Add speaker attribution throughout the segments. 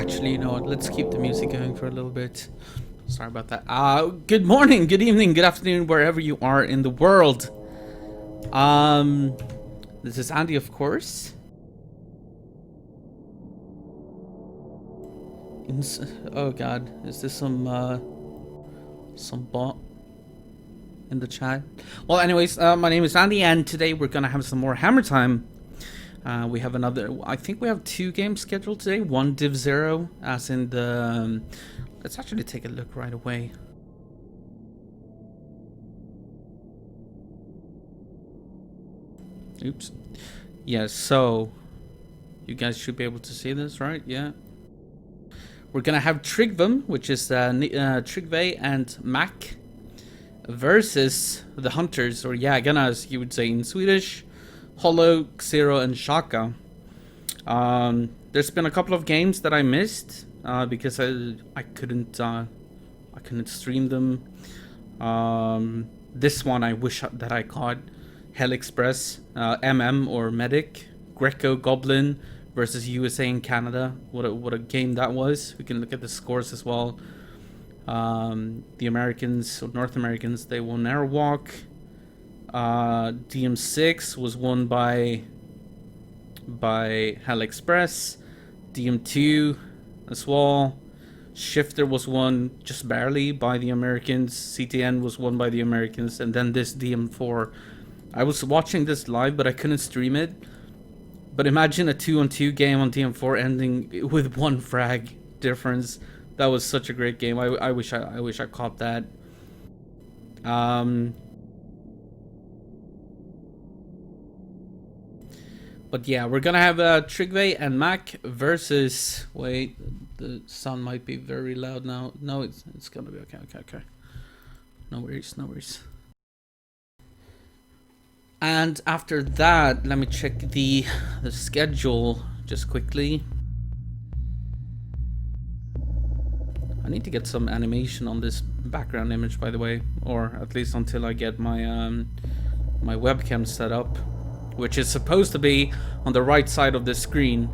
Speaker 1: Actually, you know what? Let's keep the music going for a little bit. Sorry about that. Good morning, good evening, good afternoon, wherever you are in the world. This is Andy, of course. Oh God, is this some bot in the chat? Well, anyways, my name is Andy, and today we're gonna have some more HammerTime. We have another. I think we have 2 games scheduled today. One Div 0, as in the. Let's actually take a look right away. Oops. Yeah, so you guys should be able to see this, right? Yeah. We're gonna have Trygvum, which is Trygve and Mac, versus the Hunters, or Jägarna, as you would say in Swedish. Hollow, Xero, and Shaka. There's been a couple of games that I missed because I couldn't stream them. This one I wish that I caught. Hell Express, MM or Medic, Greco Goblin versus USA and Canada. What a game that was. We can look at the scores as well. The Americans, or North Americans, they won Airwalk. DM6 was won by Hell Express. DM2 as well. Shifter was won just barely by the Americans. CTN was won by the Americans. And then this DM4. I was watching this live, but I couldn't stream it. But imagine a 2-on-2 game on DM4 ending with 1 frag difference. That was such a great game. I wish I caught that. But yeah, we're gonna have Trygve and Mac versus. Wait, the sound might be very loud now. No, it's gonna be okay. No worries. And after that, let me check the schedule just quickly. I need to get some animation on this background image, by the way, or at least until I get my my webcam set up, which is supposed to be on the right side of the screen,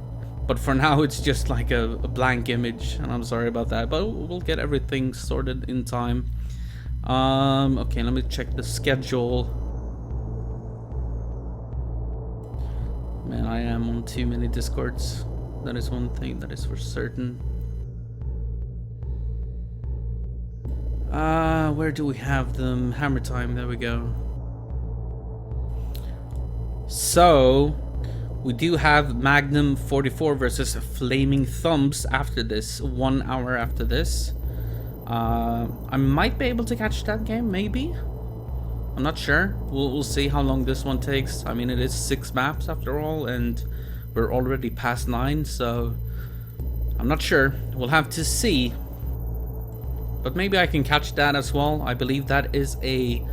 Speaker 1: but for now it's just like a blank image, and I'm sorry about that, but we'll get everything sorted in time. Okay, let me check the schedule. Man, I am on too many Discords. That is one thing that is for certain. Where do we have them? HammerTime, there we go. So, we do have Magnum 44 versus Flaming Thumbs after this, 1 hour after this. I might be able to catch that game, maybe? I'm not sure. We'll see how long this one takes. I mean, it is 6 maps after all, and we're already past 9, so I'm not sure. We'll have to see. But maybe I can catch that as well. I believe that is a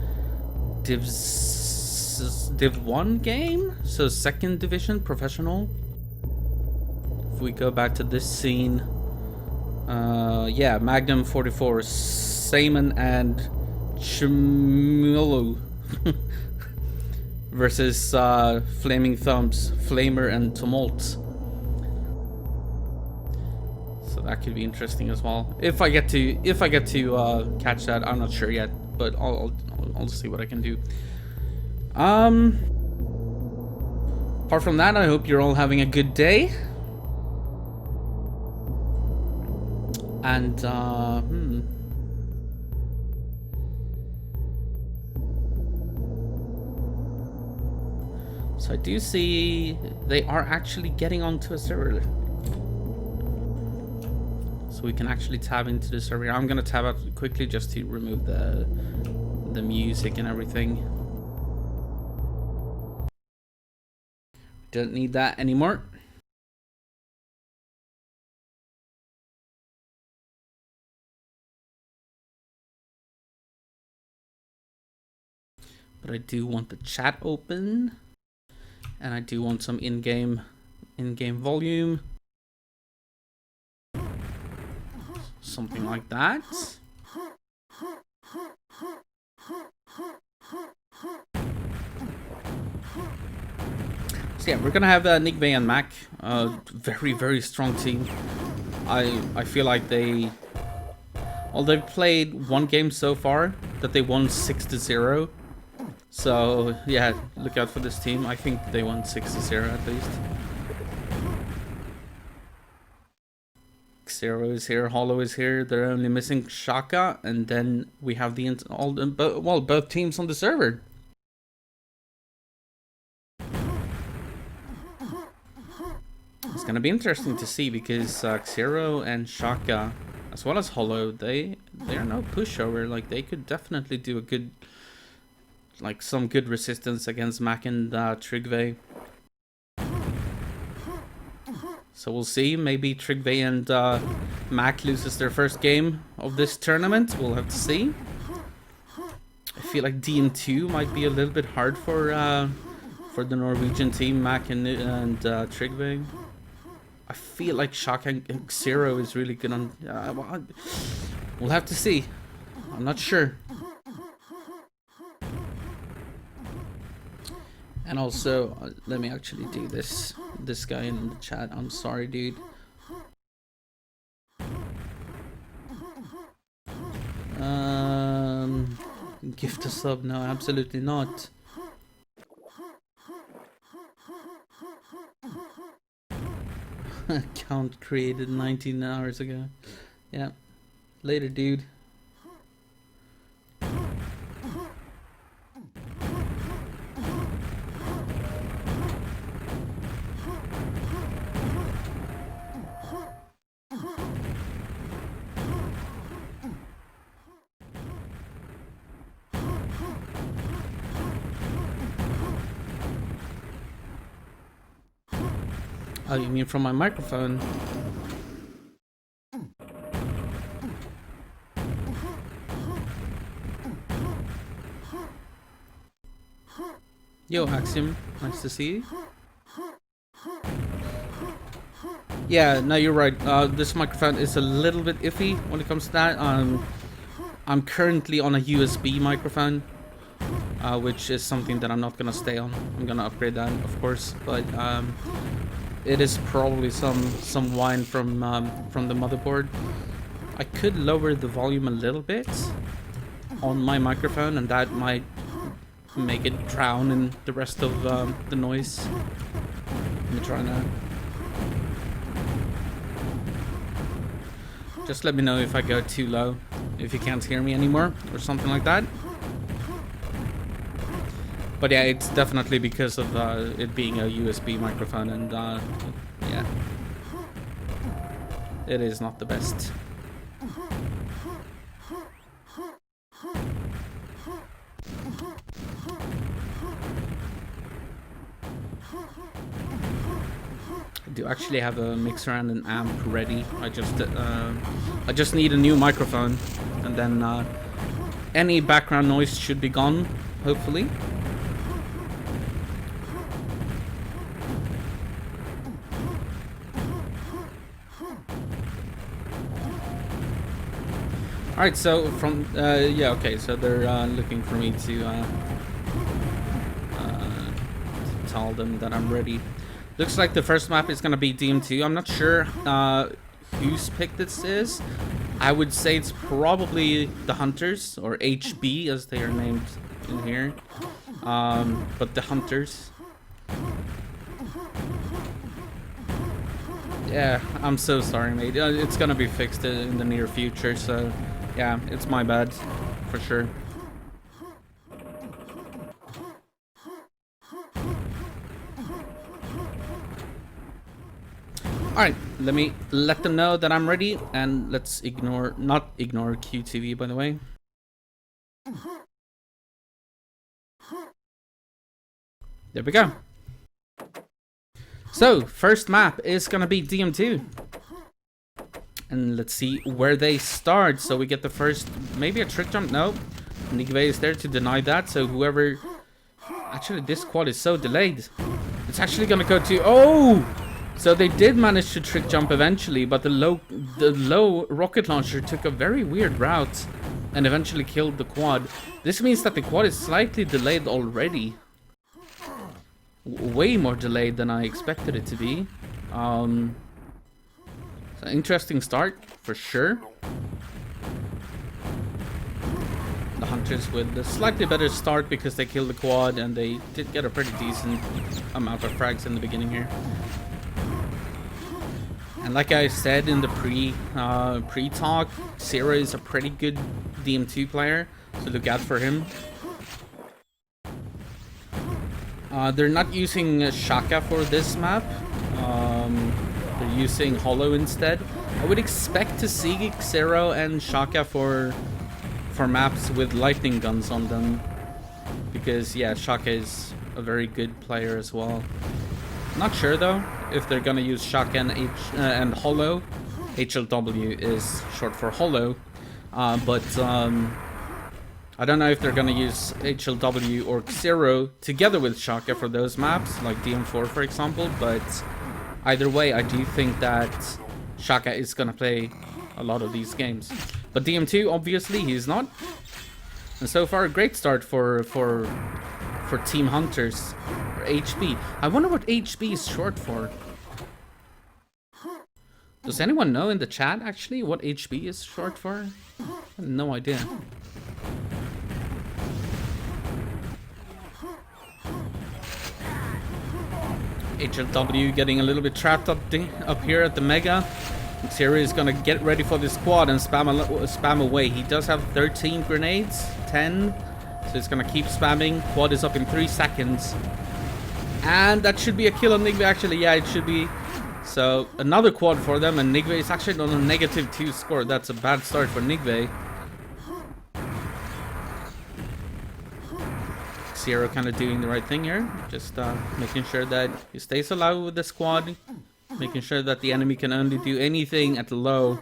Speaker 1: Div 1 game, so 2nd division professional. If we go back to this scene, yeah, Magnum 44, Saman and Chimilu versus Flaming Thumbs, Flamer and Tumult. So that could be interesting as well. If I get to catch that, I'm not sure yet, but I'll see what I can do. Apart from that, I hope you're all having a good day. And so I do see they are actually getting onto a server. So we can actually tab into the server. I'm gonna tab out quickly just to remove the music and everything. Don't need that anymore. But I do want the chat open, and I do want some in-game volume. Something like that. So yeah, we're gonna have Nick Bay and Mac. Very, very strong team. I feel like they... Well, they've played one game so far that they won 6-0. So, yeah, look out for this team. I think they won 6-0 at least. Xero is here, Hollow is here. They're only missing Shaka, and then we have both teams on the server. It's gonna be interesting to see because Xero and Shaka, as well as Hollow, they're no pushover. Like, they could definitely do a good, like, some good resistance against Mac and Trygvum. So we'll see. Maybe Trygvum and Mac loses their first game of this tournament. We'll have to see. I feel like DM2 might be a little bit hard for the Norwegian team, Mac and Trygvum. I feel like Shaka and Xero is really good on... well, we'll have to see. I'm not sure. And also, let me actually do this. This guy in the chat, I'm sorry, dude. Gift a sub? No, absolutely not. Account created 19 hours ago. Yeah. Later, dude. Oh, you mean from my microphone? Yo, Axiom, nice to see you. Yeah, no, you're right. This microphone is a little bit iffy when it comes to that. I'm currently on a USB microphone, which is something that I'm not gonna stay on. I'm gonna upgrade that, of course, but it is probably some whine from the motherboard. I could lower the volume a little bit on my microphone, and that might make it drown in the rest of the noise. Let me try that. Just let me know if I go too low, if you can't hear me anymore or something like that. But yeah, it's definitely because of it being a USB microphone, and yeah, it is not the best. I do actually have a mixer and an amp ready. I just need a new microphone, and then any background noise should be gone, hopefully. Alright, so from, yeah, okay, so they're looking for me to tell them that I'm ready. Looks like the first map is gonna be DM2. I'm not sure whose pick this is. I would say it's probably the Hunters, or HB as they are named in here. But the Hunters. Yeah, I'm so sorry, mate. It's gonna be fixed in the near future, so... yeah, it's my bad, for sure. Alright, let me let them know that I'm ready, and let's not ignore QTV, by the way. There we go. So, first map is gonna be DM2. And let's see where they start. So we get the first, maybe a trick jump. No, Nigve is there to deny that. So whoever, actually this quad is so delayed. It's actually gonna go to, oh, so they did manage to trick jump eventually, but the low rocket launcher took a very weird route and eventually killed the quad. This means that the quad is slightly delayed already. Way more delayed than I expected it to be. So interesting start, for sure. The Hunters with a slightly better start because they killed the quad and they did get a pretty decent amount of frags in the beginning here. And like I said in the pre-talk, Zero is a pretty good DM2 player, so look out for him. They're not using Shaka for this map. They're using Hollow instead. I would expect to see Zero and Shaka for maps with lightning guns on them, because yeah, Shaka is a very good player as well. Not sure though if they're gonna use Shaka and Hollow. HLW is short for Hollow, but I don't know if they're gonna use HLW or Zero together with Shaka for those maps, like DM4 for example. But either way, I do think that Shaka is gonna play a lot of these games. But DM2, obviously, he's not. And so far, a great start for Team Hunters, or HB. I wonder what HB is short for. Does anyone know in the chat, actually, what HB is short for? I have no idea. HLW getting a little bit trapped up here at the Mega. Zero is gonna get ready for this quad and spam away. He does have 13 grenades, 10, so he's gonna keep spamming. Quad is up in 3 seconds, and that should be a kill on Nigve. Actually, yeah, it should be. So another quad for them, and Nigve is actually on a -2 score. That's a bad start for Nigve. Zero kind of doing the right thing here, just making sure that he stays alive with the squad. Making sure that the enemy can only do anything at low.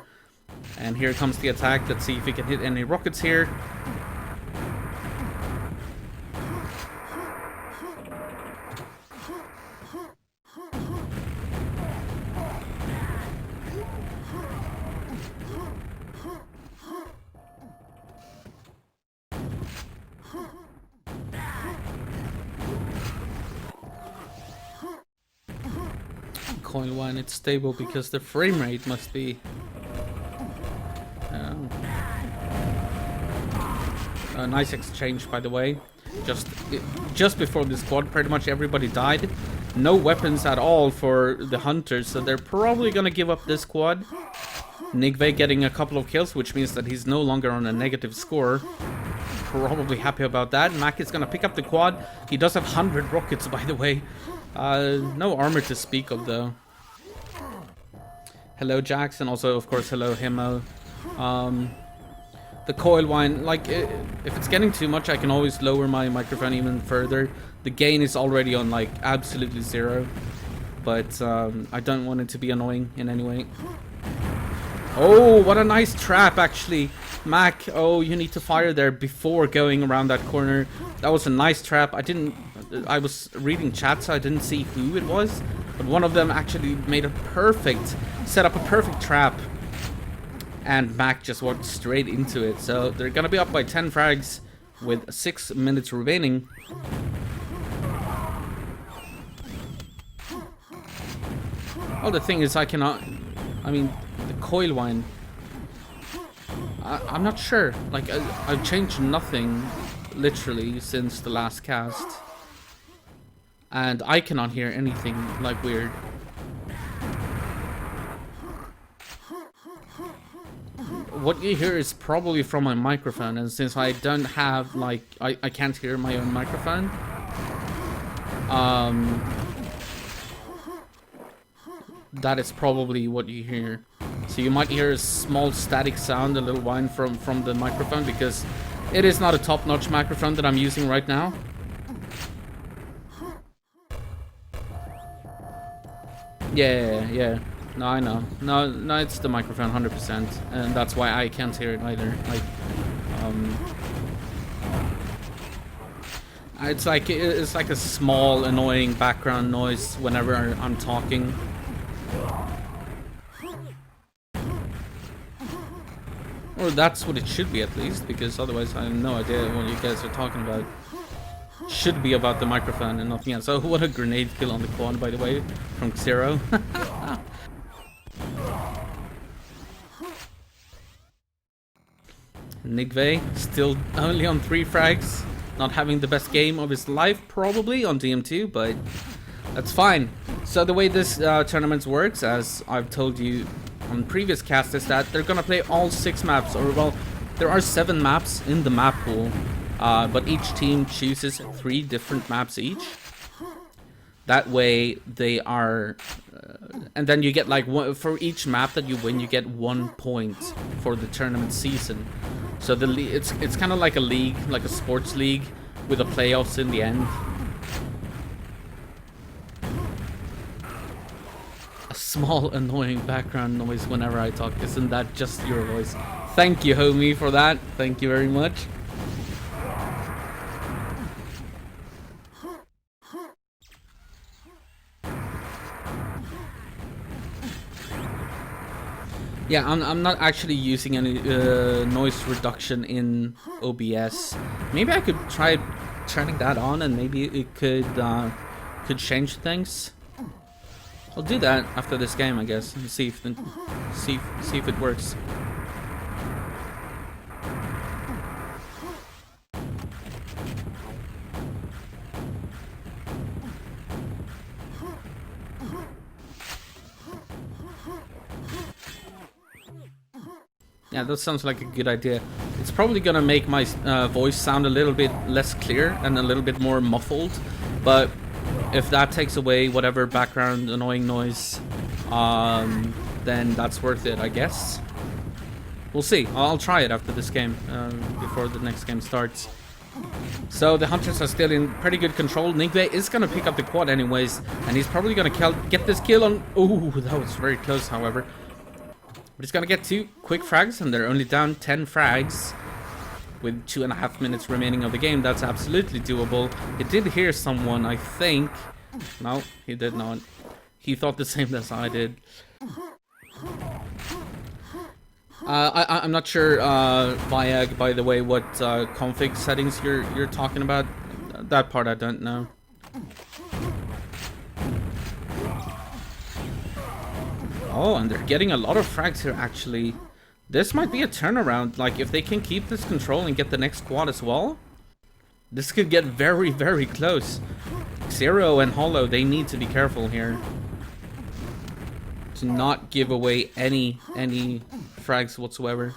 Speaker 1: And here comes the attack. Let's see if we can hit any rockets here. Coil one, it's stable because the frame rate must be a nice exchange, by the way. Just before this quad, pretty much everybody died. No weapons at all for the Hunters, so they're probably gonna give up this quad. Nigve getting a couple of kills, which means that he's no longer on a negative score. Probably happy about that. Mac is gonna pick up the quad. He does have 100 rockets, by the way. No armor to speak of, though. Hello, Jackson. Also, of course, hello, Himo. The coil wine, like, if it's getting too much, I can always lower my microphone even further. The gain is already on, like, absolutely 0. But I don't want it to be annoying in any way. Oh, what a nice trap, actually. Mac, oh, you need to fire there before going around that corner. That was a nice trap. I was reading chat, so I didn't see who it was. But one of them actually set up a perfect trap. And Mac just walked straight into it. So they're gonna be up by 10 frags with 6 minutes remaining. Oh, the thing is, I mean, the coil wine. I'm not sure. Like, I've changed nothing, literally, since the last cast. And I cannot hear anything, like, weird. What you hear is probably from my microphone, and since I don't have, like, I can't hear my own microphone. That is probably what you hear. So you might hear a small static sound, a little whine from the microphone, because it is not a top-notch microphone that I'm using right now. Yeah. No, I know. No, it's the microphone 100%, and that's why I can't hear it either. Like, it's like a small annoying background noise whenever I'm talking. Or that's what it should be, at least, because otherwise I have no idea what you guys are talking about. Should be about the microphone and nothing else. Oh, what a grenade kill on the quad, by the way, from Zero. Nigve still only on 3 frags. Not having the best game of his life probably on DM2, but that's fine. So the way this tournament works, as I've told you on previous casts, is that they're gonna play all 6 maps, or well, there are 7 maps in the map pool, but each team chooses 3 different maps each. That way they are, and then you get like for each map that you win, you get 1 point for the tournament season. So the it's kind of like a league, like a sports league, with the playoffs in the end. A small annoying background noise whenever I talk. Isn't that just your voice? Thank you, homie, for that. Thank you very much. Yeah, I'm not actually using any noise reduction in OBS. Maybe I could try turning that on, and maybe it could change things. I'll do that after this game, I guess, and see if it works. Yeah, that sounds like a good idea. It's probably gonna make my voice sound a little bit less clear and a little bit more muffled, but if that takes away whatever background annoying noise, then that's worth it, I guess. We'll see. I'll try it after this game, before the next game starts. So the Hunters are still in pretty good control. Nigve is gonna pick up the quad anyways, and he's probably gonna get this kill on... Ooh, that was very close, however. But he's gonna get 2 quick frags, and they're only down 10 frags with 2.5 minutes remaining of the game. That's absolutely doable. He did hear someone, I think. No, he did not. He thought the same as I did. I'm not sure, Viag, by the way, what config settings you're talking about. That part I don't know. Oh, and they're getting a lot of frags here, actually. This might be a turnaround. Like, if they can keep this control and get the next quad as well, this could get very, very close. Zero and Hollow, they need to be careful here to not give away any frags whatsoever.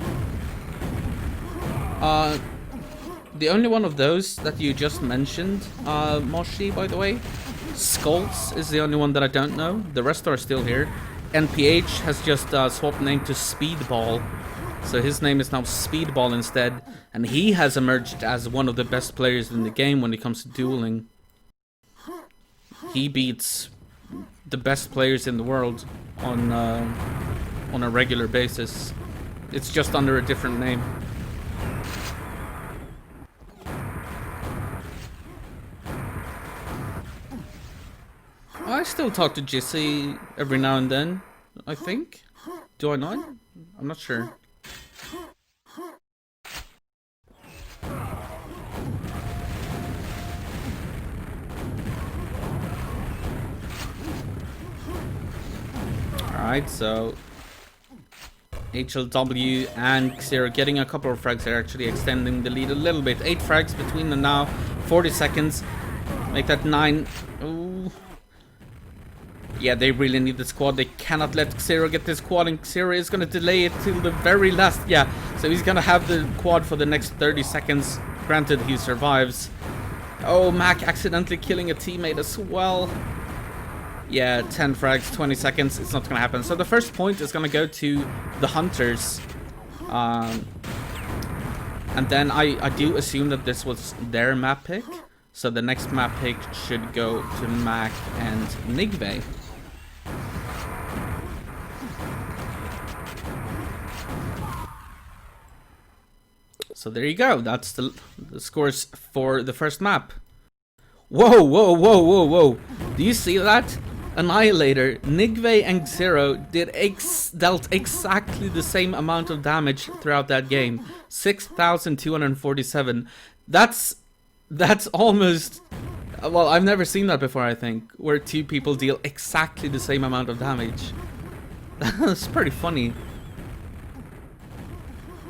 Speaker 1: The only one of those that you just mentioned, Moshi, by the way, Skulls is the only one that I don't know. The rest are still here. NPH has just swapped name to Speedball, so his name is now Speedball instead, and he has emerged as one of the best players in the game when it comes to dueling. He beats the best players in the world on a regular basis. It's just under a different name. I still talk to Jesse every now and then, I think. Do I not? I'm not sure. Alright, so HLW and Xero getting a couple of frags. They're actually extending the lead a little bit. 8 frags between them now. 40 seconds. Make that 9. Ooh. Yeah, they really need this quad. They cannot let Xero get this quad, and Xero is going to delay it till the very last. Yeah, so he's going to have the quad for the next 30 seconds. Granted, he survives. Oh, Mac accidentally killing a teammate as well. Yeah, 10 frags, 20 seconds. It's not going to happen. So the first point is going to go to the Hunters. And then I do assume that this was their map pick. So the next map pick should go to Mac and Nigve. So there you go. That's the scores for the first map. Whoa, whoa, whoa, whoa, whoa. Do you see that? Annihilator, Nigve and Xero dealt exactly the same amount of damage throughout that game. 6,247. That's almost... Well, I've never seen that before, I think. Where 2 people deal exactly the same amount of damage. That's pretty funny.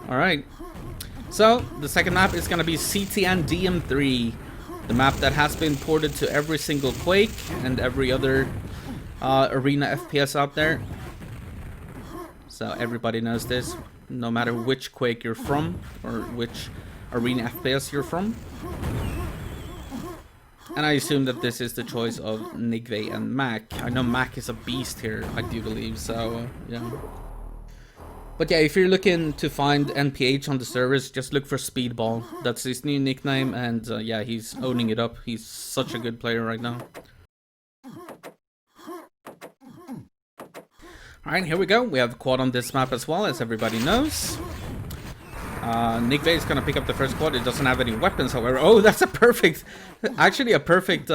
Speaker 1: Alright. So, the second map is gonna be CTN DM3. The map that has been ported to every single Quake and every other arena FPS out there. So everybody knows this, no matter which Quake you're from or which arena FPS you're from. And I assume that this is the choice of Nigve and Mac. I know Mac is a beast here, I do believe, so yeah. But yeah, if you're looking to find NPH on the servers, just look for Speedball. That's his new nickname, and yeah, he's owning it up. He's such a good player right now. Alright, here we go. We have quad on this map as well, as everybody knows. Nigve is gonna pick up the first quad. It doesn't have any weapons, however. Oh, that's a perfect, actually a perfect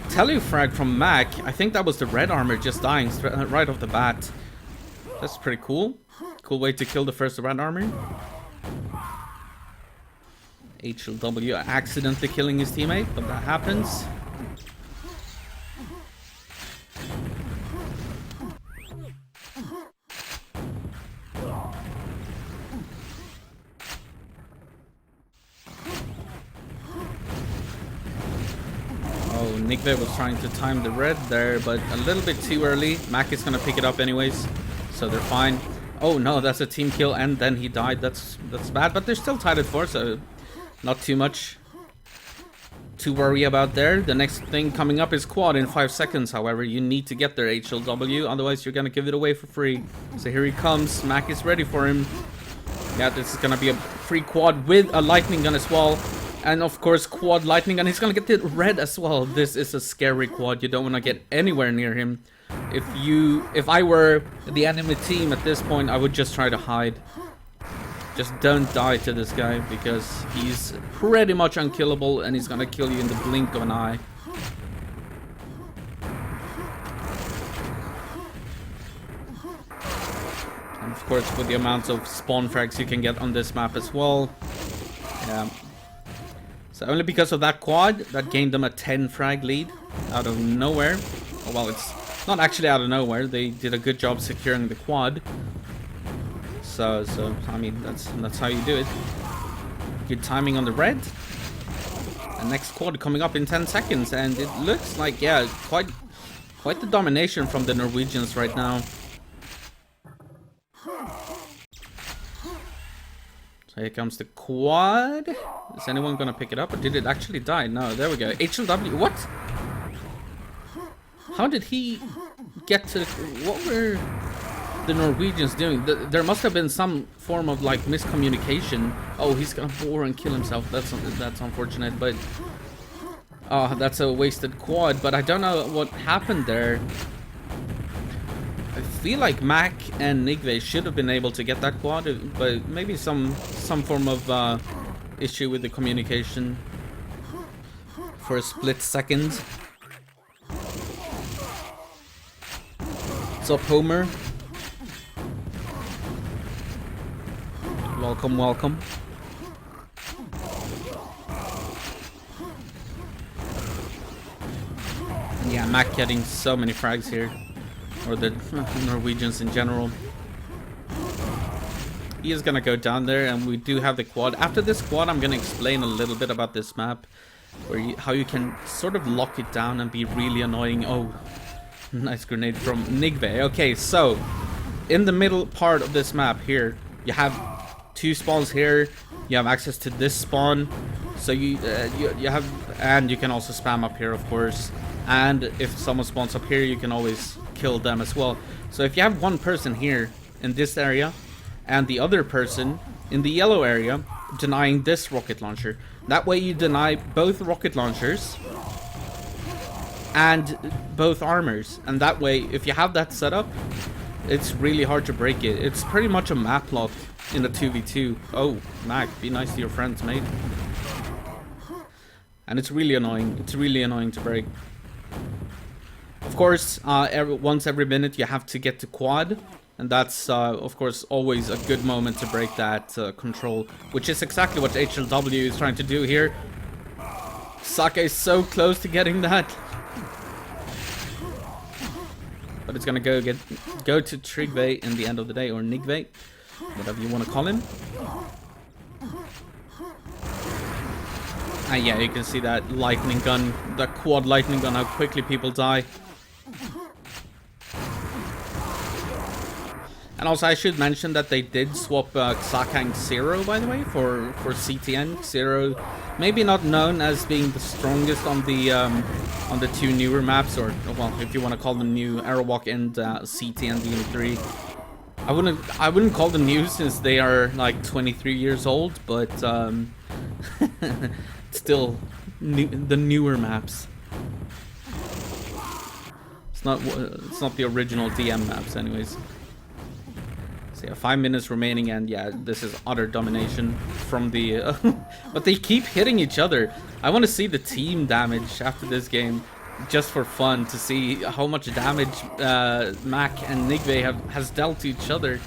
Speaker 1: telefrag from Mac. I think that was the red armor just dying right off the bat. That's pretty cool. Cool way to kill the first red armor. HLW accidentally killing his teammate, but that happens. Oh, Nigve was trying to time the red there, but a little bit too early. Mac is gonna pick it up anyways, so they're fine. Oh no, that's a team kill, and then he died. That's bad, but they're still tied at 4, so not too much to worry about there. The next thing coming up is quad in 5 seconds. However, you need to get their HLW, otherwise you're gonna give it away for free. So here he comes. Mac is ready for him. Yeah, this is gonna be a free quad with a lightning gun as well. And of course, quad lightning gun. He's gonna get the red as well. This is a scary quad. You don't want to get anywhere near him. If I were the enemy team at this point, I would just try to hide. Just don't die to this guy, because he's pretty much unkillable and he's gonna kill you in the blink of an eye. And of course, with the amount of spawn frags you can get on this map as well. Yeah. So only because of that quad, that gained them a 10 frag lead out of nowhere. Oh, well, it's not actually out of nowhere. They did a good job securing the quad. So I mean, that's how you do it. Good timing on the red. And next quad coming up in 10 seconds, and it looks like, yeah, quite the domination from the Norwegians right now. So here comes the quad. Is anyone gonna pick it up, or did it actually die? No, there we go. HLW, what? How did he get to... What were the Norwegians doing? There must have been some form of like miscommunication. Oh, he's gonna bore and kill himself. That's unfortunate, but oh, that's a wasted quad. But I don't know what happened there. I feel like Mac and Nigve should have been able to get that quad, but maybe some form of issue with the communication for a split second. What's up, Homer? Welcome, welcome. Yeah, Mac getting so many frags here. Or the Norwegians in general. He is gonna go down there, and we do have the quad. After this quad, I'm gonna explain a little bit about this map, where how you can sort of lock it down and be really annoying. Oh, nice grenade from Nigve. Okay, so in the middle part of this map here, you have 2 spawns here. You have access to this spawn, so you have, and you can also spam up here, of course. And if someone spawns up here, you can always kill them as well. So if you have one person here in this area and the other person in the yellow area denying this rocket launcher, that way you deny both rocket launchers and both armors, and that way if you have that set up, it's really hard to break it. It's pretty much a map lock in a 2v2. Oh, Mac, be nice to your friends, mate. And it's really annoying. It's really annoying to break. Of course, once every minute you have to get to quad, and that's of course always a good moment to break that control, which is exactly what HLW is trying to do here. Saka is so close to getting that, but it's gonna go to Trygvum in the end of the day, or Nigve, whatever you want to call him. And yeah, you can see that lightning gun, the quad lightning gun, how quickly people die. And also, I should mention that they did swap Xakang Zero, by the way, for CTN. Zero, maybe not known as being the strongest on the two newer maps, or well, if you want to call them new, Arawak and CTN DM3. I wouldn't call them new since they are like 23 years old, but still the newer maps. It's not the original DM maps, anyways. So yeah, 5 minutes remaining, and yeah, this is utter domination from the. But they keep hitting each other. I want to see the team damage after this game, just for fun, to see how much damage Mac and Nigve has dealt to each other.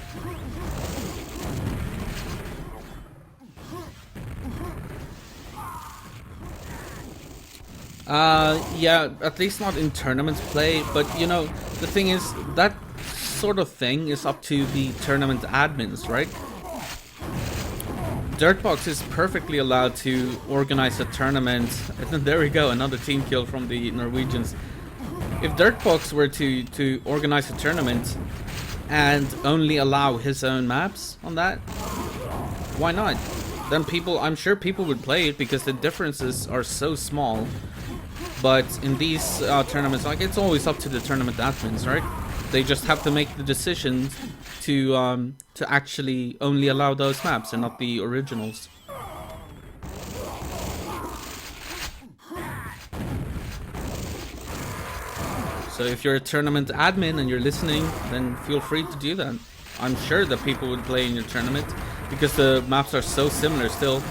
Speaker 1: Yeah, at least not in tournament play, but you know, the thing is, that sort of thing is up to the tournament admins, right? Dirtbox is perfectly allowed to organize a tournament. And there we go, another team kill from the Norwegians. If Dirtbox were to organize a tournament and only allow his own maps on that, why not? Then I'm sure people would play it because the differences are so small. But in these tournaments, like, it's always up to the tournament admins, right? They just have to make the decision to actually only allow those maps and not the originals. So if you're a tournament admin and you're listening, then feel free to do that. I'm sure that people would play in your tournament because the maps are so similar still.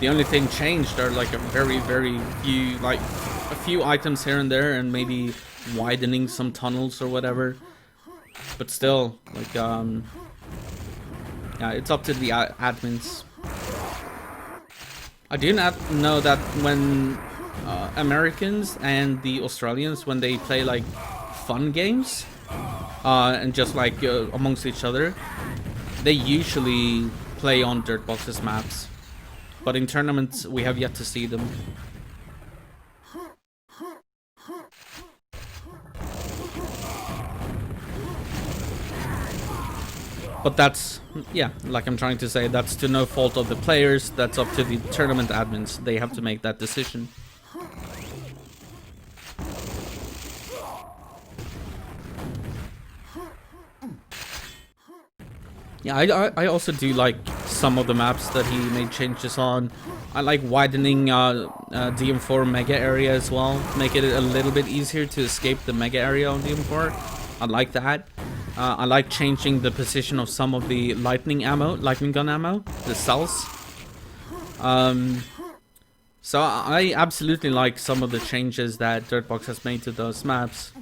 Speaker 1: The only thing changed are like a very few, like a few items here and there, and maybe widening some tunnels or whatever. But still, like, yeah, it's up to the admins. I do not know that when Americans and the Australians, when they play like fun games and just like amongst each other, they usually play on Dirtbox's maps. But in tournaments, we have yet to see them. But that's, yeah, like I'm trying to say, that's to no fault of the players. That's up to the tournament admins. They have to make that decision. Yeah, I also do like some of the maps that he made changes on. I like widening DM4 mega area as well. Make it a little bit easier to escape the mega area on DM4. I like that. I like changing the position of some of the lightning gun ammo, the cells. So I absolutely like some of the changes that Dirtbox has made to those maps.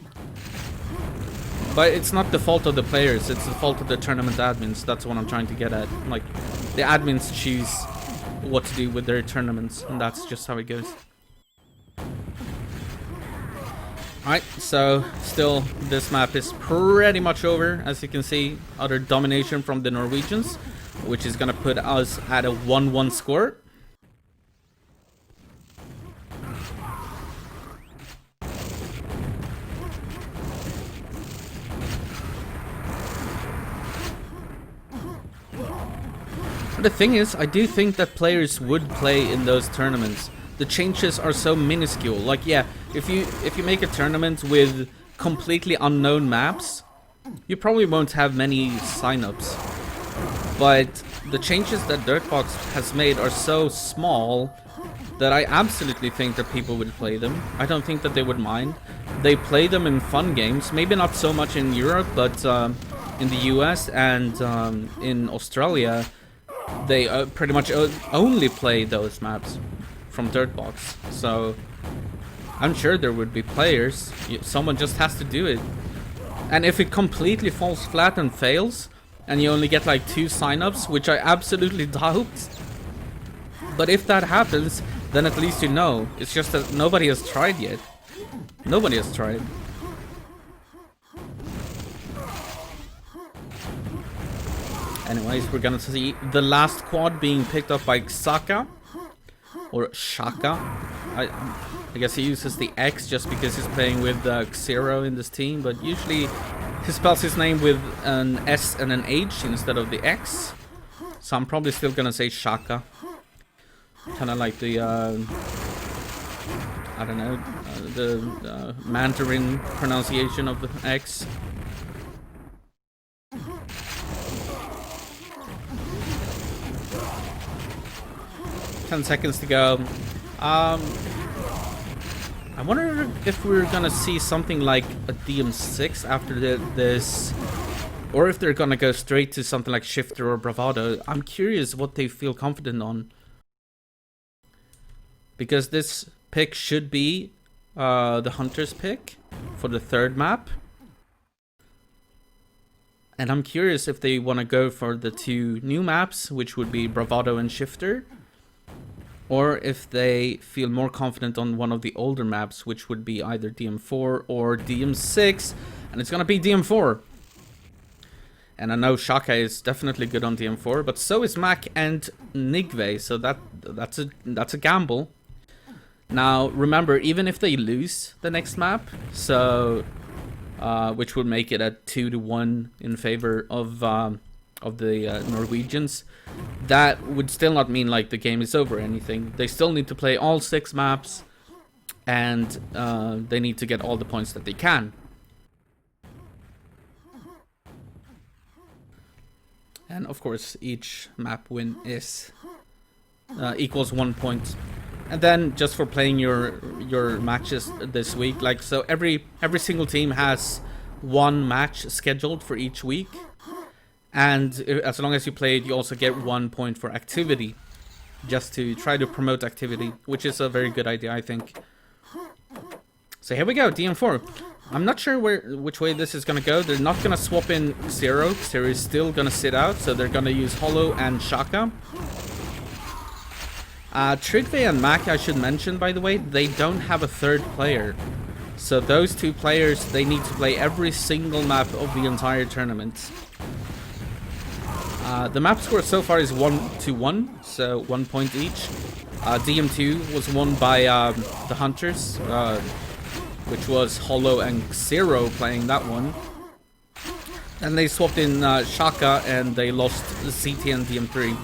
Speaker 1: But it's not the fault of the players, it's the fault of the tournament admins. That's what I'm trying to get at. Like, the admins choose what to do with their tournaments, and that's just how it goes. Alright, so still this map is pretty much over. As you can see, utter domination from the Norwegians, which is gonna put us at a 1-1 score. But the thing is, I do think that players would play in those tournaments. The changes are so minuscule. Like, yeah, if you make a tournament with completely unknown maps, you probably won't have many signups. But the changes that Dirtbox has made are so small that I absolutely think that people would play them. I don't think that they would mind. They play them in fun games, maybe not so much in Europe, but in the US and in Australia, they pretty much only play those maps from Dirtbox. So I'm sure there would be players. Someone just has to do it. And if it completely falls flat and fails, and you only get like 2 signups, which I absolutely doubt, but if that happens, then at least you know. It's just that nobody has tried yet. Nobody has tried. Anyways, we're gonna see the last quad being picked up by Xaka. or Shaka. I guess he uses the X just because he's playing with Xero in this team, but usually he spells his name with an S and an H instead of the X. So I'm probably still gonna say Shaka. Kind of like the, I don't know, the Mandarin pronunciation of the X. Ten seconds to go. I wonder if we're gonna see something like a DM6 after this, or if they're gonna go straight to something like Shifter or Bravado. I'm curious what they feel confident on, because this pick should be the Hunter's pick for the third map, and I'm curious if they want to go for the two new maps, which would be Bravado and Shifter, or if they feel more confident on one of the older maps, which would be either DM4 or DM6, and it's gonna be DM4. And I know Shaka is definitely good on DM4, but so is Mac and Nigve, so that's a gamble. Now remember, even if they lose the next map, so which would make it a 2-1 in favor of the Norwegians, that would still not mean like the game is over or anything. They still need to play all 6 maps, and they need to get all the points that they can. And of course, each map win is equals 1 point. And then just for playing your matches this week, like, so every single team has 1 match scheduled for each week. And as long as you play it, you also get 1 point for activity, just to try to promote activity, which is a very good idea, I think. So here we go, DM4. I'm not sure which way this is gonna go. They're not gonna swap in Xero. Xero is still gonna sit out, so they're gonna use Hollow and Shaka. Trygvum and Mac, I should mention, by the way, they don't have a third player. So those 2 players, they need to play every single map of the entire tournament. The map score so far is 1-1, so 1 point each. DM2 was won by the Hunters, which was Hollow and Xero playing that one. And they swapped in Shaka, and they lost the CT and DM3.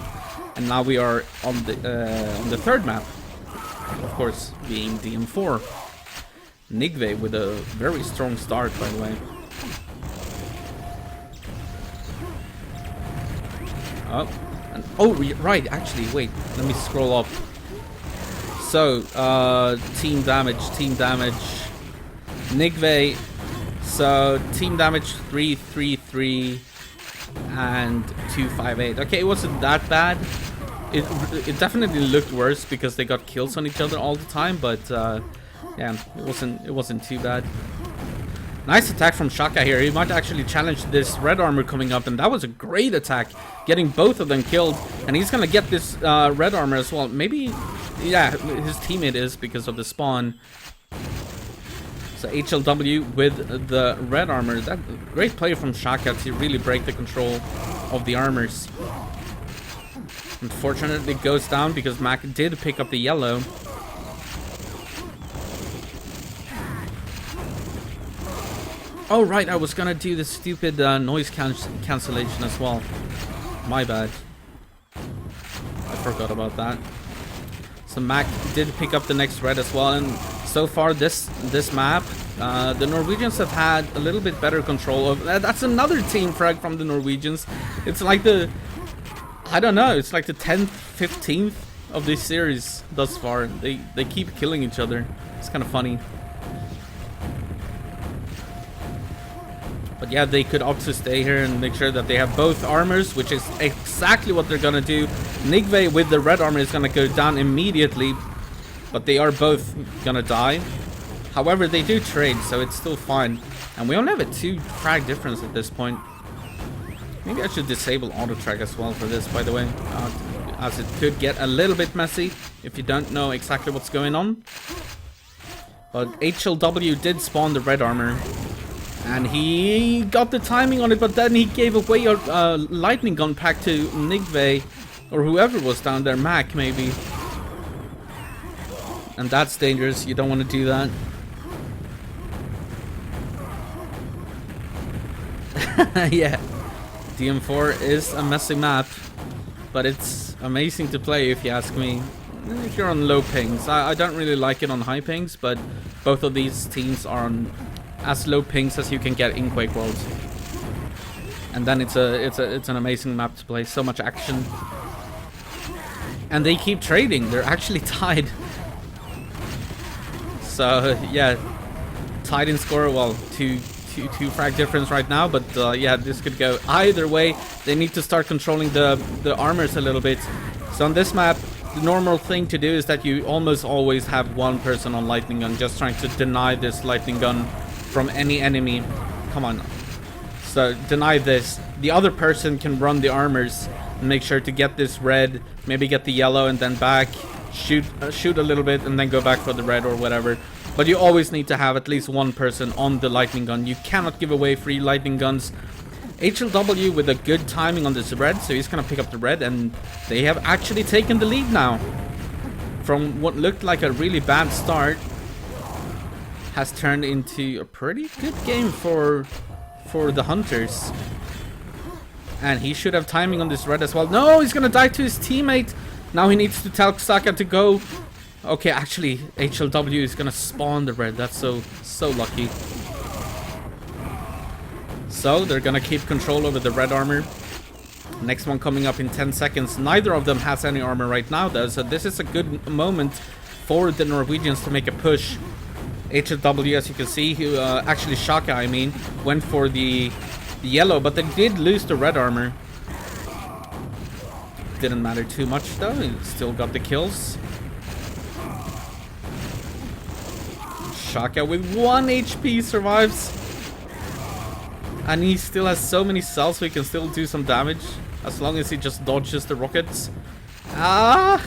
Speaker 1: And now we are on the third map, of course, being DM4. Nigve with a very strong start, by the way. Oh, and, oh, right, actually, wait, let me scroll up. So, team damage, Nigve, so team damage 333 and 258. Okay, it wasn't that bad. It definitely looked worse because they got kills on each other all the time, but yeah, it wasn't too bad. Nice attack from Shaka here. He might actually challenge this red armor coming up, and that was a great attack, getting both of them killed. And he's gonna get this red armor as well. Maybe, yeah, his teammate is because of the spawn. So HLW with the red armor. That great play from Shaka to really break the control of the armors. Unfortunately, it goes down because Mac did pick up the yellow. Oh right, I was gonna do the stupid noise cancellation as well. My bad. I forgot about that. So Mac did pick up the next red as well, and so far this map, the Norwegians have had a little bit better control of. That's another team frag from the Norwegians. It's like the, I don't know, it's like the 10th, 15th of this series thus far. They keep killing each other. It's kind of funny. But yeah, they could opt to stay here and make sure that they have both armors, which is exactly what they're gonna do. Nigve with the red armor is gonna go down immediately, but they are both gonna die. However, they do trade, so it's still fine. And we only have a 2 frag difference at this point. Maybe I should disable auto track as well for this, by the way, as it could get a little bit messy if you don't know exactly what's going on. But HLW did spawn the red armor, and he got the timing on it, but then he gave away a lightning gun pack to Nigve, or whoever was down there, Mac maybe. And that's dangerous. You don't want to do that. Yeah. DM4 is a messy map, but it's amazing to play if you ask me. If you're on low pings. I don't really like it on high pings, but both of these teams are on as low pings as you can get in Quake World. And then it's an amazing map to play. So much action. And they keep trading. They're actually tied. So yeah, tied in score. Well, two frag difference right now, but yeah, this could go either way. They need to start controlling the armors a little bit. So on this map, the normal thing to do is that you almost always have one person on lightning gun, just trying to deny this lightning gun from any enemy. Come on. So deny this. The other person can run the armors and make sure to get this red, maybe get the yellow, and then back, shoot a little bit, and then go back for the red or whatever. But you always need to have at least one person on the lightning gun. You cannot give away free lightning guns. HLW with a good timing on this red, so he's gonna pick up the red, and they have actually taken the lead now. From what looked like a really bad start, has turned into a pretty good game for the Hunters. And he should have timing on this red as well. No, he's gonna die to his teammate. Now he needs to tell Saka to go. Okay, actually, HLW is gonna spawn the red. That's so lucky. So they're gonna keep control over the red armor. Next one coming up in 10 seconds. Neither of them has any armor right now, though. So this is a good moment for the Norwegians to make a push. HLW, as you can see, who actually Shaka, I mean, went for the yellow, but they did lose the red armor. Didn't matter too much though. He still got the kills. Shaka with 1 HP survives. And he still has so many cells, so he can still do some damage. As long as he just dodges the rockets. Ah!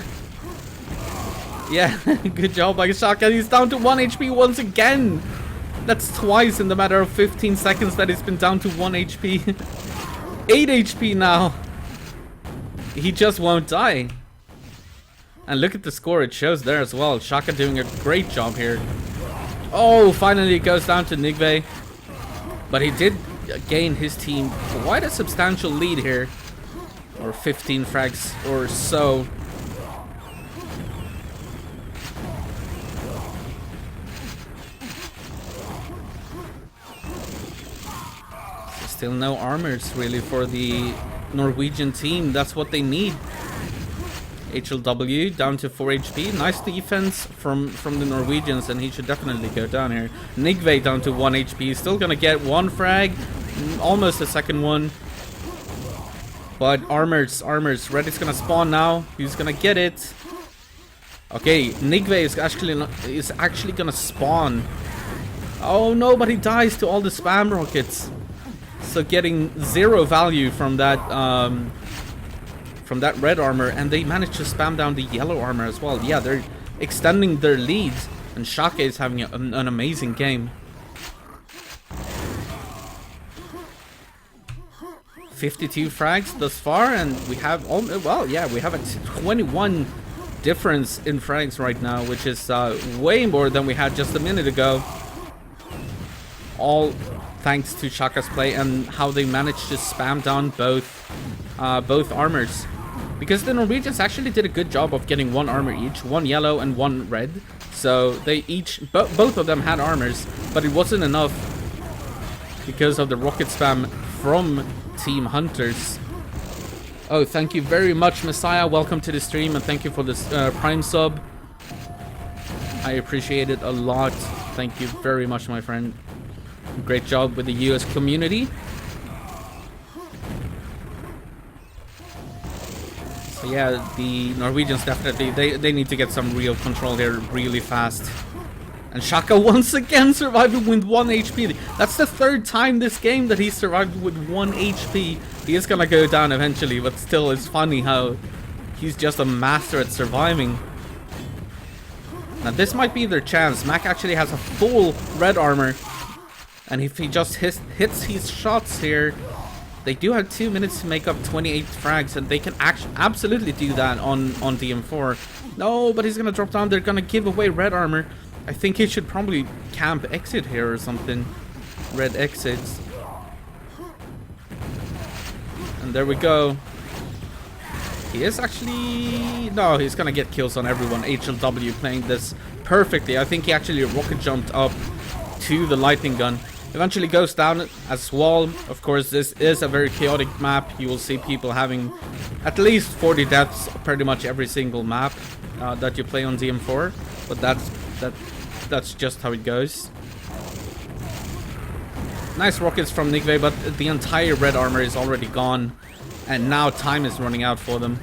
Speaker 1: Yeah, good job by Shaka. He's down to 1 HP once again. That's twice in the matter of 15 seconds that he's been down to 1 HP. 8 HP now. He just won't die. And look at the score, it shows there as well. Shaka doing a great job here. Oh, finally it goes down to Nigve. But he did gain his team quite a substantial lead here. Or 15 frags or so. Still no armors really for the Norwegian team. That's what they need. HLW down to 4 HP. Nice defense from the Norwegians, and he should definitely go down here. Nigve down to 1 HP. Still gonna get 1 frag. Almost a second one. But armors. Red is gonna spawn now. He's gonna get it. Okay, Nigve is actually gonna spawn. Oh no, but he dies to all the spam rockets. So getting 0 value from that red armor, and they managed to spam down the yellow armor as well. Yeah, they're extending their leads, and Shaka is having an amazing game. 52 frags thus far, and we have we have a 21 difference in frags right now, which is way more than we had just a minute ago. All thanks to Shaka's play and how they managed to spam down both armors. Because the Norwegians actually did a good job of getting 1 armor each, 1 yellow and 1 red. So they each, both of them had armors, but it wasn't enough because of the rocket spam from Team Hunters. Oh, thank you very much, Messiah. Welcome to the stream, and thank you for this Prime sub. I appreciate it a lot. Thank you very much, my friend. Great job with the US community. So yeah, the Norwegians definitely, they need to get some real control here really fast. And Shaka once again surviving with 1 HP. That's the 3rd time this game that he survived with 1 HP. He is gonna go down eventually, but still it's funny how he's just a master at surviving. Now this might be their chance. Mac actually has a full red armor. And if he just hits his shots here, they do have 2 minutes to make up 28 frags, and they can absolutely do that on DM4. No, but he's gonna drop down. They're gonna give away red armor. I think he should probably camp exit here or something. Red exits. And there we go. He is actually... No, he's gonna get kills on everyone. HLW playing this perfectly. I think he actually rocket jumped up to the lightning gun. Eventually goes down as well. Of course, this is a very chaotic map. You will see people having at least 40 deaths pretty much every single map that you play on DM4. But that's just how it goes. Nice rockets from Nigve, but the entire red armor is already gone. And now time is running out for them.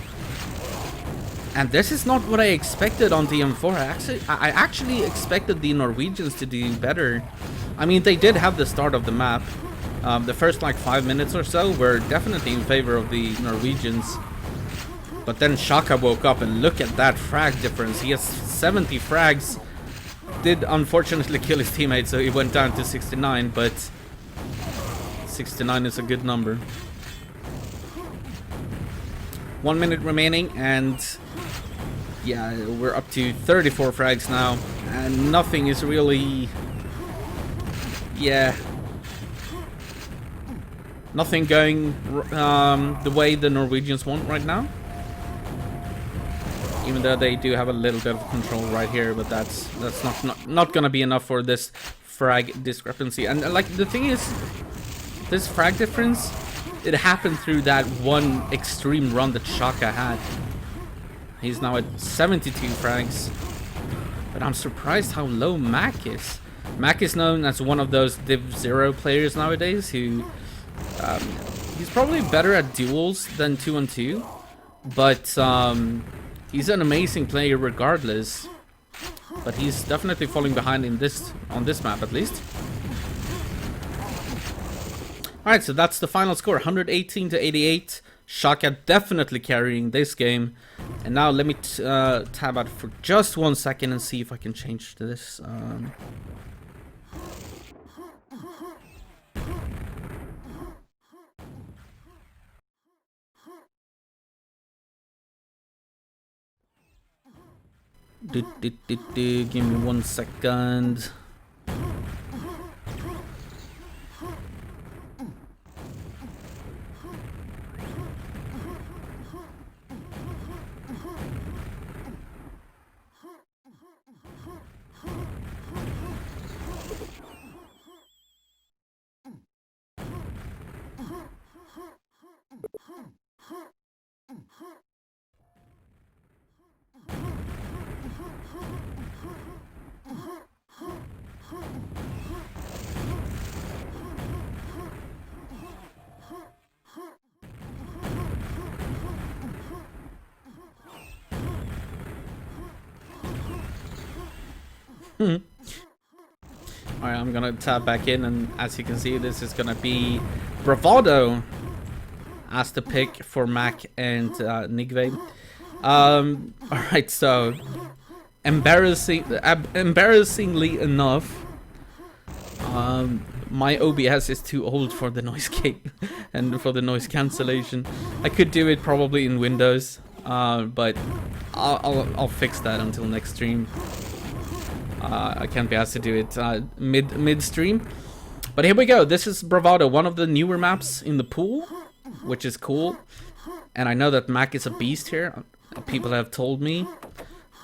Speaker 1: And this is not what I expected on DM4. I actually expected the Norwegians to do better. I mean, they did have the start of the map. The first like 5 minutes or so were definitely in favor of the Norwegians. But then Shaka woke up and look at that frag difference. He has 70 frags. Did unfortunately kill his teammate, so he went down to 69, but 69 is a good number. 1 minute remaining, and yeah, we're up to 34 frags now, and nothing is really... Yeah, nothing going the way the Norwegians want right now. Even though they do have a little bit of control right here, but that's not gonna be enough for this frag discrepancy. And like the thing is, this frag difference, it happened through that one extreme run that Shaka had. He's now at 72 frags, but I'm surprised how low Mac is. Mac is known as one of those Div 0 players nowadays who... he's probably better at duels than 2-on-2, but he's an amazing player regardless. But he's definitely falling behind in on this map at least. Alright, so that's the final score, 118 to 88. Shaka definitely carrying this game. And now let me tab out for just 1 second and see if I can change this. Give me 1 second. Alright, I'm gonna tab back in, and as you can see, this is gonna be Bravado as the pick for Mac and Nigve. Alright, so embarrassingly enough, my OBS is too old for the noise gate and for the noise cancellation. I could do it probably in Windows, but I'll fix that until next stream. I can't be asked to do it mid-stream. But here we go. This is Bravado, one of the newer maps in the pool, which is cool. And I know that Mac is a beast here. People have told me.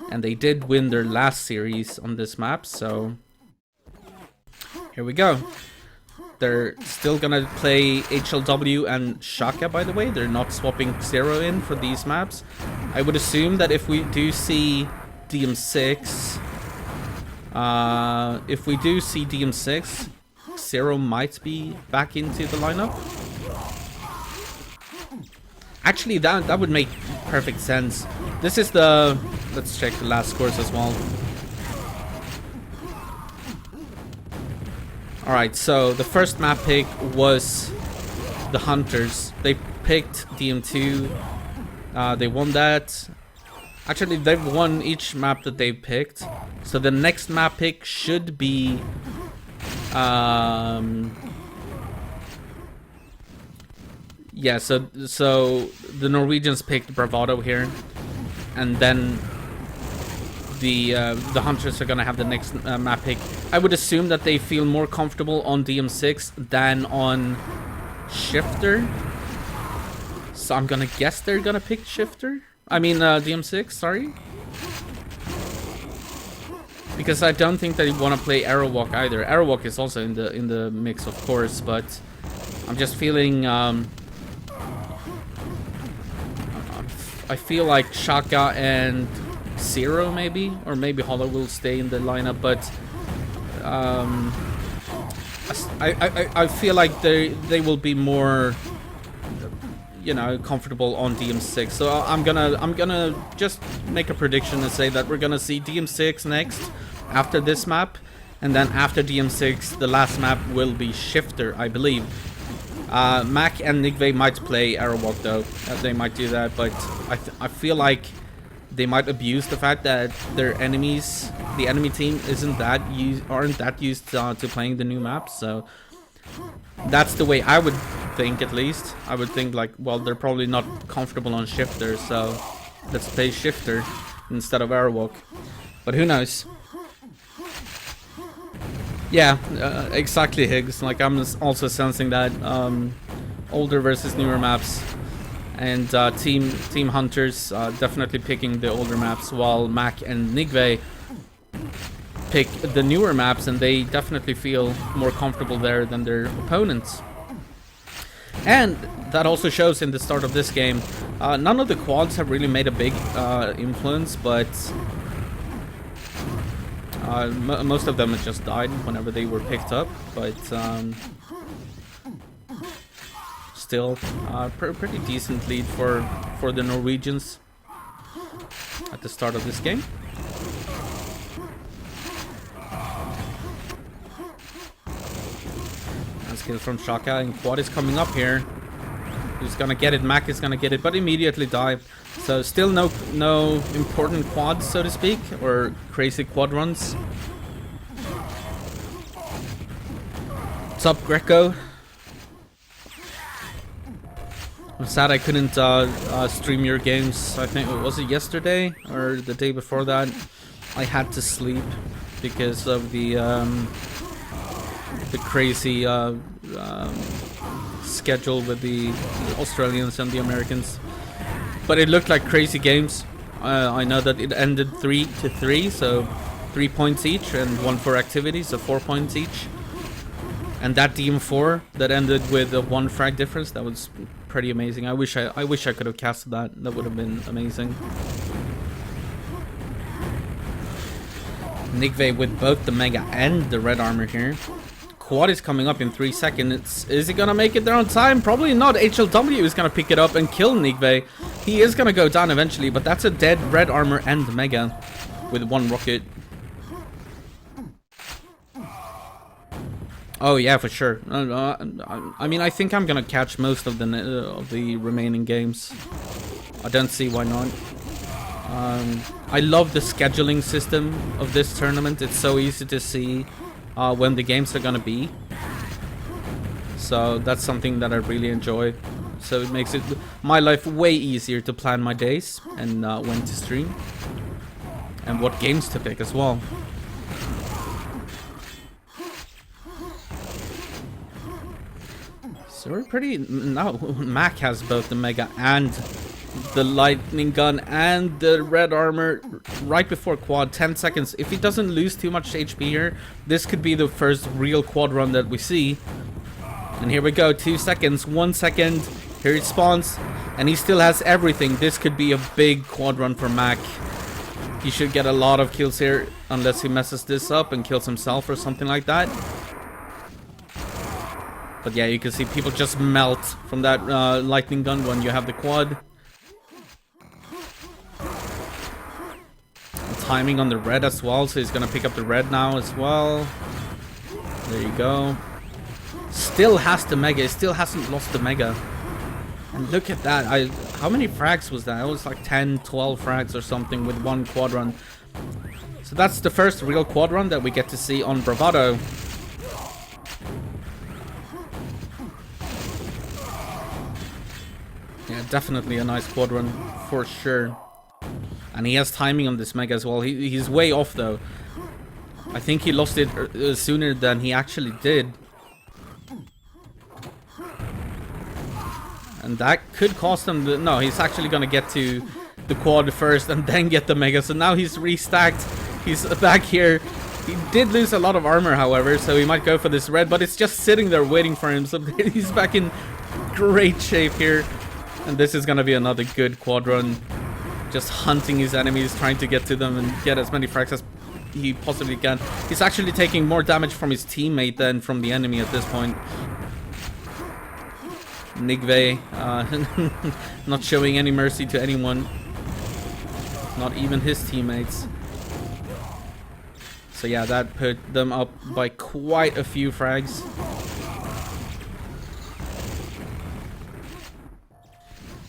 Speaker 1: And they did win their last series on this map, so... Here we go. They're still gonna play HLW and Shaka, by the way. They're not swapping Zero in for these maps. I would assume that if we do see DM6... if we do see DM6, Zero might be back into the lineup. Actually, that would make perfect sense. This is the... Let's check the last scores as well. Alright, so the first map pick was the Hunters. They picked DM2. They won that. Actually, they've won each map that they picked. So the next map pick should be... yeah, so the Norwegians picked Bravado here. And then the hunters are gonna have the next map pick. I would assume that they feel more comfortable on DM6 than on Shifter. So I'm gonna guess they're gonna pick Shifter. I mean DM6, sorry. Because I don't think they want to play Arrowwalk either. Arrowwalk is also in the mix, of course, but I'm just feeling I feel like Shaka and Zero maybe, or maybe Hollow will stay in the lineup, but I feel like they will be more, you know, comfortable on DM6. So I'm gonna just make a prediction and say that we're gonna see DM6 next after this map, and then after DM6 the last map will be Shifter, I believe. Mac and Nigve might play Arrowwalk though. They might do that, but I feel like they might abuse the fact that their enemies, the enemy team, aren't that used to playing the new maps. So that's the way I would think, at least. I would think like, well, they're probably not comfortable on Shifter, so let's play Shifter instead of Arrowwalk. But who knows? Yeah, exactly, Higgs. Like, I'm also sensing that older versus newer maps, and team hunters definitely picking the older maps, while Mac and Nigve pick the newer maps, and they definitely feel more comfortable there than their opponents. And that also shows in the start of this game. None of the quads have really made a big influence, but most of them had just died whenever they were picked up. But still, pretty decent lead for the Norwegians at the start of this game. Skill from Shaka, and quad is coming up here. Who's gonna get it? Mac is gonna get it, but immediately die. So still no important quads, so to speak, or crazy quad runs. What's up, Greco? I'm sad I couldn't stream your games. I think, was it yesterday or the day before that? I had to sleep because of the crazy schedule with the Australians and the Americans. But it looked like crazy games. I know that it ended 3-3, so 3 points each, and 1 for activity, so 4 points each. And that DM4 that ended with a 1 frag difference, that was pretty amazing. I wish I could have casted that. That would have been amazing. Nigve with both the Mega and the red armor here. Quad is coming up in 3 seconds. Is he gonna make it there on time? Probably not. HLW is gonna pick it up and kill Nigve. He is gonna go down eventually, but that's a dead red armor and Mega with 1 rocket. Oh yeah, for sure. I mean, I think I'm gonna catch most of the remaining games. I don't see why not. I love the scheduling system of this tournament. It's so easy to see when the games are gonna be. So that's something that I really enjoy. So it makes my life way easier to plan my days and when to stream and what games to pick as well. So we're pretty... No, Mac has both the Mega and the lightning gun and the red armor right before quad. 10 seconds. If he doesn't lose too much HP here, this could be the first real quad run that we see. And here we go. 2 seconds. 1 second. Here it spawns. And he still has everything. This could be a big quad run for Mac. He should get a lot of kills here, unless he messes this up and kills himself or something like that. But yeah, you can see people just melt from that lightning gun when you have the quad. And timing on the red as well, so he's gonna pick up the red now as well. There you go. Still has the Mega, he still hasn't lost the Mega. And look at that, how many frags was that? It was like 10, 12 frags or something with 1 quad run. So that's the first real quad run that we get to see on Bravado. Yeah, definitely a nice quad run for sure. And he has timing on this mega as well. He's way off though. I think he lost it sooner than he actually did. And that could cost him the... No, he's actually going to get to the quad first and then get the mega. So now he's restacked. He's back here. He did lose a lot of armor, however, so he might go for this red. But it's just sitting there waiting for him. So he's back in great shape here. And this is going to be another good quad run. Just hunting his enemies, trying to get to them and get as many frags as he possibly can. He's actually taking more damage from his teammate than from the enemy at this point. Nigve not showing any mercy to anyone, not even his teammates. So yeah, that put them up by quite a few frags.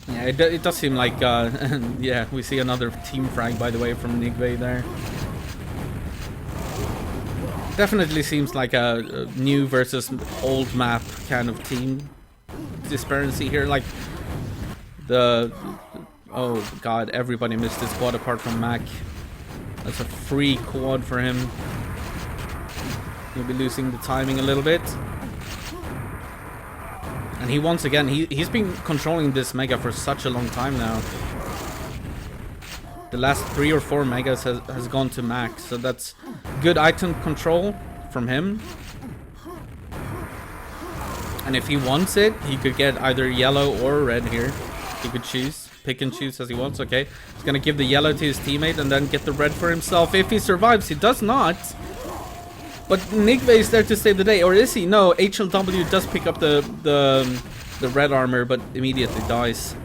Speaker 1: Yeah, it does seem like yeah, we see another team frag, by the way, from Nigve there. Definitely seems like a new versus old map kind of team disparity here. Like the... Oh god, everybody missed this quad apart from Mac. That's a free quad for him. He'll be losing the timing a little bit. And he once again, he's been controlling this mega for such a long time now. The last 3 or 4 megas has gone to Mac, so that's good item control from him. And if he wants it, he could get either yellow or red here. He could choose, pick and choose as he wants. Okay, he's gonna give the yellow to his teammate and then get the red for himself. If he survives, he does not. But Nigve is there to save the day, or is he? No, HLW does pick up the red armor, but immediately dies.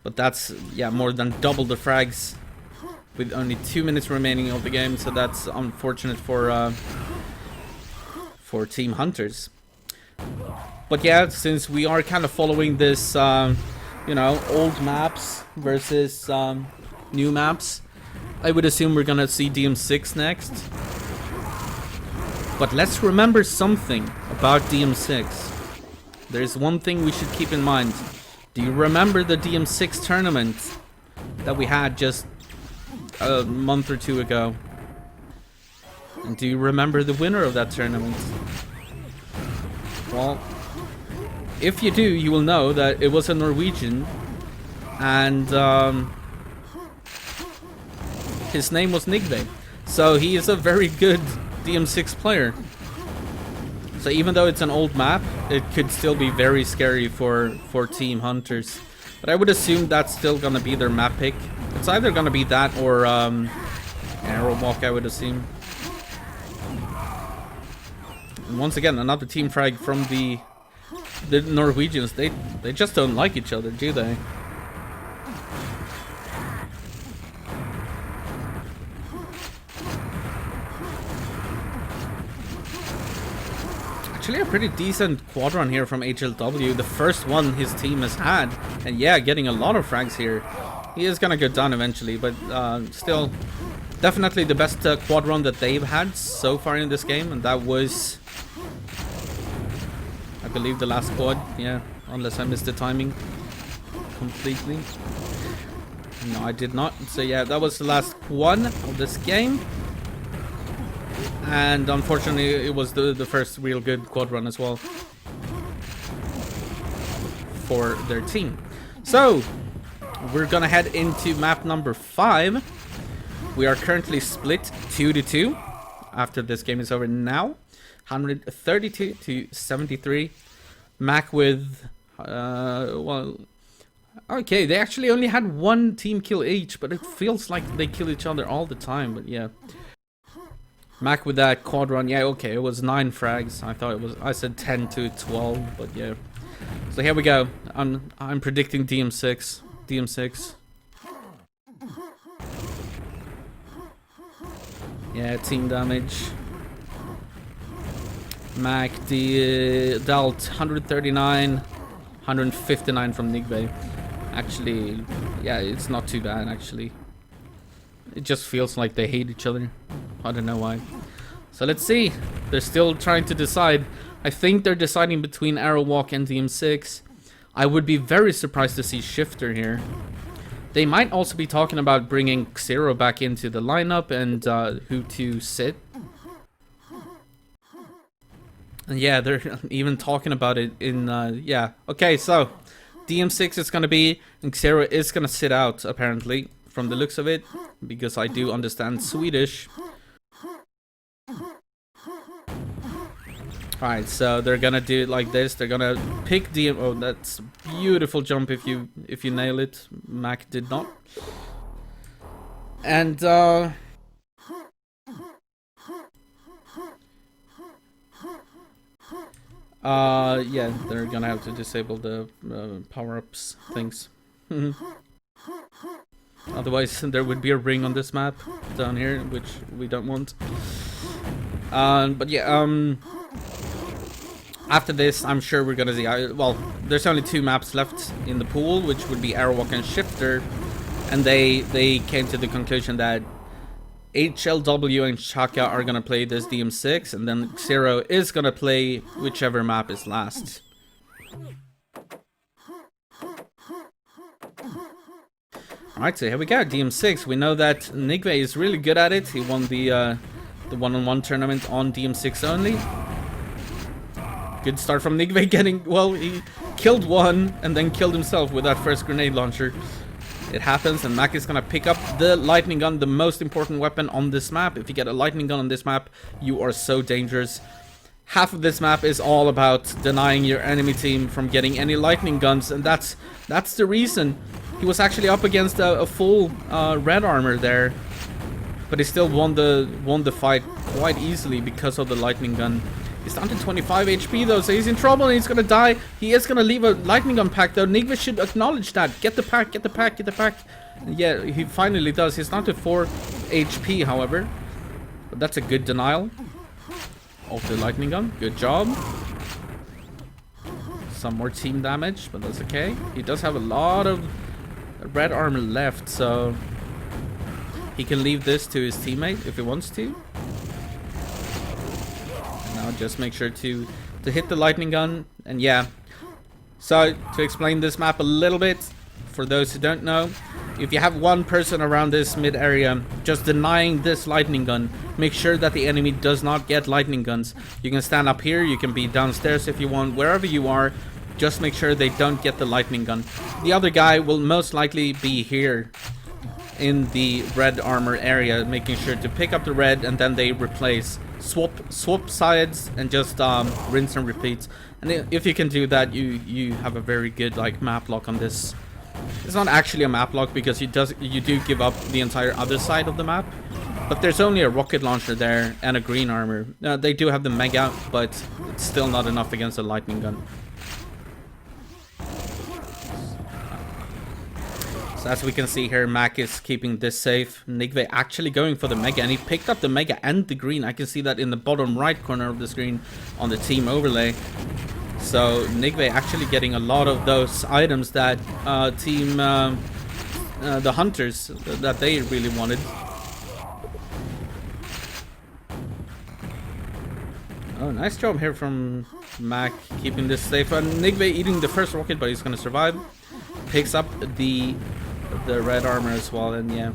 Speaker 1: But that's, yeah, more than double the frags with only 2 minutes remaining of the game. So that's unfortunate for Team Hunters. But yeah, since we are kind of following this, you know, old maps versus new maps, I would assume we're gonna see DM6 next. But let's remember something about DM6. There's one thing we should keep in mind. Do you remember the DM6 tournament that we had just a month or 2 ago? And do you remember the winner of that tournament? Well, if you do, you will know that it was a Norwegian, and his name was Nigve. So he is a very good DM6 player. So even though it's an old map, it could still be very scary for Team Hunters. But I would assume that's still gonna be their map pick. It's either gonna be that or Arrowwalk, I would assume. And once again, another team frag from the Norwegians. They just don't like each other, do they? Actually a pretty decent quad run here from HLW. The first one his team has had. And yeah, getting a lot of frags here. He is gonna go down eventually, but still definitely the best quad run that they've had so far in this game. And that was, I believe, the last quad. Yeah, unless I missed the timing completely. No, I did not. So yeah, that was the last one of this game. And unfortunately, it was the first real good quad run as well for their team. So we're gonna head into map number 5. We are currently split 2-2 after this game is over now. 132 to 73. Mac with well, okay, they actually only had 1 team kill each, but it feels like they kill each other all the time. But yeah, Mac with that quad run. Yeah, okay, it was 9 frags. I thought it was, I said 10 to 12, but yeah. So here we go. I'm predicting DM6. Yeah, team damage. Mac dealt 139, 159 from Nigve. Actually, yeah, it's not too bad actually. It just feels like they hate each other. I don't know why. So let's see. They're still trying to decide. I think they're deciding between Arrowwalk and DM6. I would be very surprised to see Shifter here. They might also be talking about bringing Xero back into the lineup and who to sit. And yeah, they're even talking about it in, yeah. Okay, so DM6 is going to be, and Xero is going to sit out, apparently, from the looks of it, because I do understand Swedish. Alright, so they're gonna do it like this. They're gonna pick DM. Oh, that's a beautiful jump if you nail it. Mac did not. And yeah, they're gonna have to disable the power-ups things. Otherwise, there would be a ring on this map down here, which we don't want. But yeah, after this, I'm sure we're gonna see. Well, there's only 2 maps left in the pool, which would be Airwalk and Shifter, and they came to the conclusion that HLW and Chaka are gonna play this DM6, and then Xero is gonna play whichever map is last. Alright, so here we go, DM6. We know that Nigve is really good at it. He won the one-on-one tournament on DM6 only. Good start from Nigve getting, well, he killed one and then killed himself with that first grenade launcher. It happens, and Mac is gonna pick up the lightning gun, the most important weapon on this map. If you get a lightning gun on this map, you are so dangerous. Half of this map is all about denying your enemy team from getting any lightning guns, and that's the reason. He was actually up against a full red armor there, but he still won the fight quite easily because of the lightning gun. He's down to 25 HP though, so he's in trouble and he's gonna die. He is gonna leave a lightning gun pack though. Nigve should acknowledge that. Get the pack, get the pack, get the pack. And yeah, he finally does. He's down to 4 HP, however. But that's a good denial of the lightning gun. Good job. Some more team damage, but that's okay. He does have a lot of red armor left, so he can leave this to his teammate if he wants to. Now just make sure to hit the lightning gun. And yeah, so to explain this map a little bit, for those who don't know, if you have one person around this mid area just denying this lightning gun, make sure that the enemy does not get lightning guns. You can stand up here, you can be downstairs if you want, wherever you are, just make sure they don't get the lightning gun. The other guy will most likely be here in the red armor area, making sure to pick up the red, and then they replace, swap sides, and just rinse and repeat. And if you can do that, you have a very good like map lock on this. It's not actually a map lock because you do give up the entire other side of the map, but there's only a rocket launcher there and a green armor. They do have the mega, but it's still not enough against a lightning gun. So as we can see here, Mac is keeping this safe. Nigve actually going for the mega, and he picked up the mega and the green. I can see that in the bottom right corner of the screen on the team overlay. So Nigve actually getting a lot of those items that the hunters, that they really wanted. Oh, nice job here from Mac keeping this safe. And Nigve eating the first rocket, but he's gonna survive. Picks up the red armor as well, and yeah,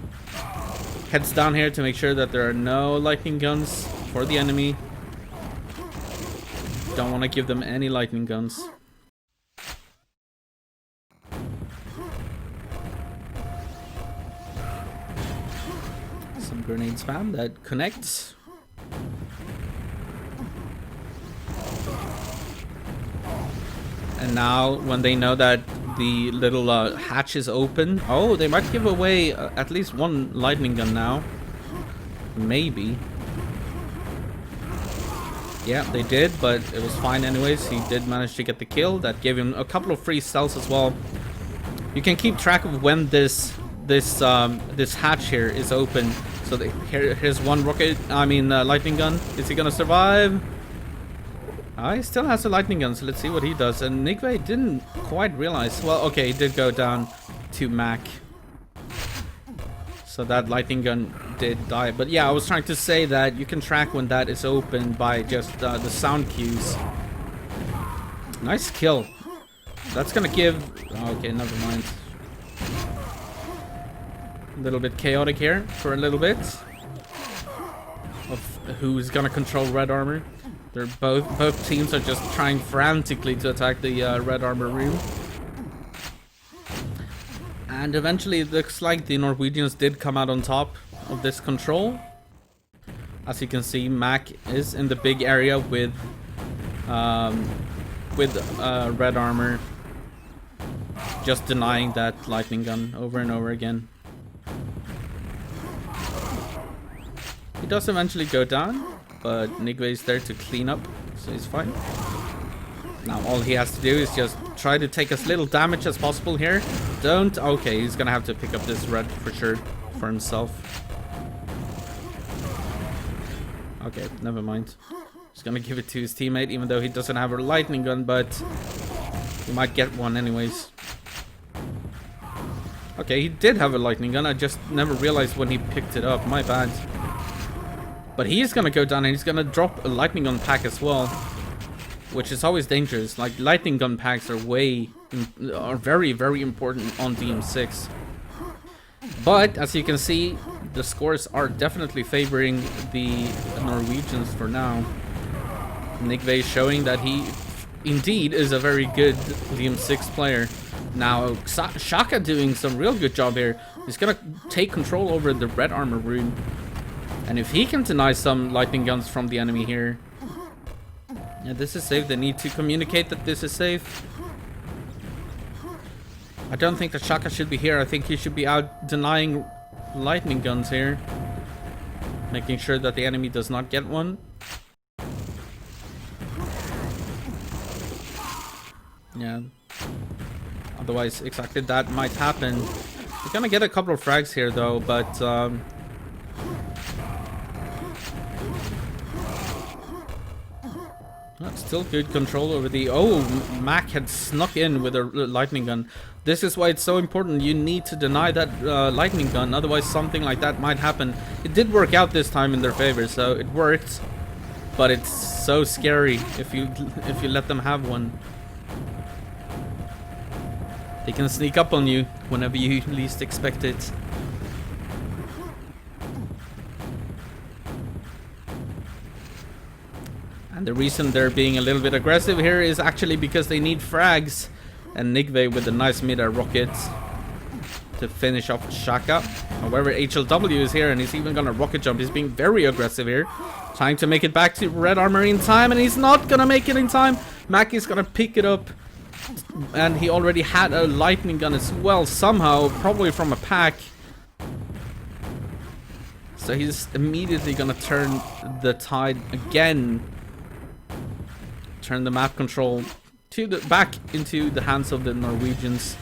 Speaker 1: heads down here to make sure that there are no lightning guns for the enemy. Don't want to give them any lightning guns. Some grenade spam that connects. And now when they know that the little hatch is open, oh, they might give away at least one lightning gun now. Maybe. Yeah, they did, but it was fine anyways. He did manage to get the kill. That gave him a couple of free cells as well. You can keep track of when this hatch here is open. So here's one rocket. Lightning gun. Is he gonna survive? He still has a lightning gun, so let's see what he does. And Nigve didn't quite realize. Well, okay, he did go down to Mac. So that lightning gun did die. But yeah, I was trying to say that you can track when that is open by just the sound cues. Nice kill. That's gonna give... Okay, never mind. A little bit chaotic here for a little bit. Of who's gonna control red armor. They're both teams are just trying frantically to attack the red armor room. And eventually it looks like the Norwegians did come out on top of this control. As you can see, Mac is in the big area with red armor, just denying that lightning gun over and over again. He does eventually go down, but Nigve is there to clean up, so he's fine. Now all he has to do is just try to take as little damage as possible here. Don't... Okay, he's gonna have to pick up this red for sure for himself. Okay, never mind. He's gonna give it to his teammate, even though he doesn't have a lightning gun, but he might get one anyways. Okay, he did have a lightning gun. I just never realized when he picked it up. My bad. But he is gonna go down and he's gonna drop a lightning gun pack as well, which is always dangerous. Like, lightning gun packs are very, very important on DM6. But as you can see, the scores are definitely favoring the Norwegians for now. Nigve showing that he indeed is a very good DM6 player. Now Shaka doing some real good job here. He's gonna take control over the red armor room. And if he can deny some lightning guns from the enemy here... Yeah, this is safe. They need to communicate that this is safe. I don't think that Shaka should be here. I think he should be out denying lightning guns here. Making sure that the enemy does not get one. Yeah. Otherwise, exactly that might happen. We're gonna get a couple of frags here though, but... still good control over the... Oh, Mac had snuck in with a lightning gun. This is why it's so important. You need to deny that lightning gun, otherwise something like that might happen. It did work out this time in their favor, so it worked. But it's so scary if you let them have one. They can sneak up on you whenever you least expect it. And the reason they're being a little bit aggressive here is actually because they need frags. And Nigve with a nice mid-air rocket to finish off Shaka. However, HLW is here and he's even gonna rocket jump. He's being very aggressive here. Trying to make it back to red armor in time, and he's not gonna make it in time. Mac is gonna pick it up. And he already had a lightning gun as well, somehow, probably from a pack. So he's immediately gonna turn the tide again. Turn the map control to the back into the hands of the Norwegians.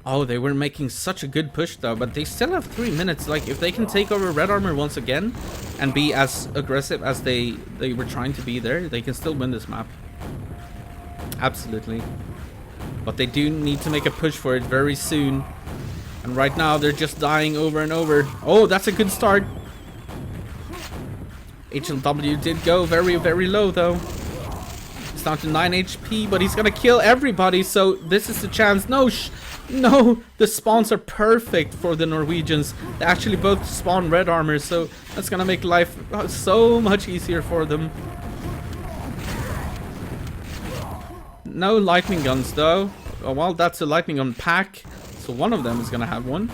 Speaker 1: Oh, they were making such a good push though, but they still have 3 minutes. Like, if they can take over red armor once again and be as aggressive as they were trying to be there, they can still win this map. Absolutely. But they do need to make a push for it very soon. And right now they're just dying over and over. Oh, that's a good start. HLW did go very, very low though. It's down to 9 HP, but he's gonna kill everybody, so this is the chance. No, no, the spawns are perfect for the Norwegians. They actually both spawn red armor, so that's gonna make life so much easier for them. No lightning guns though. Oh, well, that's a lightning gun pack, so one of them is gonna have one.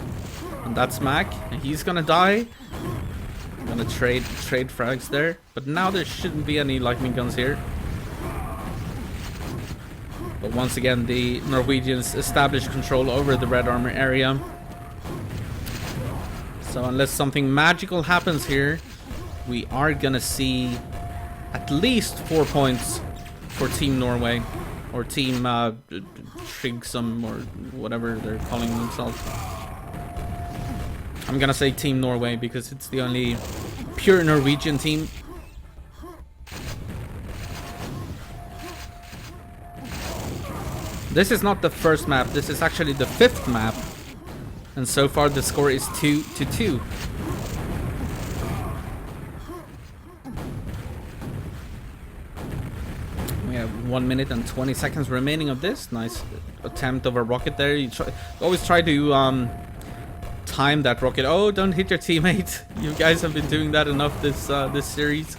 Speaker 1: And that's Mac, and he's gonna die. Gonna trade frags there, but now there shouldn't be any lightning guns here. But once again, the Norwegians establish control over the red armor area. So unless something magical happens here, we are gonna see at least 4 points for Team Norway, or Team Trygvum, or whatever they're calling themselves. I'm gonna say Team Norway because it's the only pure Norwegian team. This is not the first map, this is actually the 5th map. And so far the score is 2-2. We have 1 minute and 20 seconds remaining of this. Nice attempt of a rocket there. You always try to time that rocket. Oh, don't hit your teammate. You guys have been doing that enough this series.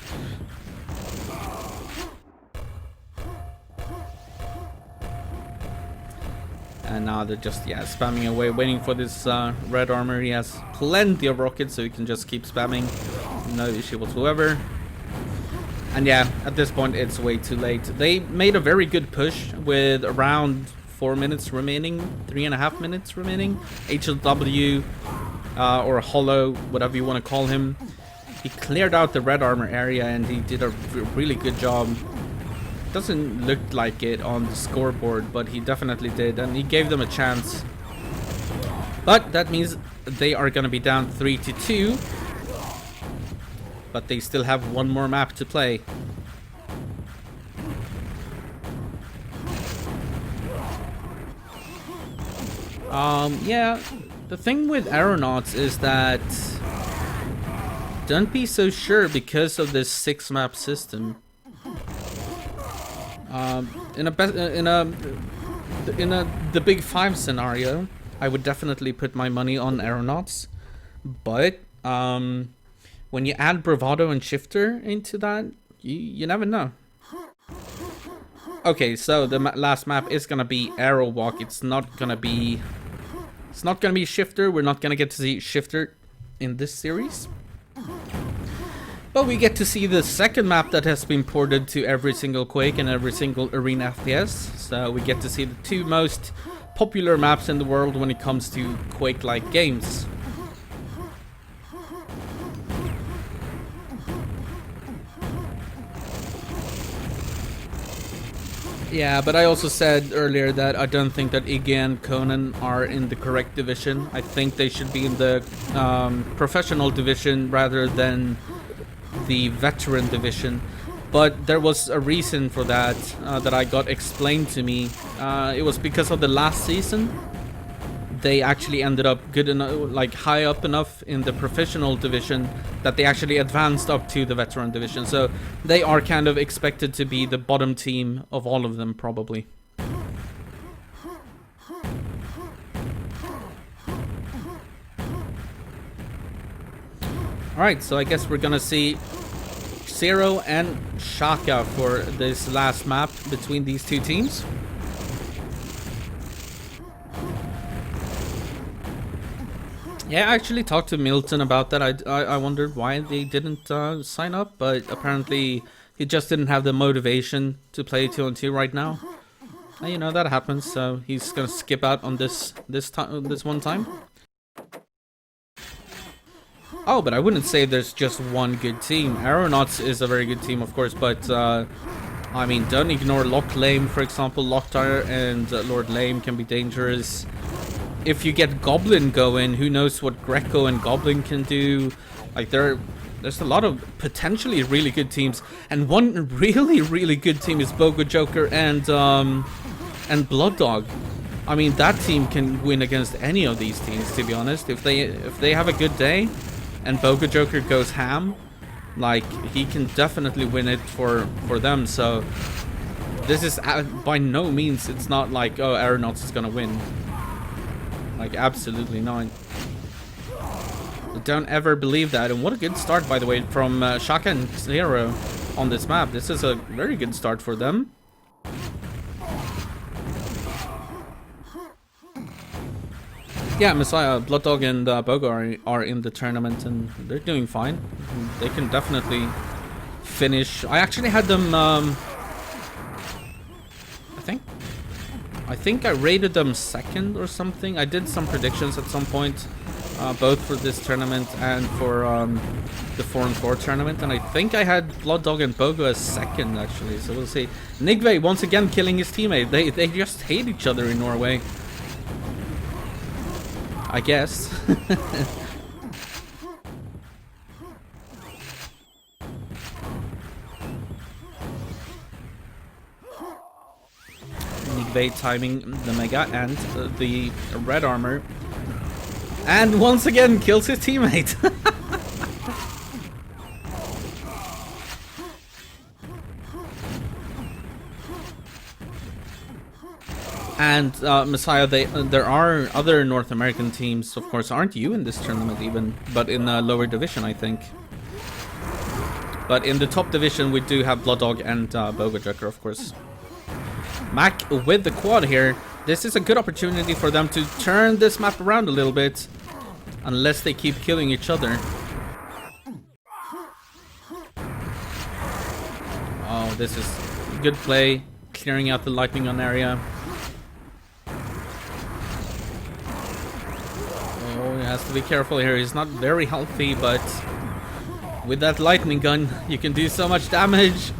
Speaker 1: And now they're just, yeah, spamming away, waiting for this red armor. He has plenty of rockets, so he can just keep spamming. No issue whatsoever. And yeah, at this point, it's way too late. They made a very good push with around 4 minutes remaining, 3.5 minutes remaining. HLW, or Hollow, whatever you want to call him. He cleared out the red armor area, and he did a really good job. Doesn't look like it on the scoreboard, but he definitely did, and he gave them a chance. But that means they are going to be down 3-2. But they still have one more map to play. Yeah, the thing with Aeronauts is that don't be so sure because of this 6-map system. In the Big 5 scenario, I would definitely put my money on Aeronauts, but when you add Bravado and Shifter into that, you never know. Okay, so the last map is gonna be Arrow Walk. It's not gonna be Shifter. We're not gonna get to see Shifter in this series. But we get to see the second map that has been ported to every single Quake and every single Arena FPS. So we get to see the two most popular maps in the world when it comes to Quake-like games. Yeah, but I also said earlier that I don't think that Iggy and Conan are in the correct division. I think they should be in the professional division rather than the veteran division. But there was a reason for that that I got explained to me. It was because of the last season. They actually ended up good enough, like high up enough in the professional division that they actually advanced up to the veteran division. So they are kind of expected to be the bottom team of all of them, probably. Alright, so I guess we're gonna see Zero and Shaka for this last map between these two teams. Yeah, I actually talked to Milton about that. I wondered why they didn't sign up, but apparently he just didn't have the motivation to play 2-on-2 right now. And you know, that happens, so he's gonna skip out on this one time. Oh, but I wouldn't say there's just one good team. Aeronauts is a very good team, of course, but I mean, don't ignore Lock Lame, for example. Locktar and Lord Lame can be dangerous. If you get Goblin going, who knows what Greco and Goblin can do. Like, there's a lot of potentially really good teams, and one really good team is Bogo Joker and Blood Dog. I mean, that team can win against any of these teams, to be honest. If they have a good day and Bogo Joker goes ham, like, he can definitely win it for them. So this is by no means, it's not like, oh, Aeronauts is gonna win. Like, absolutely not. Don't ever believe that. And what a good start, by the way, from Shaka and Zero on this map. This is a very good start for them. Yeah, Messiah, Blood Dog and Bogo are in the tournament, and they're doing fine. They can definitely finish. I actually had them, I think I rated them second or something. I did some predictions at some point, both for this tournament and for the 4-on-4 tournament, and I think I had Blood Dog and Bogo as second, actually. So we'll see. Nigve once again killing his teammate. They just hate each other in Norway, I guess. Nigve timing the Mega and the red armor, and once again kills his teammate. And Messiah, there are other North American teams, of course. Aren't you in this tournament even? But in the lower division, I think. But in the top division, we do have Blood Dog and Bogajoker, of course. Mac with the quad here. This is a good opportunity for them to turn this map around a little bit. Unless they keep killing each other. Oh, this is good play. Clearing out the lightning gun area. Oh, he has to be careful here. He's not very healthy, but with that lightning gun, you can do so much damage.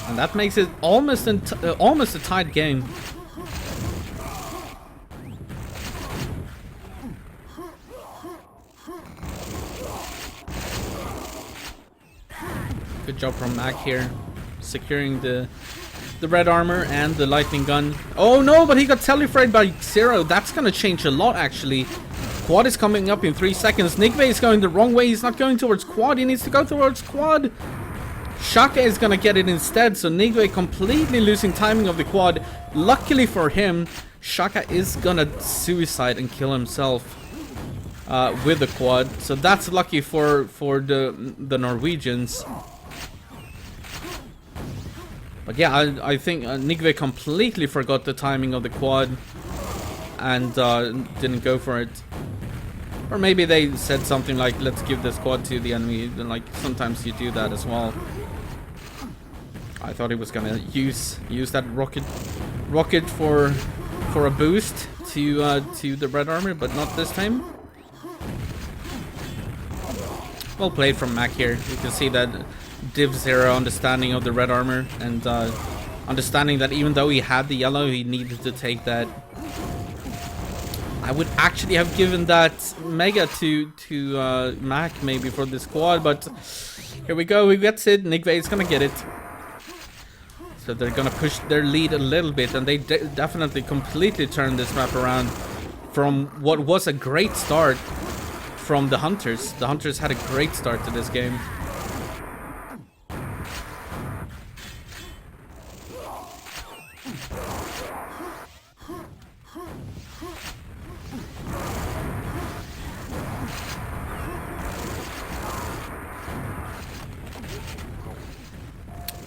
Speaker 1: And that makes it almost a tight game. Good job from Mac here, securing the red armor and the lightning gun. Oh no, but he got telefrayed by Zero. That's gonna change a lot, actually. Quad is coming up in 3 seconds. Nigve is going the wrong way. He's not going towards quad. He needs to go towards quad. Shaka is gonna get it instead, so Nigve completely losing timing of the quad. Luckily for him, Shaka is gonna suicide and kill himself with the quad. So that's lucky for the Norwegians. But yeah, I think Nigve completely forgot the timing of the quad and didn't go for it. Or maybe they said something like, let's give this quad to the enemy. Like, sometimes you do that as well. I thought he was gonna use that rocket for a boost to the red armor, but not this time. Well played from Mac here. You can see that Div Zero understanding of the red armor and understanding that even though he had the yellow, he needed to take that. I would actually have given that Mega to Mac maybe for this quad, but here we go. We get it. Nigve is gonna get it. So they're gonna push their lead a little bit, and they definitely completely turned this map around from what was a great start from the Hunters. The Hunters had a great start to this game.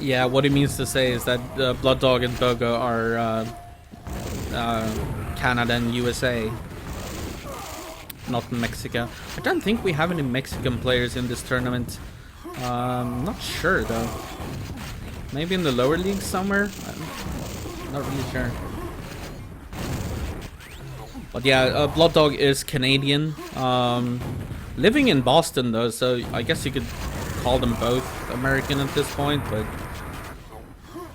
Speaker 1: Yeah, what he means to say is that Blood Dog and Bogo are Canada and USA, not Mexico. I don't think we have any Mexican players in this tournament. Not sure though. Maybe in the lower leagues somewhere? I'm not really sure. But yeah, Blood Dog is Canadian. Living in Boston though, so I guess you could call them both American at this point, but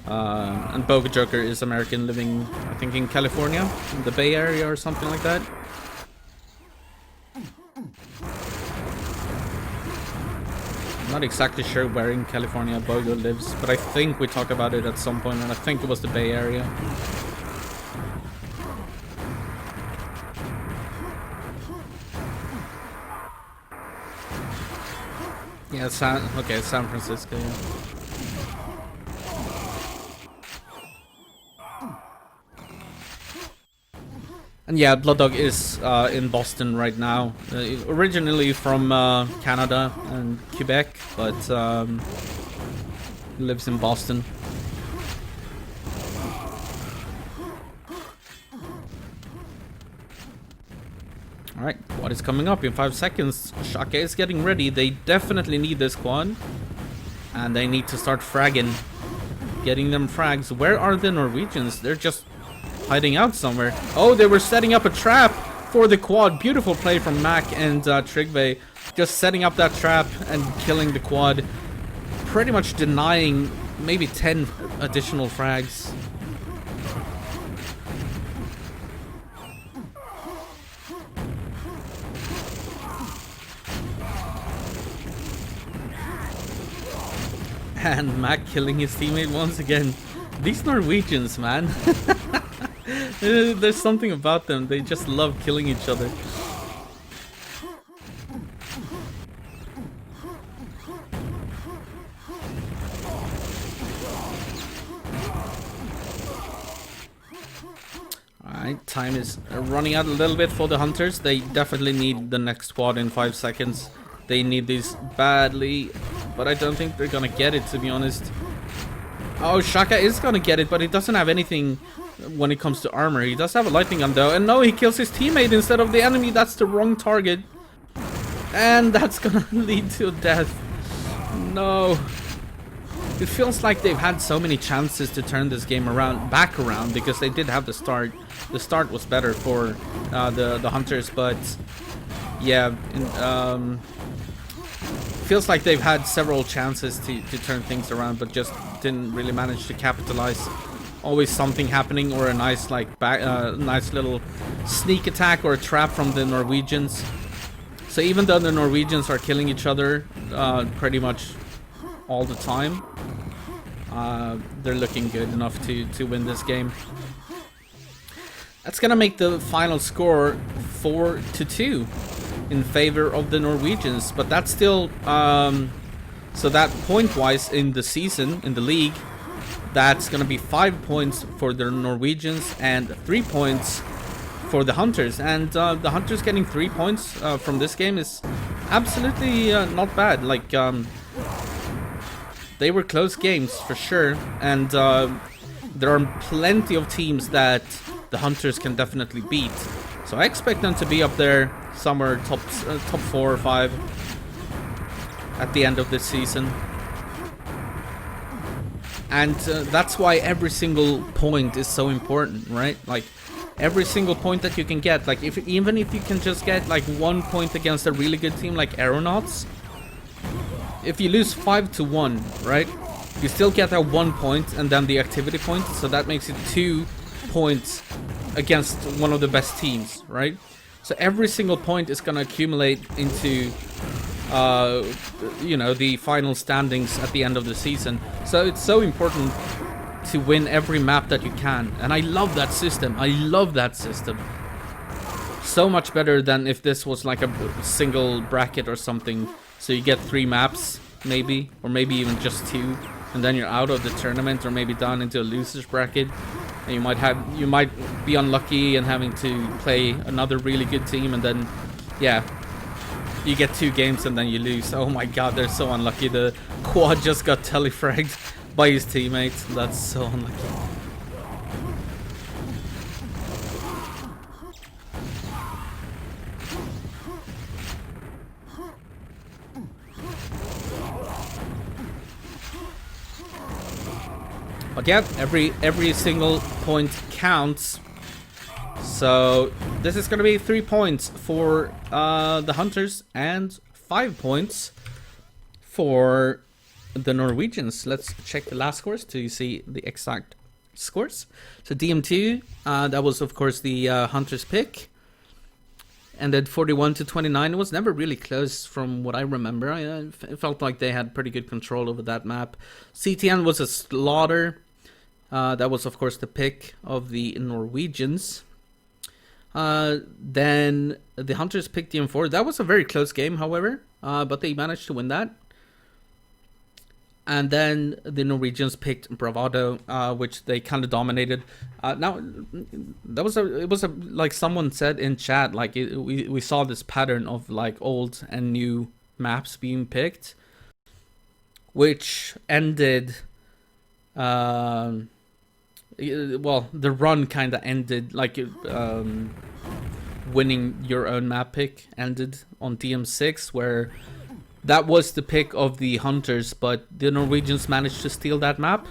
Speaker 1: and Bogajoker is American, living I think in California, in the Bay Area or something like that. I'm not exactly sure where in California Bogo lives, but I think we talked about it at some point, and I think it was the Bay Area. Yeah, San Francisco. Yeah. And yeah, Blood Dog is in Boston right now. Originally from Canada and Quebec, but lives in Boston. Alright, what is coming up in 5 seconds? Shaka is getting ready. They definitely need this quad. And they need to start fragging. Getting them frags. Where are the Norwegians? They're just hiding out somewhere. Oh, they were setting up a trap for the quad. Beautiful play from Mac and Trygvum. Just setting up that trap and killing the quad. Pretty much denying maybe 10 additional frags. And Mac killing his teammate once again. These Norwegians, man. There's something about them. They just love killing each other. Alright, time is running out a little bit for the hunters. They definitely need the next squad in 5 seconds. They need this badly, but I don't think they're gonna get it, to be honest. Oh, Shaka is gonna get it, but he doesn't have anything when it comes to armor. He does have a lightning gun though, and no, he kills his teammate instead of the enemy. That's the wrong target. And that's gonna lead to death. No. It feels like they've had so many chances to turn this game back around, because they did have the start. The start was better for the hunters, but yeah, feels like they've had several chances to turn things around, but just didn't really manage to capitalize. Always something happening, or a nice nice little sneak attack or a trap from the Norwegians. So even though the Norwegians are killing each other pretty much all the time, they're looking good enough to win this game. That's gonna make the final score 4-2 in favor of the Norwegians, but that's still so that point-wise in the season, in the league, that's gonna be 5 points for the Norwegians and 3 points for the hunters. And the hunters getting 3 points from this game is absolutely not bad. Like, they were close games for sure, and there are plenty of teams that the hunters can definitely beat. So I expect them to be up there somewhere top 4 or 5 at the end of this season. And that's why every single point is so important, right? Like, every single point that you can get, like, even if you can just get like 1 point against a really good team like Aeronauts, if you lose 5-1, right, you still get that 1 point and then the activity point, so that makes it 2 points against one of the best teams, right? So every single point is gonna accumulate into you know, the final standings at the end of the season. So it's so important to win every map that you can, and I love that system. I love that system so much better than if this was like a single bracket or something. So you get 3 maps maybe, or maybe even just 2, and then you're out of the tournament, or maybe down into a loser's bracket, and you might be unlucky and having to play another really good team, and then yeah, you get 2 games and then you lose. Oh my god, they're so unlucky. The quad just got telefragged by his teammates. That's so unlucky. But yeah, every single point counts. So this is gonna be 3 points for the hunters and 5 points for the Norwegians. Let's check the last scores to see the exact scores. So DM2, that was of course the hunters pick, ended 41-29. It was never really close from what I remember. It felt like they had pretty good control over that map. CTN was a slaughter. That was of course the pick of the Norwegians. Then the hunters picked DM4. That was a very close game, however, but they managed to win that. And then the Norwegians picked Bravado, which they kind of dominated. Now, it was a like someone said in chat, like we saw this pattern of like old and new maps being picked, which ended. Well, the run kind of ended, like winning your own map pick ended on DM6, where that was the pick of the hunters, but the Norwegians managed to steal that map.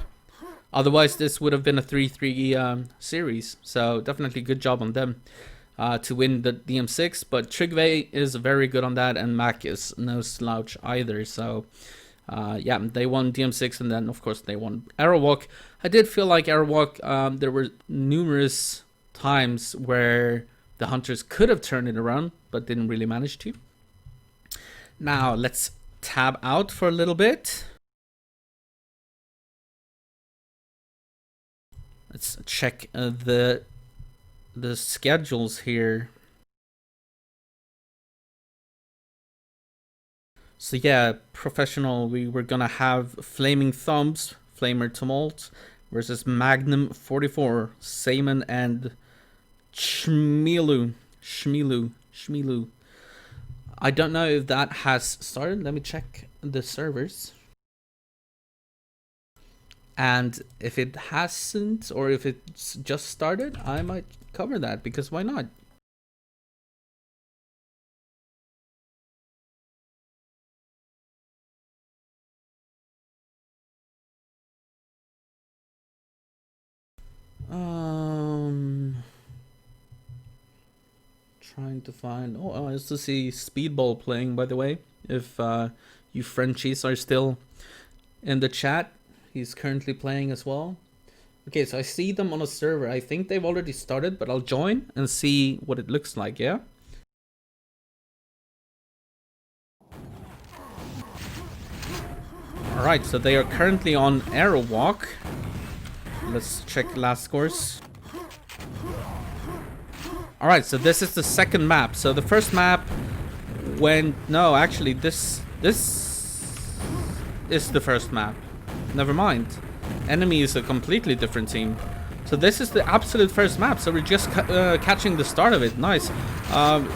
Speaker 1: Otherwise, this would have been a 3-3 series. So definitely good job on them to win the DM6. But Trygvum is very good on that, and Mac is no slouch either. So yeah, they won DM6, and then of course they won Arrowwalk. I did feel like Arrowwalk, there were numerous times where the hunters could have turned it around, but didn't really manage to. Now let's tab out for a little bit. Let's check the schedules here. So yeah, professional, we were gonna have Flaming Thumbs, Flamer Tumult, versus Magnum 44, Semen and Shmilu. I don't know if that has started. Let me check the servers. And if it hasn't, or if it's just started, I might cover that, because why not? Trying to find. Oh, I also see Speedball playing, by the way. If you Frenchies are still in the chat, he's currently playing as well. Okay, so I see them on a server. I think they've already started, but I'll join and see what it looks like, yeah? Alright, so they are currently on Arrow Walk. Let's check last scores. Alright, so this is the second map. So the first map went... No, actually, this is the first map. Never mind. Enemy is a completely different team. So this is the absolute first map. So we're just catching the start of it. Nice. I'm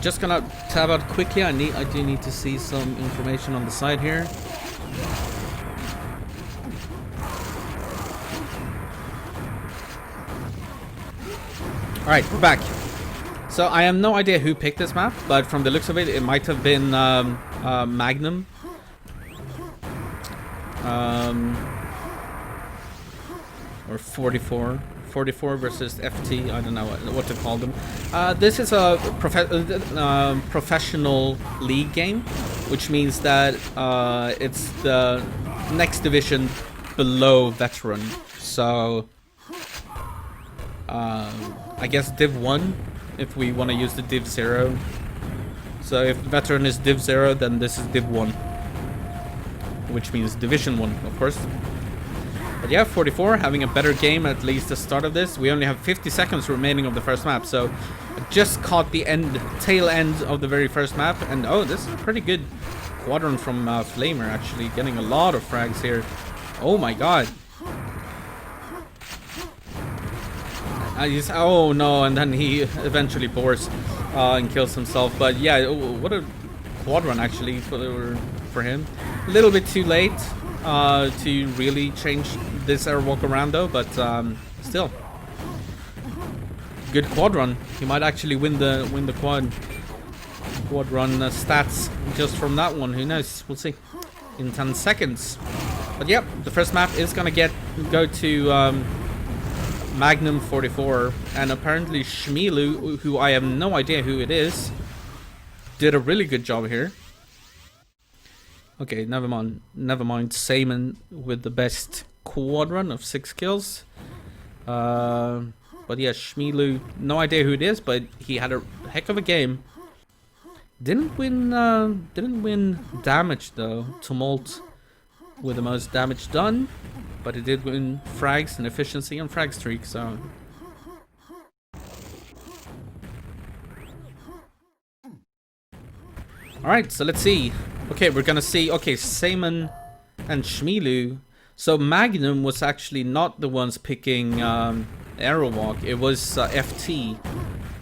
Speaker 1: just gonna tab out quickly. I do need to see some information on the side here. Alright, we're back. So I have no idea who picked this map, but from the looks of it, it might have been Magnum. Or 44. 44 versus FT, I don't know what to call them. This is a professional league game, which means that it's the next division below veteran. So I guess Div 1, if we want to use the Div 0. So if veteran is Div 0, then this is Div 1, which means Division 1, of course. But yeah, 44 having a better game at least the start of this. We only have 50 seconds remaining of the first map, so I just caught the tail end of the very first map, and oh, this is a pretty good quadrant from Flamer, actually getting a lot of frags here. Oh my god. Oh no, and then he eventually bores and kills himself. But yeah, what a quadrant actually for him. A little bit too late to really change this air walk around though, but still good quad run. He might actually win the quad run stats just from that one. Who knows? We'll see in 10 seconds. But yep, the first map is gonna go to Magnum 44, and apparently Shmilu, who I have no idea who it is, did a really good job here. Okay, never mind. Semen with the best quad run of 6 kills. But yeah, Shmilu, no idea who it is, but he had a heck of a game. Didn't win damage though. Tumult with the most damage done, but it did win frags and efficiency and frag streak. So all right, so let's see. Okay, we're gonna see. Okay, Semen and Shmilu. So Magnum was actually not the ones picking Arrowwalk. It was FT.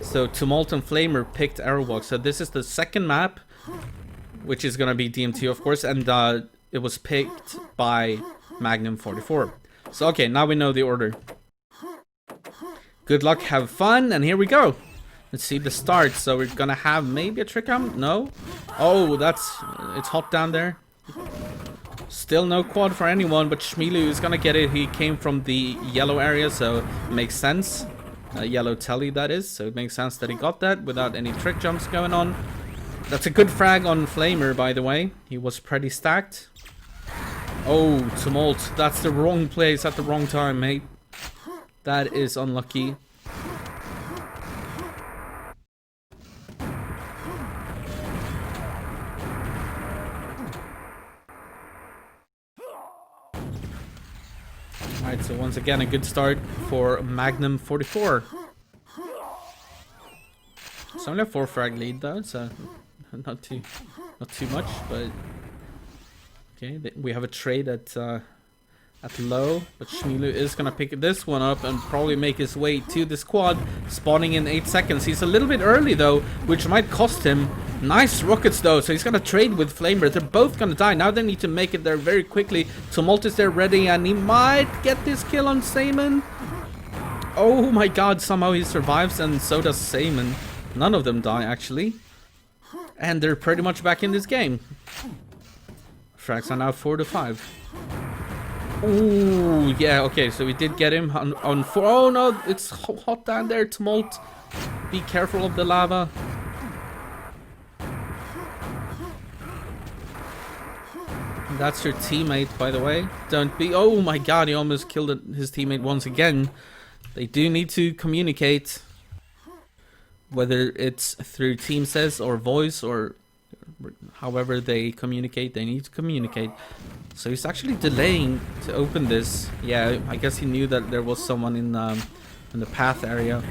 Speaker 1: So Tumult and Flamer picked Arrowwalk. So this is the second map, which is gonna be DMT, of course, and it was picked by Magnum 44. So okay, now we know the order. Good luck, have fun, and here we go. Let's see the start. So we're gonna have maybe a Trygvum? No? Oh, it's hot down there. Still no quad for anyone, but Shmilu is gonna get it. He came from the yellow area, so it makes sense. Yellow telly, that is. So it makes sense that he got that without any trick jumps going on. That's a good frag on Flamer, by the way. He was pretty stacked. Oh, Tumult. That's the wrong place at the wrong time, mate. That is unlucky. Alright, so once again a good start for Magnum 44. It's only a 4 frag lead though, so not too much, but okay, we have a trade at at low, but Shmilu is gonna pick this one up and probably make his way to this quad, spawning in 8 seconds. He's a little bit early though, which might cost him. Nice rockets though, so he's gonna trade with Flamer. They're both gonna die. Now they need to make it there very quickly. Tumult is there ready, and he might get this kill on Saman. Oh my god, somehow he survives, and so does Saman. None of them die actually. And they're pretty much back in this game. Frags are now 4-5. Ooh, yeah, okay, so we did get him on 4. Oh no, it's hot down there, Tumult. Be careful of the lava. That's your teammate, by the way. Don't be... Oh my god, he almost killed his teammate once again. They do need to communicate. Whether it's through team says or voice or however they communicate, they need to communicate. So he's actually delaying to open this. Yeah, I guess he knew that there was someone in the path area.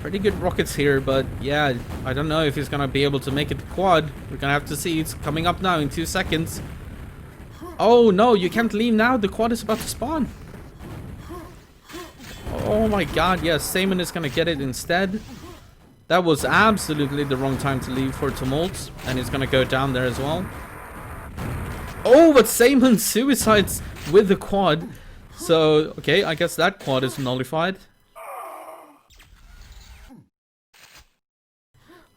Speaker 1: Pretty good rockets here, but yeah, I don't know if he's gonna be able to make it to quad. We're gonna have to see. It's coming up now in 2 seconds. Oh no, you can't leave now. The quad is about to spawn. Oh my god, yes, Saman is gonna get it instead. That was absolutely the wrong time to leave for Tumult, and he's gonna go down there as well. Oh, but Saman suicides with the quad. So, okay, I guess that quad is nullified.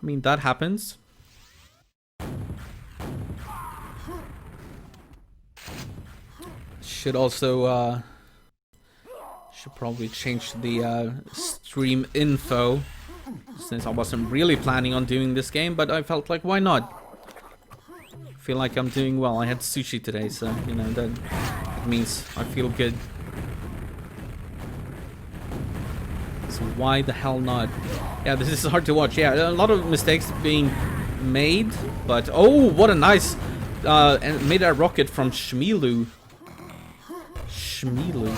Speaker 1: I mean, that happens. Should also, should probably change the stream info, since I wasn't really planning on doing this game, but I felt like, why not? I feel like I'm doing well. I had sushi today, so, you know, that means I feel good. So why the hell not? Yeah, this is hard to watch. Yeah, a lot of mistakes being made, but oh, what a nice mid-air rocket from Shmilu. Shmilu.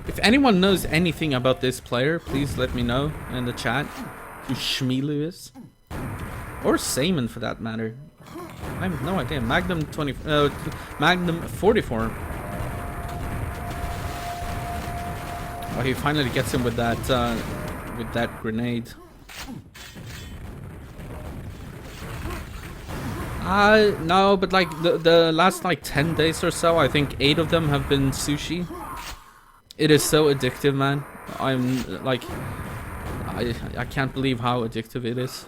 Speaker 1: If anyone knows anything about this player, please let me know in the chat who Shmilu is. Or Saman for that matter. I have no idea. Magnum 44. Oh, he finally gets him with that grenade. No, but like the last like 10 days or so, I think 8 of them have been sushi. It is so addictive, man. I'm like, I can't believe how addictive it is.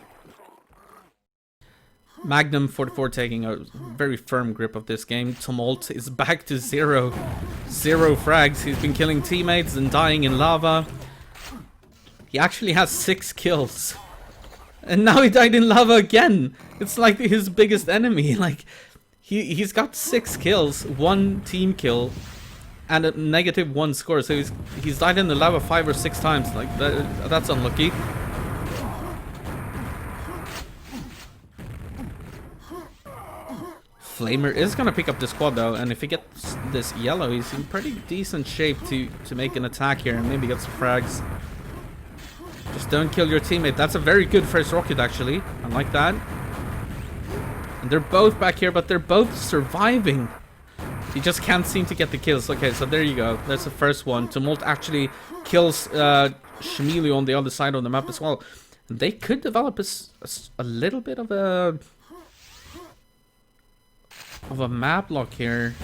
Speaker 1: Magnum 44 taking a very firm grip of this game. Tumult is back to 0 frags. He's been killing teammates and dying in lava. He actually has 6 kills. And now he died in lava again. It's like his biggest enemy. Like, he's got 6 kills, 1 team kill, and a -1 score. So he's died in the lava 5 or 6 times. Like, that's unlucky. Flamer is gonna pick up this quad though, and if he gets this yellow, he's in pretty decent shape to make an attack here and maybe get some frags. Just don't kill your teammate. That's a very good first rocket actually. I like that. And they're both back here, but they're both surviving. He just can't seem to get the kills. Okay, so there you go. That's the first one. Tumult actually kills Shmilu on the other side of the map as well. And they could develop a little bit of a map lock here.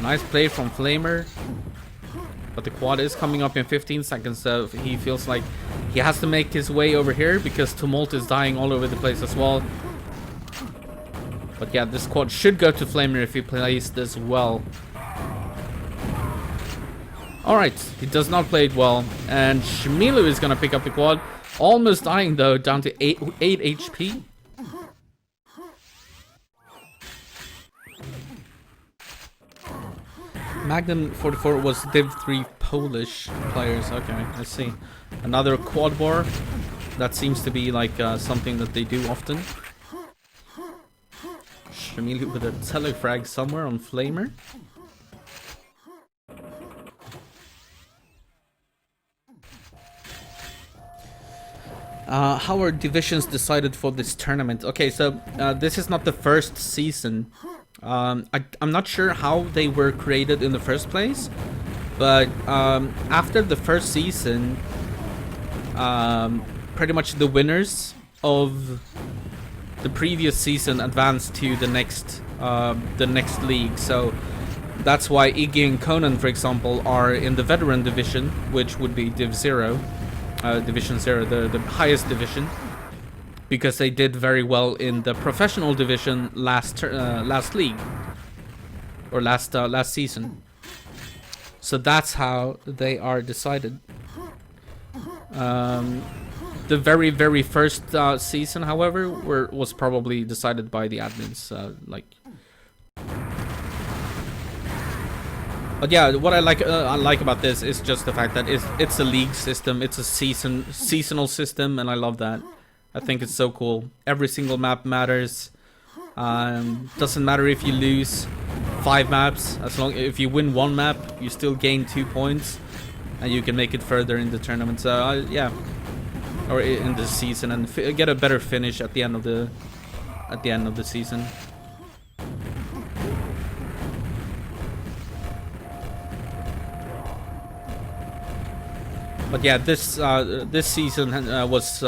Speaker 1: Nice play from Flamer. But the quad is coming up in 15 seconds, so he feels like he has to make his way over here because Tumult is dying all over the place as well. But yeah, this quad should go to Flamer if he plays this well. Alright, he does not play it well. And Shmilu is gonna pick up the quad. Almost dying though, down to 8 HP. Magnum 44 was Div 3 Polish players. Okay, I see. Another quad war. That seems to be like something that they do often. Shmilu with a telefrag somewhere on Flamer. How are divisions decided for this tournament? Okay, so this is not the first season. I'm not sure how they were created in the first place, but after the first season, pretty much the winners of the previous season advanced to the next league. So that's why Iggy and Conan, for example, are in the veteran division, which would be Div 0. Division 0, the highest division, because they did very well in the professional division last league, or last season. So that's how they are decided. The very first season, however, was probably decided by the admins, But yeah, what I like about this is just the fact that it's a league system, it's a seasonal system, and I love that. I think it's so cool. Every single map matters. Doesn't matter if you lose 5 maps, if you win 1 map, you still gain 2 points, and you can make it further in the tournament. So yeah, or in the season, and get a better finish at the end of the season. But yeah, this season was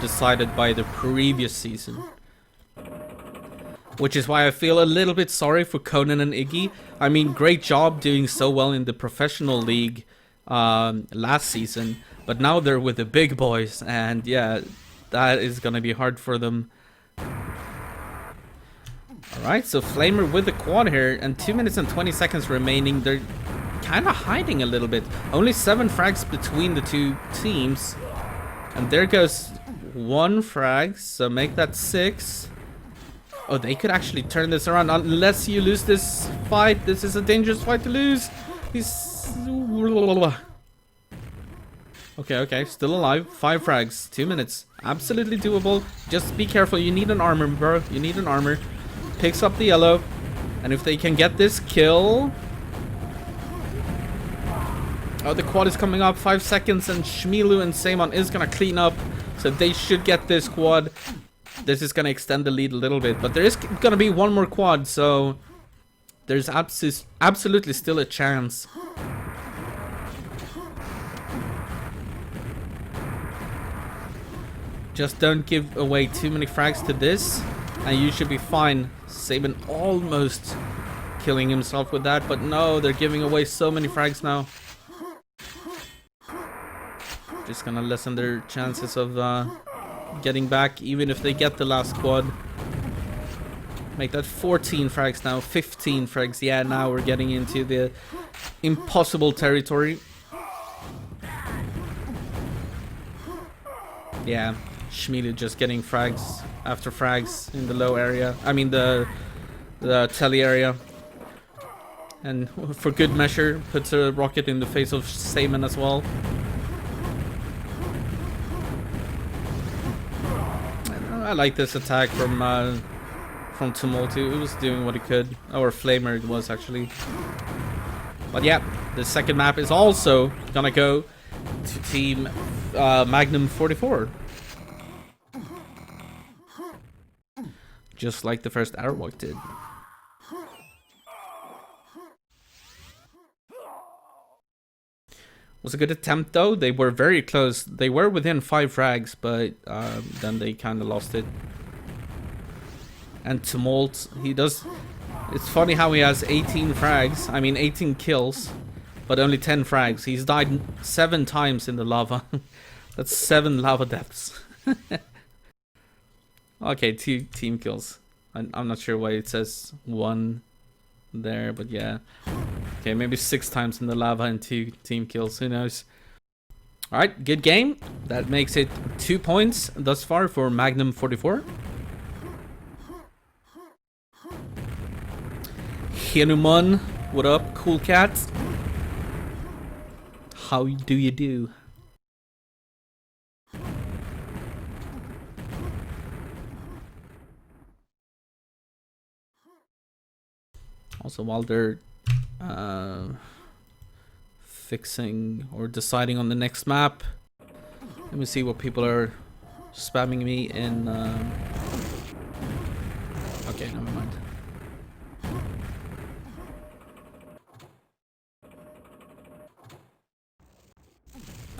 Speaker 1: decided by the previous season, which is why I feel a little bit sorry for Conan and Iggy. I mean, great job doing so well in the professional league last season, but now they're with the big boys, and yeah, that is gonna be hard for them. Alright, so Flamer with the quad here, and 2 minutes and 20 seconds remaining. They're kind of hiding a little bit. Only 7 frags between the two teams, and there goes 1 frag, so make that 6. Oh, they could actually turn this around, unless you lose this fight. This is a dangerous fight to lose. Okay, still alive. 5 frags, 2 minutes, absolutely doable. Just be careful, you need an armor, bro. You need an armor. Picks up the yellow, and if they can get this kill... Oh, the quad is coming up, 5 seconds, and Shmilu and Seimon is gonna clean up, so they should get this quad. This is gonna extend the lead a little bit, but there is gonna be 1 more quad, so there's absolutely still a chance. Just don't give away too many frags to this, and you should be fine. Sabin almost killing himself with that, but no, they're giving away so many frags now. Just gonna lessen their chances of getting back, even if they get the last quad. Make that 14 frags now, 15 frags. Yeah, now we're getting into the impossible territory. Yeah, Shmilu just getting frags after frags in the low area. I mean the telly area. And for good measure, puts a rocket in the face of Seimon as well. I like this attack from Tumultu. It was doing what it could, or Flamer it was actually. But yeah, the second map is also gonna go to team Magnum 44. Just like the first Airwalk did. Was a good attempt though. They were very close. They were within 5 frags, but then they kind of lost it. And Tumult, he does... It's funny how he has 18 frags. I mean 18 kills, but only 10 frags. He's died 7 times in the lava. That's 7 lava deaths. Okay, 2 team kills. I'm not sure why it says 1 there, but yeah. Okay, maybe 6 times in the lava and 2 team kills. Who knows? Alright, good game. That makes it 2 points thus far for Magnum 44. Hanuman, what up? Cool cat. How do you do? Also, while they're fixing or deciding on the next map, let me see what people are Spamming me in... Okay, never mind.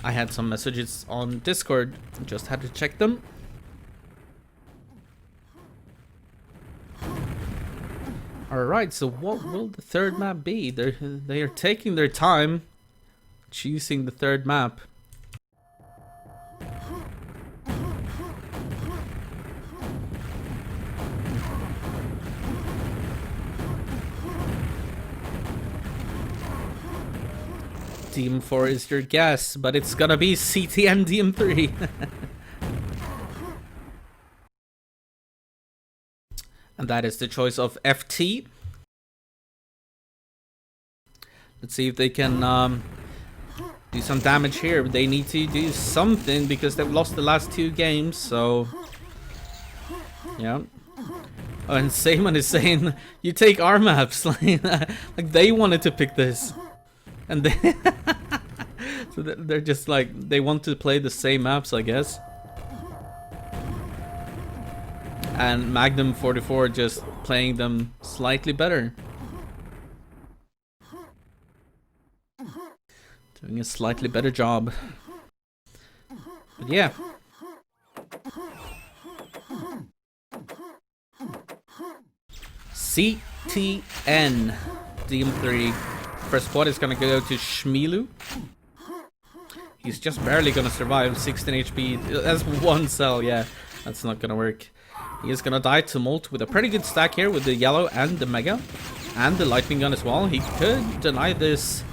Speaker 1: I had some messages on Discord. Just had to check them. Alright, so what will the third map be? They are taking their time choosing the third map. DM4 is your guess, but it's gonna be CTN DM3. And that is the choice of FT. Let's see if they can do some damage here. They need to do something because they've lost the last 2 games, so... Yeah. Oh, and Simon is saying, you take our maps. Like they wanted to pick this. And they... So they're just like, they want to play the same maps, I guess. And Magnum 44 just playing them slightly better. Doing a slightly better job. But yeah. CTN DM3. First squad is gonna go to Shmilu. He's just barely gonna survive. 16 HP. That's 1 cell, yeah. That's not gonna work. He is gonna die to Molt with a pretty good stack here with the yellow and the mega. And the lightning gun as well. He could deny this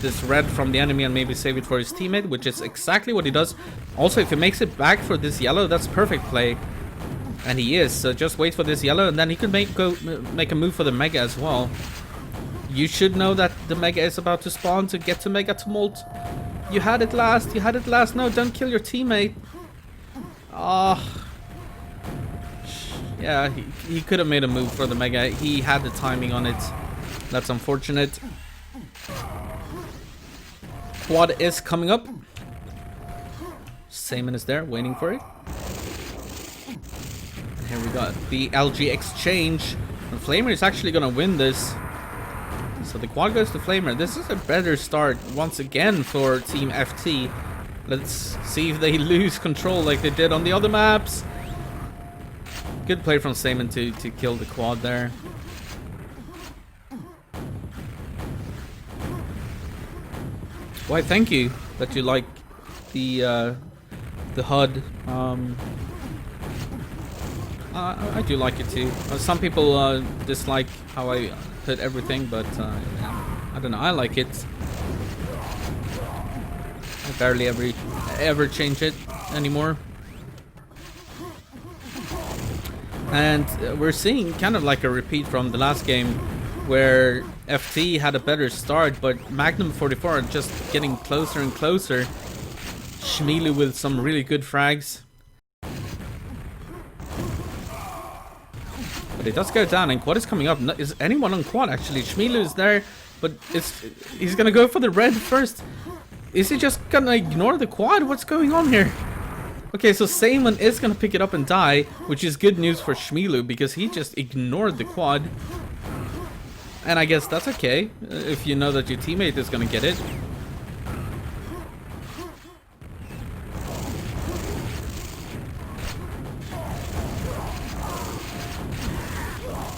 Speaker 1: this red from the enemy and maybe save it for his teammate, which is exactly what he does. Also, if he makes it back for this yellow, that's perfect play. And he is, so just wait for this yellow and then he can make a move for the mega as well. You should know that the mega is about to spawn to get to mega to Molt. You had it last, you had it last. No, don't kill your teammate. Oh. Yeah, he could have made a move for the mega. He had the timing on it. That's unfortunate. Quad is coming up. Simon is there, waiting for it. And here we got the LG exchange. And Flamer is actually gonna win this. So the quad goes to Flamer. This is a better start once again for Team FT. Let's see if they lose control like they did on the other maps. Good play from Simon to kill the quad there. Why, thank you that you like the HUD. I do like it too. Some people dislike how I put everything, but I don't know. I like it. I barely ever change it anymore. And we're seeing kind of like a repeat from the last game where FT had a better start, but Magnum 44 are just getting closer and closer. Shmilu with some really good frags. But it does go down and quad is coming up. Is anyone on quad actually? Shmilu is there, but he's gonna go for the red first. Is he just gonna ignore the quad? What's going on here? Okay, so Simon is gonna pick it up and die, which is good news for Shmilu because he just ignored the quad. And I guess that's okay if you know that your teammate is gonna get it.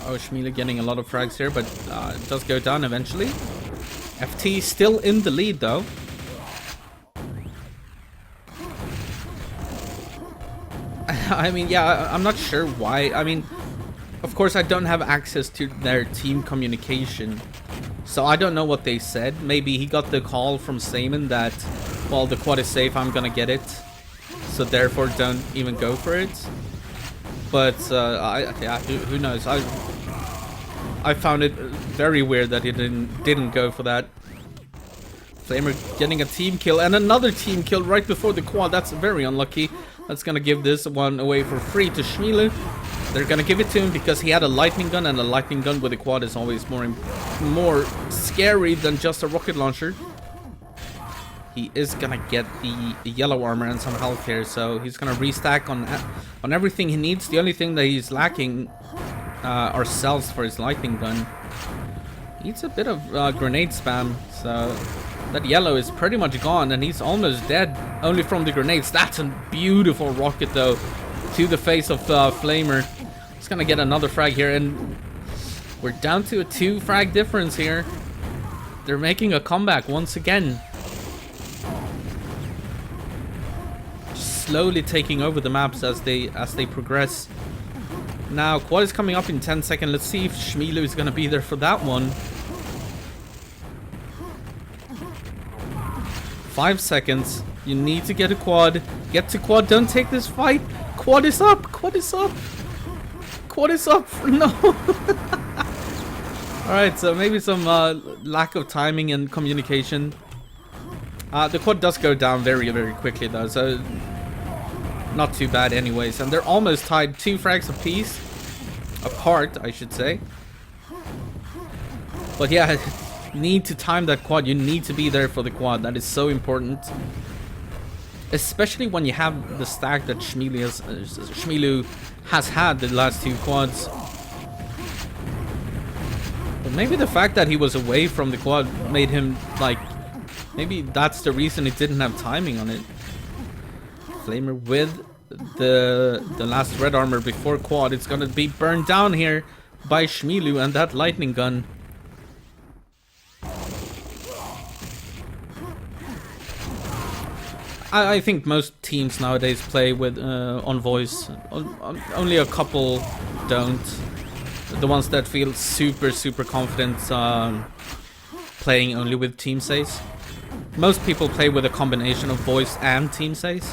Speaker 1: Oh, Shmilu getting a lot of frags here, but it does go down eventually. FT still in the lead though. I mean, yeah, I'm not sure why. I mean, of course, I don't have access to their team communication, so I don't know what they said. Maybe he got the call from Simon that, well, the quad is safe, I'm gonna get it, so therefore don't even go for it. But yeah, who knows? I found it very weird that he didn't go for that. Flamer getting a team kill and another team kill right before the quad. That's very unlucky. That's gonna give this one away for free to Shmilu. They're gonna give it to him because he had a lightning gun, and a lightning gun with a quad is always more scary than just a rocket launcher. he is gonna get the yellow armor and some health here, so he's gonna restack on everything he needs. The only thing that he's lacking are cells for his lightning gun. Needs a bit of grenade spam, so that yellow is pretty much gone, and he's almost dead only from the grenades. That's a beautiful rocket though, to the face of Flamer. He's gonna get another frag here, and we're down to a 2 frag difference here. They're making a comeback once again. Just slowly taking over the maps as they progress. Now, quad is coming up in 10 seconds. Let's see if Shmilu is going to be there for that one. 5 seconds. You need to get a quad. Get to quad. Don't take this fight. Quad is up. Quad is up. Quad is up. No. Alright, so maybe some lack of timing and communication. The quad does go down very, very quickly though, so not too bad anyways. And they're almost tied, 2 frags apiece. Apart, I should say. But yeah, need to time that quad. You need to be there for the quad. That is so important. Especially when you have the stack that Shmilu has had the last 2 quads. But maybe the fact that he was away from the quad made him, like, maybe that's the reason he didn't have timing on it. Flamer with the last red armor before quad. It's gonna be burned down here by Shmilu and that lightning gun. I think most teams nowadays play with on voice. Only a couple don't. The ones that feel super confident playing only with team saves. Most people play with a combination of voice and team saves.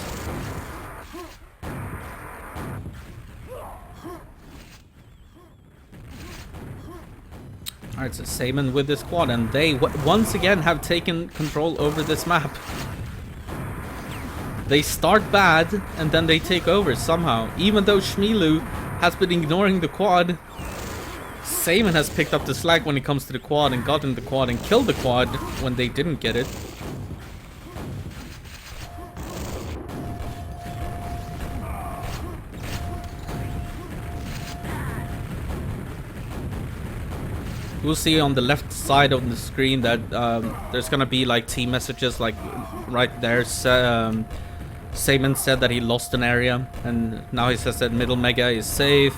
Speaker 1: Alright, so Saman with this squad, and they once again have taken control over this map. They start bad, and then they take over somehow. Even though Shmilu has been ignoring the quad, Saman has picked up the slack when it comes to the quad and gotten the quad and killed the quad when they didn't get it. We'll see on the left side of the screen that there's gonna be like team messages like right there. Saman said that he lost an area, and now he says that middle mega is safe,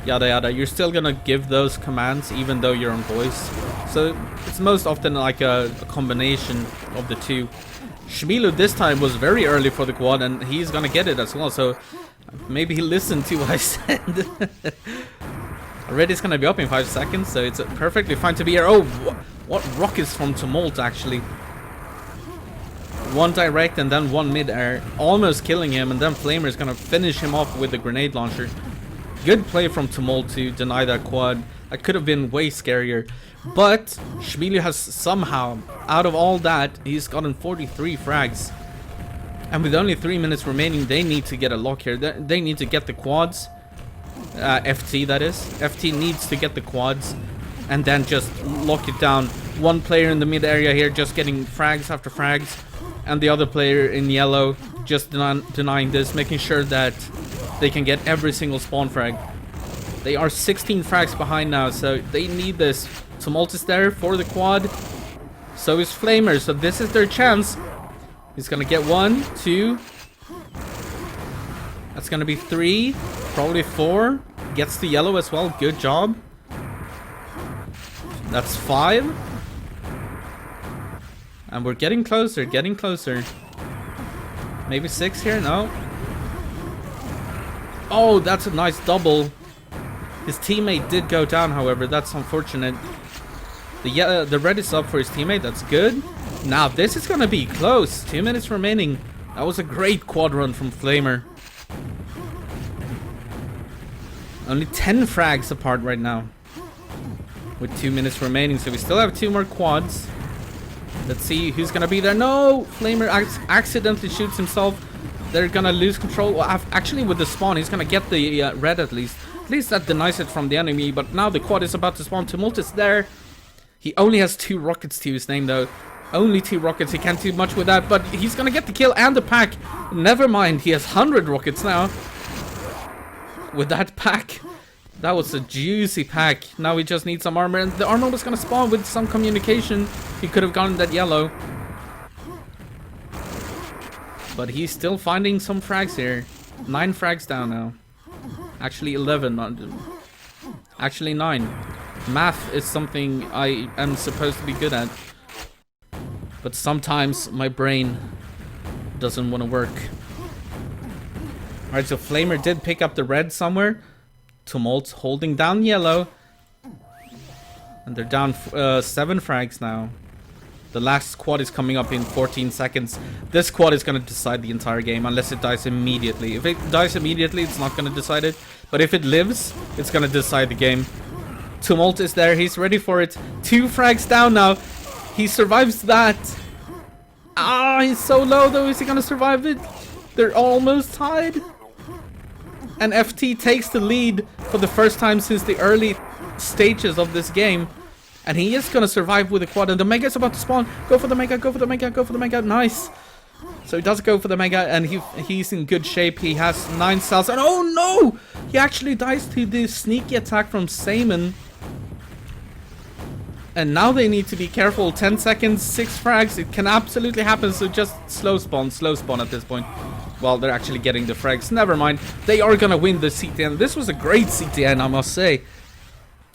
Speaker 1: yada yada. You're still gonna give those commands even though you're on voice, so it's most often like a combination of the two. Shmilu this time was very early for the quad, and he's gonna get it as well, so maybe he listened to what I said. Already it's gonna be up in 5 seconds, so it's perfectly fine to be here. Oh, what rockets from Tumult actually. One direct and then one mid-air, almost killing him, and then Flamer is gonna finish him off with the grenade launcher. Good play from Tumult to deny that quad. That could have been way scarier. But Shmilu has somehow, out of all that, he's gotten 43 frags. And with only 3 minutes remaining, they need to get a lock here. They need to get the quads. FT, that is. FT needs to get the quads and then just lock it down. One player in the mid area here just getting frags after frags, and the other player in yellow just denying this, making sure that they can get every single spawn frag. They are 16 frags behind now, so they need this. Tumult is there for the quad, so is Flamer, so this is their chance. He's gonna get 1, 2, that's gonna be 3, probably 4. Gets the yellow as well, good job. That's 5. And we're getting closer, getting closer. Maybe 6 here, no. Oh, that's a nice double. His teammate did go down, however, that's unfortunate. The red is up for his teammate, that's good. Now this is gonna be close, 2 minutes remaining. That was a great quad run from Flamer. Only 10 frags apart right now, with 2 minutes remaining, so we still have 2 more quads. Let's see who's gonna be there. No! Flamer accidentally shoots himself. They're gonna lose control. Well, actually, with the spawn, he's gonna get the red at least. At least that denies it from the enemy, but now the quad is about to spawn. Tumult is there. He only has 2 rockets to his name, though. Only 2 rockets. He can't do much with that, but he's gonna get the kill and the pack. Never mind, he has 100 rockets now. With that pack. That was a juicy pack. Now we just need some armor, and the armor was gonna spawn with some communication. He could have gotten that yellow. But he's still finding some frags here. 9 frags down now. Actually 11. Actually 9. Math is something I am supposed to be good at. But sometimes my brain doesn't want to work. Alright, so Flamer did pick up the red somewhere. Tumult holding down yellow. And they're down 7 frags now. The last quad is coming up in 14 seconds. This quad is going to decide the entire game unless it dies immediately. If it dies immediately, it's not going to decide it. But if it lives, it's going to decide the game. Tumult is there. He's ready for it. 2 frags down now. He survives that. Ah, he's so low though. Is he going to survive it? They're almost tied. And FT takes the lead for the first time since the early stages of this game. And he is going to survive with a quad. And the Mega is about to spawn. Go for the Mega, go for the Mega, go for the Mega. Nice. So he does go for the Mega, and he's in good shape. He has 9 cells. And oh no! He actually dies to the sneaky attack from Semen. And now they need to be careful. 10 seconds, 6 frags. It can absolutely happen. So just slow spawn at this point. Well, they're actually getting the frags. Never mind. They are going to win the CTN. This was a great CTN, I must say.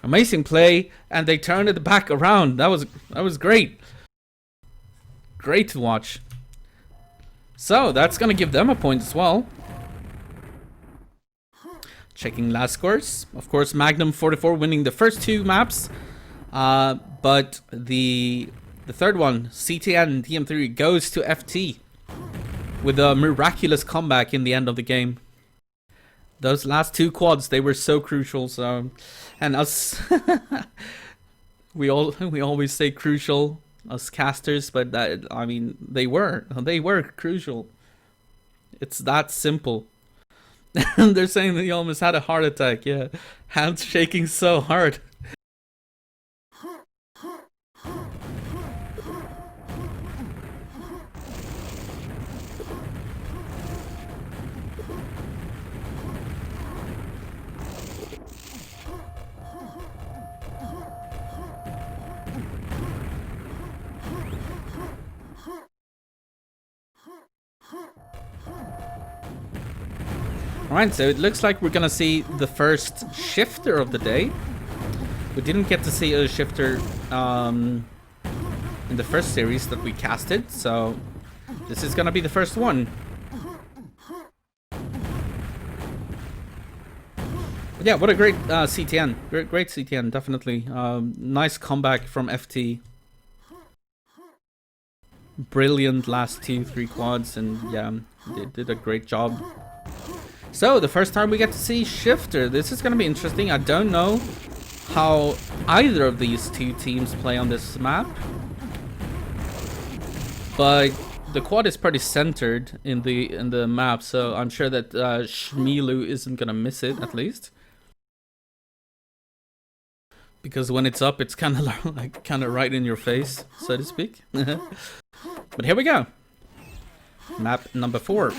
Speaker 1: Amazing play, and they turned it back around. That was great. Great to watch. So that's gonna give them a point as well. Checking last scores. Of course, Magnum 44 winning the first 2 maps. But the third one, CTN TM3, goes to FT with a miraculous comeback in the end of the game. Those last 2 quads, they were so crucial. So, and us, we always say crucial, us casters, but that, I mean, they were crucial. It's that simple. And they're saying that he almost had a heart attack. Yeah, hands shaking so hard. Alright, so it looks like we're gonna see the first shifter of the day. We didn't get to see a shifter in the first series that we casted, so this is gonna be the first one. But yeah, what a great CTN. Great CTN, definitely. Nice comeback from FT. Brilliant last 2-3 quads, and yeah, they did a great job. So, the first time we get to see Shifter. This is going to be interesting. I don't know how either of these 2 teams play on this map. But the quad is pretty centered in the map, so I'm sure that Shmilu isn't going to miss it, at least. Because when it's up, it's kind of like right in your face, so to speak. But here we go. Map number 4.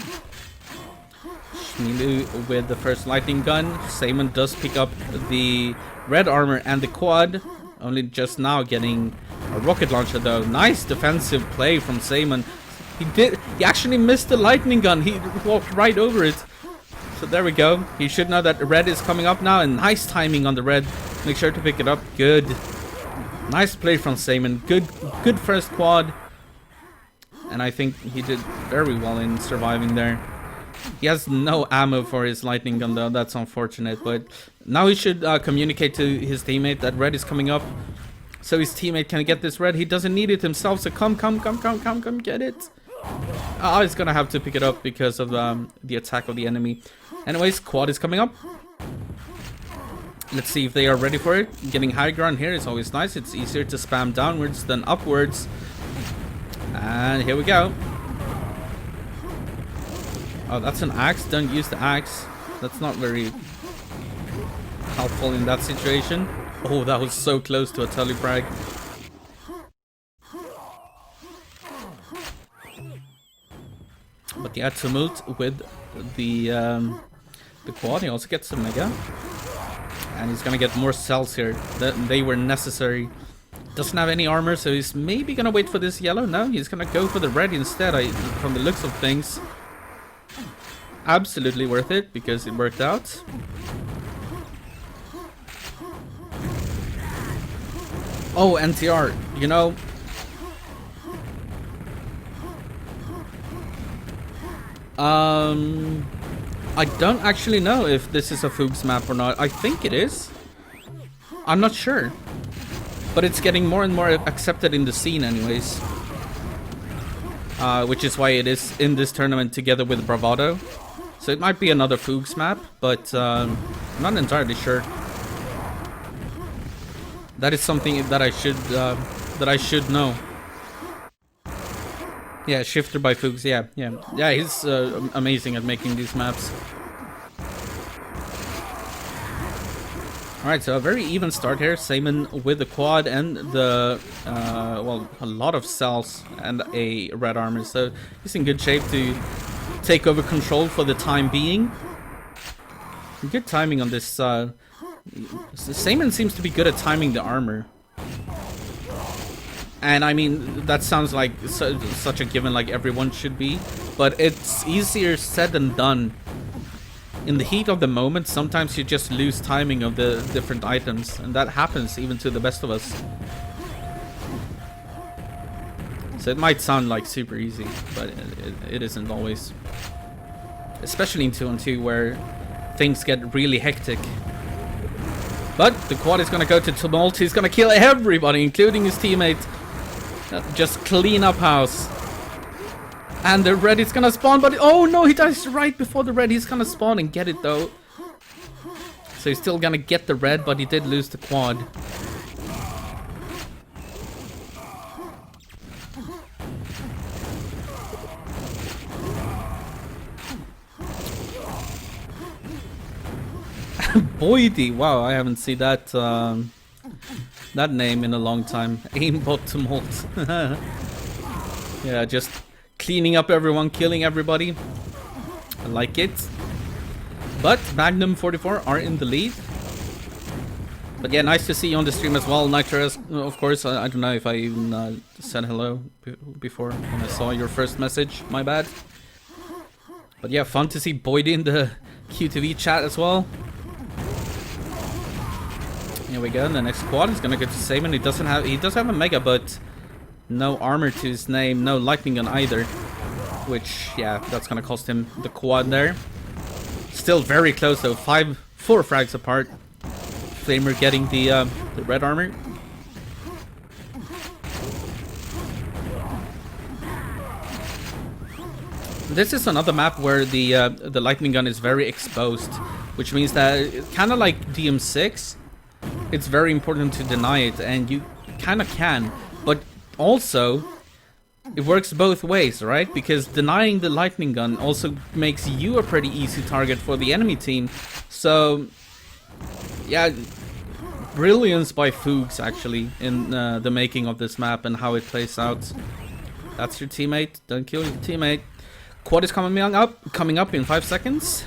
Speaker 1: Shmilu with the first lightning gun. Seaman does pick up the red armor and the quad. Only just now getting a rocket launcher though. Nice defensive play from Seaman. He actually missed the lightning gun. He walked right over it. So there we go. He should know that red is coming up now, and nice timing on the red. Make sure to pick it up. Good. Nice play from Seaman. Good first quad. And I think he did very well in surviving there. He has no ammo for his lightning gun though. That's unfortunate. But now he should communicate to his teammate that red is coming up. So his teammate can get this red. He doesn't need it himself. So come get it. He's gonna have to pick it up because of the attack of the enemy. Anyways, quad is coming up. Let's see if they are ready for it. Getting high ground here is always nice. It's easier to spam downwards than upwards. And here we go. Oh, that's an axe. Don't use the axe. That's not very helpful in that situation. Oh, that was so close to a teleprag. Yeah, Tumult with the quad. He also gets a Mega. And he's gonna get more cells here. They were necessary. Doesn't have any armor, so he's maybe gonna wait for this yellow. No, he's gonna go for the red instead, from the looks of things. Absolutely worth it, because it worked out. Oh, NTR, you know... I don't actually know if this is a Fuchs map or not. I think it is. I'm not sure. But it's getting more and more accepted in the scene anyways. Which is why it is in this tournament together with Bravado. So it might be another Fuchs map, but I'm not entirely sure. That is something that I should know. Yeah, Shifter by Fuchs, yeah. He's amazing at making these maps. Alright, so a very even start here. Seaman with the quad and the, well, a lot of cells and a red armor. So he's in good shape to take over control for the time being. Good timing on this. Seaman seems to be good at timing the armor. And I mean, that sounds like such a given, like everyone should be. But it's easier said than done. In the heat of the moment, sometimes you just lose timing of the different items. And that happens even to the best of us. So it might sound like super easy, but it isn't always. Especially in 2-on-2 where things get really hectic. But the quad is going to go to Tumult. He's going to kill everybody, including his teammate. Just clean up house. And the red is gonna spawn, but oh no, he dies right before the red. He's gonna spawn and get it though. So he's still gonna get the red, but he did lose the quad. Boydie, wow, I haven't seen that that name in a long time. Aimbot Tumult. Yeah, just cleaning up everyone, killing everybody. I like it. But Magnum 44 are in the lead. But yeah, nice to see you on the stream as well, Nitro. Of course, I don't know if I even said hello before when I saw your first message. My bad. But yeah, fun to see Boydie in the QTV chat as well. Here we go. The next quad is gonna go to Seaman. He does have a mega, but no armor to his name, no lightning gun either. Which, yeah, that's gonna cost him the quad there. Still very close though, 4 frags apart. Flamer getting the red armor. This is another map where the lightning gun is very exposed, which means that kind of like DM6, it's very important to deny it, and you kind of can, but also it works both ways, right? Because denying the lightning gun also makes you a pretty easy target for the enemy team. So yeah, brilliance by Fuchs actually in the making of this map and how it plays out. That's your teammate. Don't kill your teammate. Quad is coming up in 5 seconds.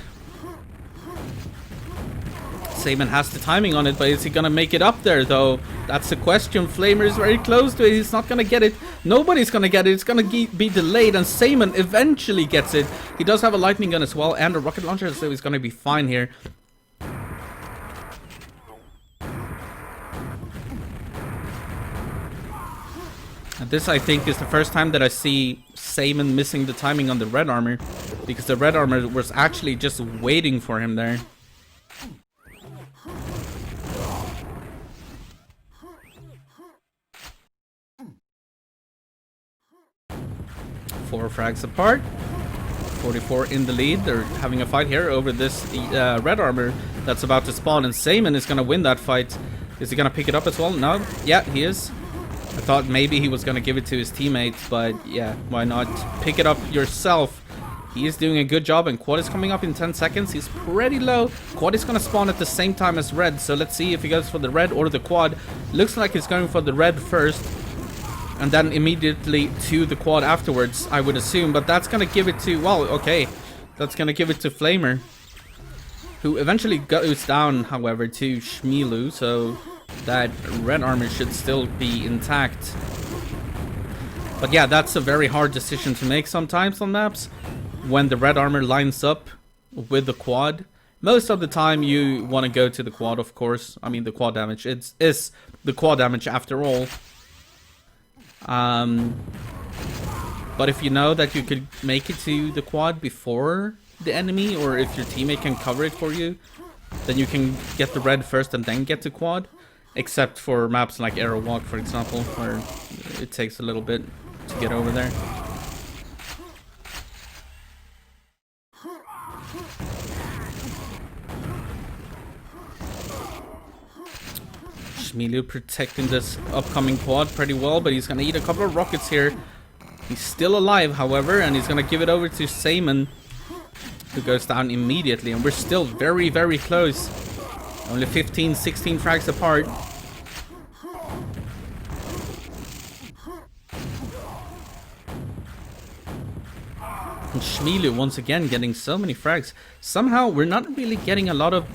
Speaker 1: Seaman has the timing on it, but is he gonna make it up there though? That's the question. Flamer is very close to it. He's not gonna get it. Nobody's gonna get it. It's gonna be delayed, and Seaman eventually gets it. He does have a lightning gun as well and a rocket launcher, so he's gonna be fine here. And this, I think, is the first time that I see Seaman missing the timing on the red armor, because the red armor was actually just waiting for him there. Four frags apart. 44 in the lead. They're having a fight here over this red armor that's about to spawn, and Seaman is gonna win that fight. Is he gonna pick it up as well? No. Yeah, he is. I thought maybe he was gonna give it to his teammates, but yeah, why not pick it up yourself? He is doing a good job, and Quad is coming up in 10 seconds. He's pretty low. Quad is gonna spawn at the same time as red, so let's see if he goes for the red or the quad. Looks like he's going for the red first. and then immediately to the quad afterwards, I would assume. But that's gonna give it to, well, okay, that's gonna give it to Flamer, who eventually goes down, however, to Shmilu, so that red armor should still be intact. But yeah, that's a very hard decision to make sometimes on maps, when the red armor lines up with the quad. Most of the time you want to go to the quad, of course. I mean, the quad damage, is the quad damage after all. But if you know that you could make it to the quad before the enemy, or if your teammate can cover it for you, then you can get the red first and then get to quad. Except for maps like Arrow Walk, for example, where it takes a little bit to get over there. Shmilu protecting this upcoming quad pretty well, but he's gonna eat a couple of rockets here. He's still alive, however, and he's gonna give it over to Seaman, who goes down immediately, and we're still very, very close. Only 15, 16 frags apart. And Shmilu once again getting so many frags. Somehow we're not really getting a lot of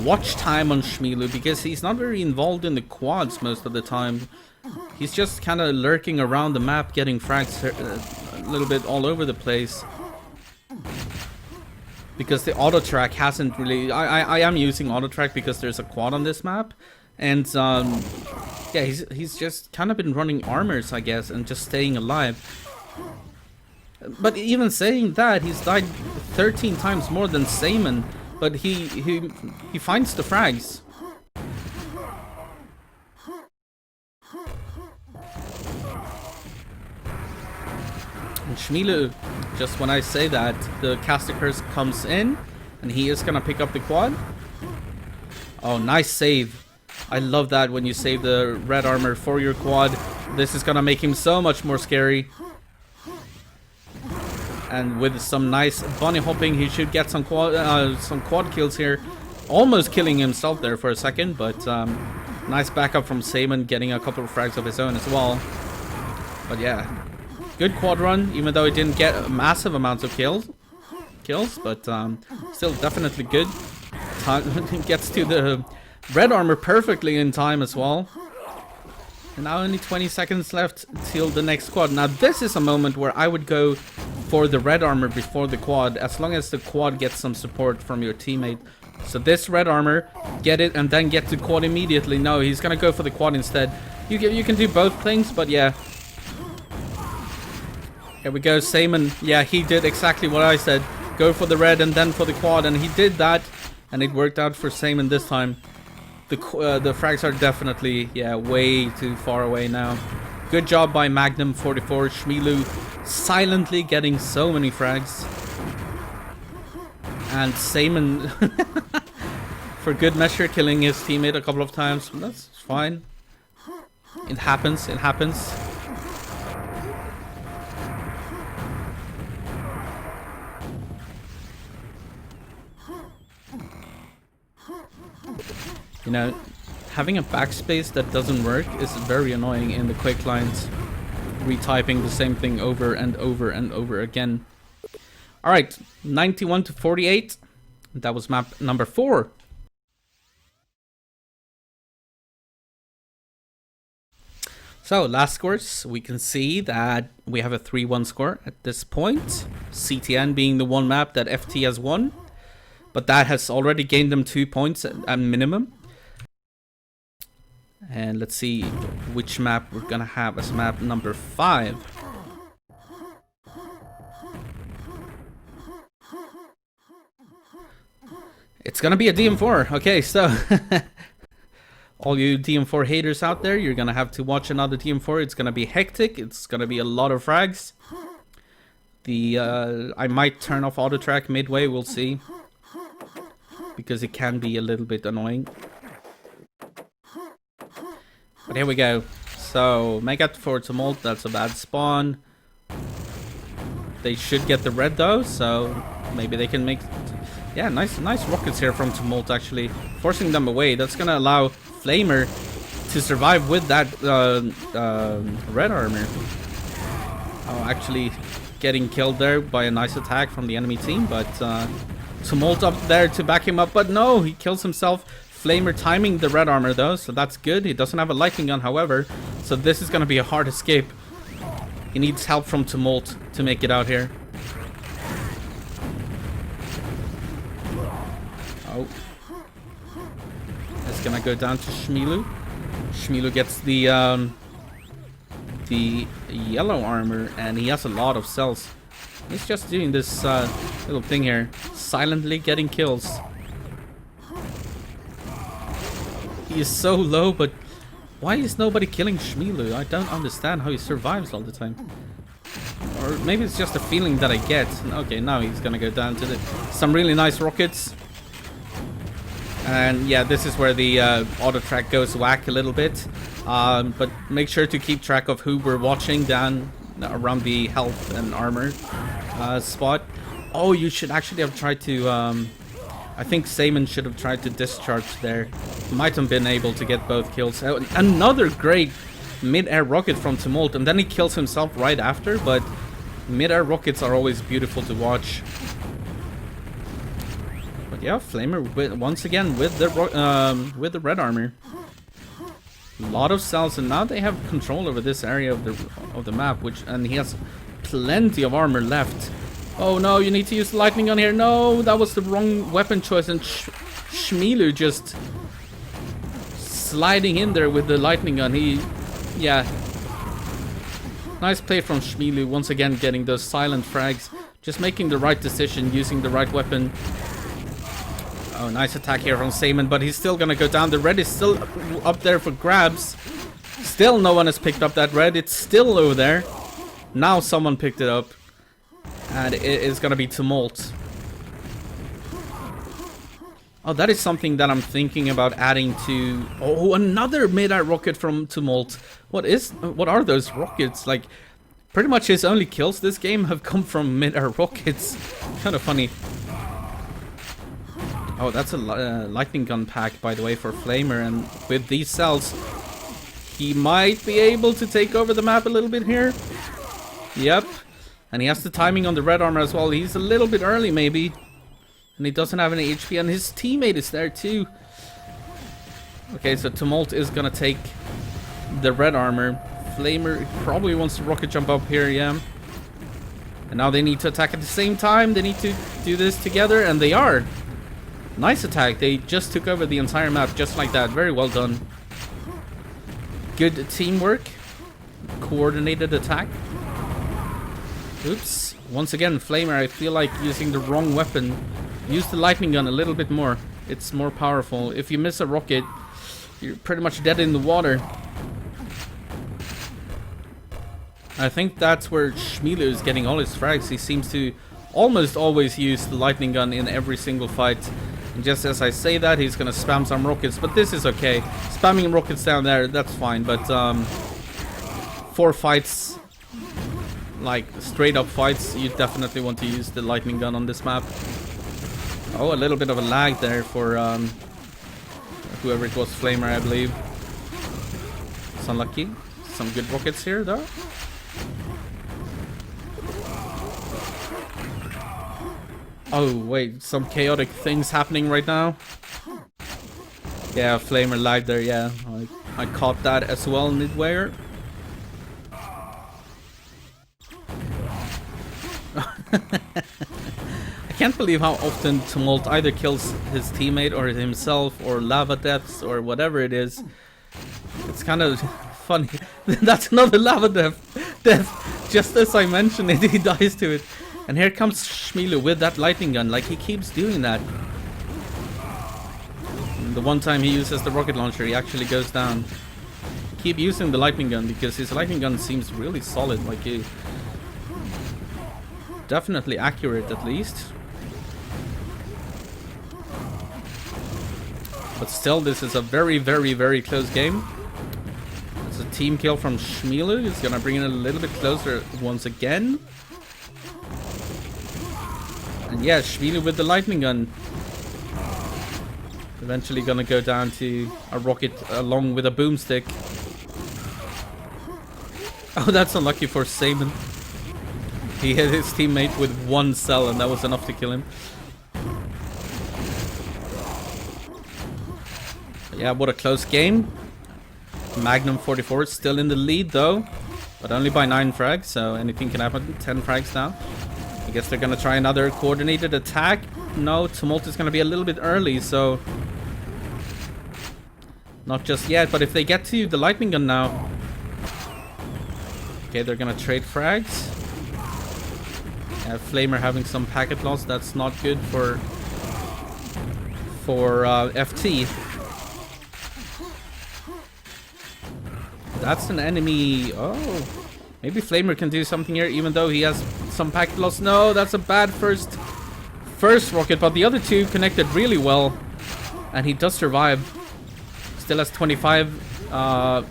Speaker 1: watch time on Shmilu, because he's not very involved in the quads most of the time. He's just kind of lurking around the map, getting frags a little bit all over the place. Because the auto track hasn't really... I am using auto track because there's a quad on this map. And yeah, he's just kind of been running armors, I guess, and just staying alive. But even saying that, he's died 13 times more than Seaman. But he finds the frags. And Shmilu, just when I say that, the caster curse comes in, and he is gonna pick up the quad. Oh, nice save. I love that when you save the red armor for your quad. This is gonna make him so much more scary. And with some nice bunny hopping, he should get some quad kills here. Almost killing himself there for a second, but nice backup from Seaman, getting a couple of frags of his own as well. But yeah, good quad run, even though it didn't get massive amounts of kills, but still definitely good. Gets to the red armor perfectly in time as well. And now only 20 seconds left till the next quad. Now this is a moment where I would go for the red armor before the quad, as long as the quad gets some support from your teammate. So this red armor, get it and then get to quad immediately. No, he's gonna go for the quad instead. You can do both things, but yeah. Here we go, Seaman. Yeah, he did exactly what I said. Go for the red and then for the quad, and he did that, and it worked out for Seaman this time. The frags are definitely, yeah, way too far away now. Good job by Magnum 44. Shmilu silently getting so many frags. And Seaman, for good measure, killing his teammate a couple of times. That's fine. It happens, it happens. You know, having a backspace that doesn't work is very annoying in the quick lines. Retyping the same thing over and over and over again. Alright, 91 to 48. That was map number 4. So, last scores, we can see that we have a 3-1 score at this point. CTN being the one map that FT has won. But that has already gained them 2 points at minimum. And let's see which map we're gonna have as map number 5. It's gonna be a DM4. Okay, so all you DM4 haters out there, you're gonna have to watch another DM4. It's gonna be hectic. It's gonna be a lot of frags. I might turn off auto track midway. We'll see, because it can be a little bit annoying. But here we go. So, Mega for Tumult, that's a bad spawn. They should get the red though, so maybe they can make... Yeah, nice rockets here from Tumult actually. Forcing them away. That's gonna allow Flamer to survive with that red armor. Oh, actually getting killed there by a nice attack from the enemy team, but Tumult up there to back him up, but no, he kills himself. Flamer timing the red armor though, so that's good. He doesn't have a lightning gun, however, so this is going to be a hard escape. He needs help from Tumult to make it out here. Oh. It's going to go down to Shmilu. Shmilu gets the yellow armor, and he has a lot of cells. He's just doing this little thing here, silently getting kills. He is so low, but why is nobody killing Shmilu? I don't understand how he survives all the time. Or maybe it's just a feeling that I get. Okay, now he's gonna go down to some really nice rockets. And yeah, this is where the auto track goes whack a little bit. But make sure to keep track of who we're watching down around the health and armor spot. Oh, you should actually have tried to... I think Semen should have tried to discharge there. Might have been able to get both kills. Another great mid-air rocket from Tumult, and then he kills himself right after, but mid-air rockets are always beautiful to watch. But yeah, Flamer once again with the red armor. A lot of cells, and now they have control over this area of the map, and he has plenty of armor left. Oh no, you need to use the lightning gun here. No, that was the wrong weapon choice, and Shmilu just sliding in there with the lightning gun. Yeah. Nice play from Shmilu, once again getting those silent frags. Just making the right decision, using the right weapon. Oh, nice attack here from Semen, but he's still gonna go down. The red is still up there for grabs. Still no one has picked up that red. It's still over there. Now someone picked it up. And it is gonna be Tumult. Oh, that is something that I'm thinking about adding to... Oh, another mid-air rocket from Tumult. What are those rockets? Like, pretty much his only kills this game have come from mid-air rockets. Kind of funny. Oh, that's a lightning gun pack, by the way, for Flamer. And with these cells, he might be able to take over the map a little bit here. Yep. And he has the timing on the red armor as well. He's a little bit early, maybe. And he doesn't have any HP. And his teammate is there, too. Okay, so Tumult is going to take the red armor. Flamer probably wants to rocket jump up here, yeah. And now they need to attack at the same time. They need to do this together. And they are. Nice attack. They just took over the entire map just like that. Very well done. Good teamwork. Coordinated attack. Oops. Once again, Flamer, I feel like using the wrong weapon. Use the lightning gun a little bit more. It's more powerful. If you miss a rocket, you're pretty much dead in the water. I think that's where Shmilu is getting all his frags. He seems to almost always use the lightning gun in every single fight. And just as I say that, he's gonna spam some rockets. But this is okay. Spamming rockets down there, that's fine. But 4 fights... like straight up fights, you definitely want to use the lightning gun on this map. Oh, a little bit of a lag there for whoever it was, Flamer, I believe. It's unlucky. Some good rockets here though. Oh wait, some chaotic things happening right now. Yeah, Flamer lagged there, yeah. I caught that as well midway. I can't believe how often Tumult either kills his teammate or himself or lava deaths or whatever it is. It's kind of funny. That's another lava death. Just as I mentioned it, he dies to it. And here comes Shmilu with that lightning gun. Like, he keeps doing that. And the one time he uses the rocket launcher, he actually goes down. Keep using the lightning gun because his lightning gun seems really solid. Like, he... definitely accurate at least. But still, this is a very, very, very close game. It's a team kill from Shmilu. He's gonna bring it a little bit closer once again. And yeah, Shmilu with the lightning gun. Eventually gonna go down to a rocket along with a boomstick. Oh, that's unlucky for Saban. He hit his teammate with one cell and that was enough to kill him. But yeah, what a close game. Magnum 44 is still in the lead though, but only by 9 frags, so anything can happen. 10 frags now. I guess they're gonna try another coordinated attack. No, Tumult is gonna be a little bit early, so not just yet, but if they get to the lightning gun now. Okay, they're gonna trade frags. Yeah, Flamer having some packet loss, that's not good for FT. That's an enemy. Oh, maybe Flamer can do something here, even though he has some packet loss. No, that's a bad first rocket, but the other two connected really well, and he does survive. Still has 25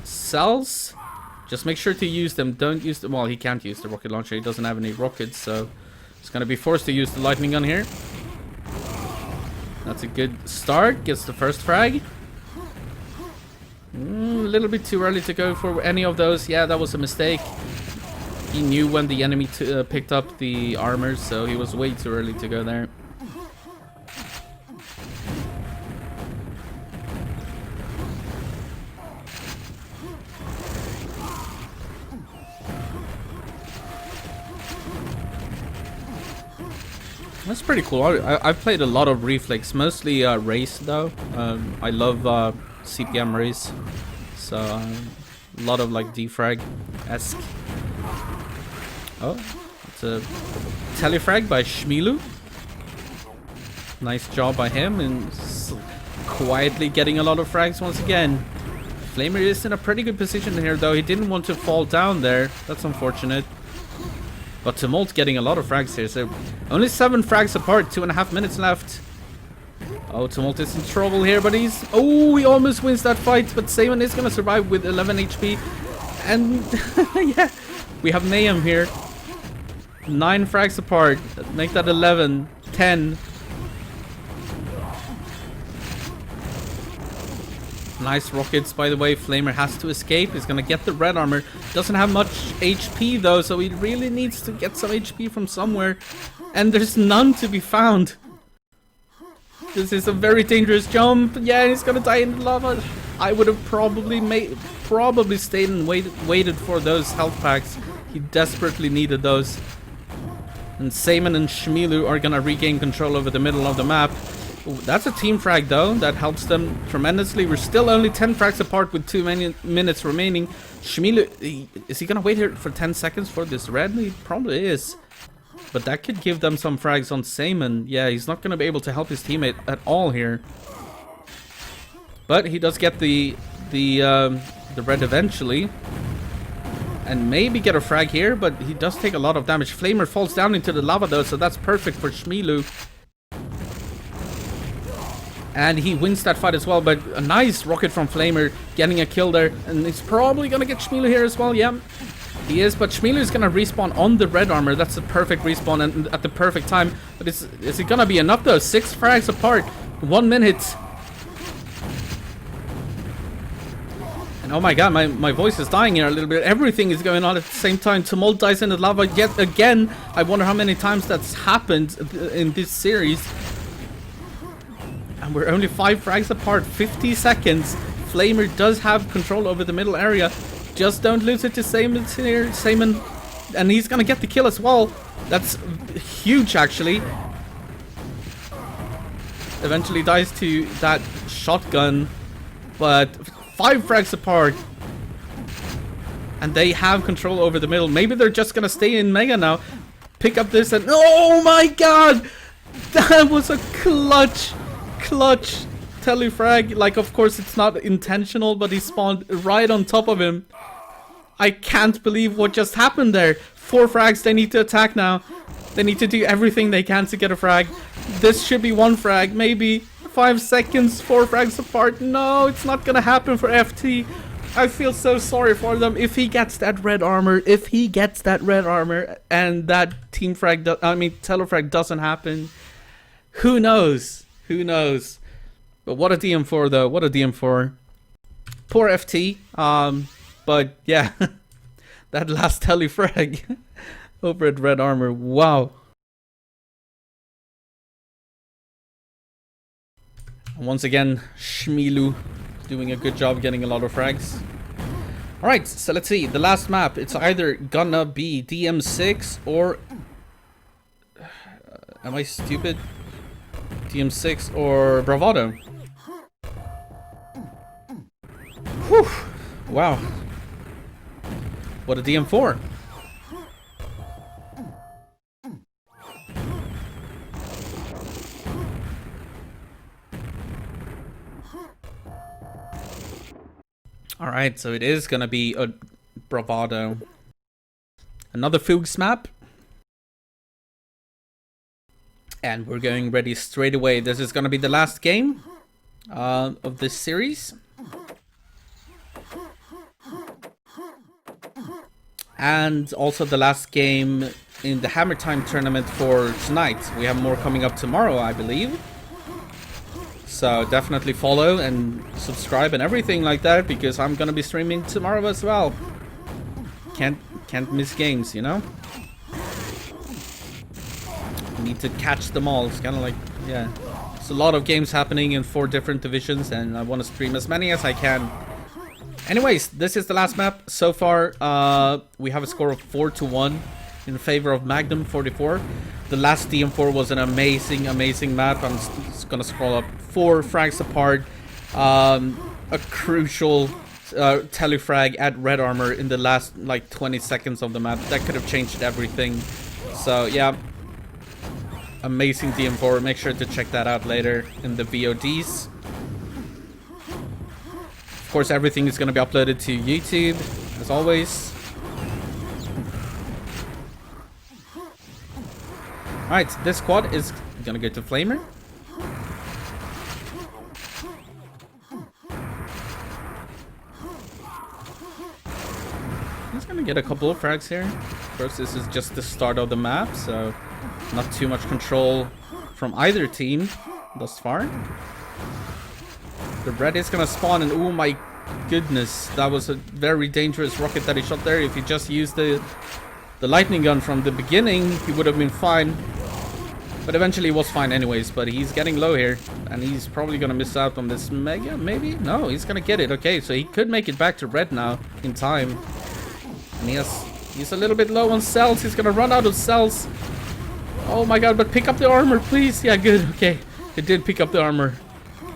Speaker 1: cells. Just make sure to use them. Don't use them. Well, he can't use the rocket launcher. He doesn't have any rockets, so he's gonna be forced to use the lightning gun here. That's a good start. Gets the first frag. A little bit too early to go for any of those. Yeah, that was a mistake. He knew when the enemy picked up the armor, so he was way too early to go there. That's pretty cool. I've played a lot of Reflex, mostly Race though. I love CPM Race, so a lot of like defrag-esque. Oh, it's a telefrag by Shmilu. Nice job by him, and quietly getting a lot of frags once again. Flamer is in a pretty good position here though. He didn't want to fall down there. That's unfortunate. But Tumult getting a lot of frags here, so only 7 frags apart, 2.5 minutes left. Oh, Tumult is in trouble here, but he almost wins that fight, but Saban is gonna survive with 11 HP. And yeah, we have Mayhem here. 9 frags apart, make that 11, 10. Nice rockets, by the way. Flamer has to escape. He's gonna get the red armor. Doesn't have much HP though, so he really needs to get some HP from somewhere. And there's none to be found. This is a very dangerous jump. Yeah, he's gonna die in the lava. I would have probably stayed and waited for those health packs. He desperately needed those. And Saman and Shmilu are gonna regain control over the middle of the map. Ooh, that's a team frag though, that helps them tremendously. We're still only 10 frags apart with 2 minutes remaining. Shmilu, is he gonna wait here for 10 seconds for this red? He probably is. But that could give them some frags on Saman. Yeah, he's not gonna be able to help his teammate at all here. But he does get the red eventually. And maybe get a frag here, but he does take a lot of damage. Flamer falls down into the lava though, so that's perfect for Shmilu. And he wins that fight as well, but a nice rocket from Flamer, getting a kill there. And he's probably gonna get Shmilu here as well, yeah. He is, but Shmilu is gonna respawn on the red armor. That's a perfect respawn and at the perfect time. But is it gonna be enough though? 6 frags apart, 1 minute. And oh my god, my voice is dying here a little bit. Everything is going on at the same time. Tumult dies in the lava yet again. I wonder how many times that's happened in this series. And we're only 5 frags apart, 50 seconds. Flamer does have control over the middle area. Just don't lose it to Saman here. Saman, and he's gonna get the kill as well. That's huge actually. Eventually dies to that shotgun, but 5 frags apart. And they have control over the middle. Maybe they're just gonna stay in Mega now. Pick up this and oh my god! That was a clutch telefrag. Like, of course it's not intentional, but he spawned right on top of him. I can't believe what just happened there. 4 frags, they need to attack now. They need to do everything they can to get a frag. This should be 1 frag, maybe. 5 seconds, 4 frags apart. No, it's not gonna happen for FT. I feel so sorry for them. If he gets that red armor, and that team frag, telefrag doesn't happen, who knows? Who knows? But what a DM4 though. What a DM4. Poor FT. But yeah. That last telefrag over at Red Armor. Wow. And once again, Shmilu doing a good job getting a lot of frags. Alright, so let's see. The last map. It's either gonna be DM6 or... am I stupid? DM6 or Bravado. Whew. Wow. What a DM4. Alright, so it is gonna be a Bravado. Another Fuchs map. And we're going ready straight away. This is gonna be the last game of this series. And also the last game in the HammerTime tournament for tonight. We have more coming up tomorrow, I believe. So definitely follow and subscribe and everything like that, because I'm gonna be streaming tomorrow as well. Can't miss games, you know? Need to catch them all. It's kind of like, yeah. There's a lot of games happening in 4 different divisions, and I want to stream as many as I can. Anyways, this is the last map. So far, we have a score of 4-1 in favor of Magnum 44. The last DM4 was an amazing, amazing map. I'm just gonna scroll up. 4 frags apart. A crucial telefrag at Red Armor in the last like 20 seconds of the map. That could have changed everything. So yeah, amazing DM4. Make sure to check that out later in the VODs. Of course, everything is going to be uploaded to YouTube, as always. Alright, this squad is going to go to Flamer. He's going to get a couple of frags here. Of course, this is just the start of the map, so not too much control from either team thus far. The red is gonna spawn, and oh my goodness, that was a very dangerous rocket that he shot there. If he just used the lightning gun from the beginning, he would have been fine. But eventually he was fine anyways, but he's getting low here, and he's probably gonna miss out on this mega, maybe? No, he's gonna get it. Okay, so he could make it back to red now in time. And he's a little bit low on cells. He's gonna run out of cells. Oh my god, but pick up the armor, please. Yeah, good. Okay, it did pick up the armor.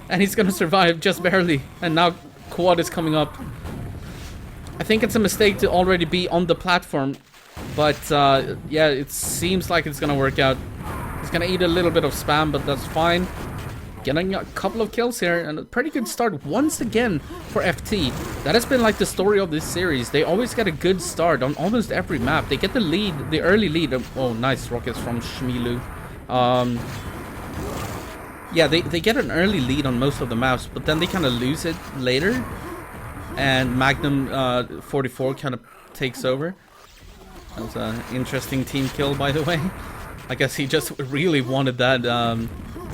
Speaker 1: And he's gonna survive just barely. And now quad is coming up. I think it's a mistake to already be on the platform. But yeah, it seems like it's gonna work out. He's gonna eat a little bit of spam, but that's fine. Getting a couple of kills here, and a pretty good start once again for FT. That has been like the story of this series. They always get a good start on almost every map. They get the lead, the early lead. Oh, nice rockets from Shmilu. Yeah, they get an early lead on most of the maps, but then they kind of lose it later. And Magnum 44 kind of takes over. That was an interesting team kill, by the way. I guess he just really wanted that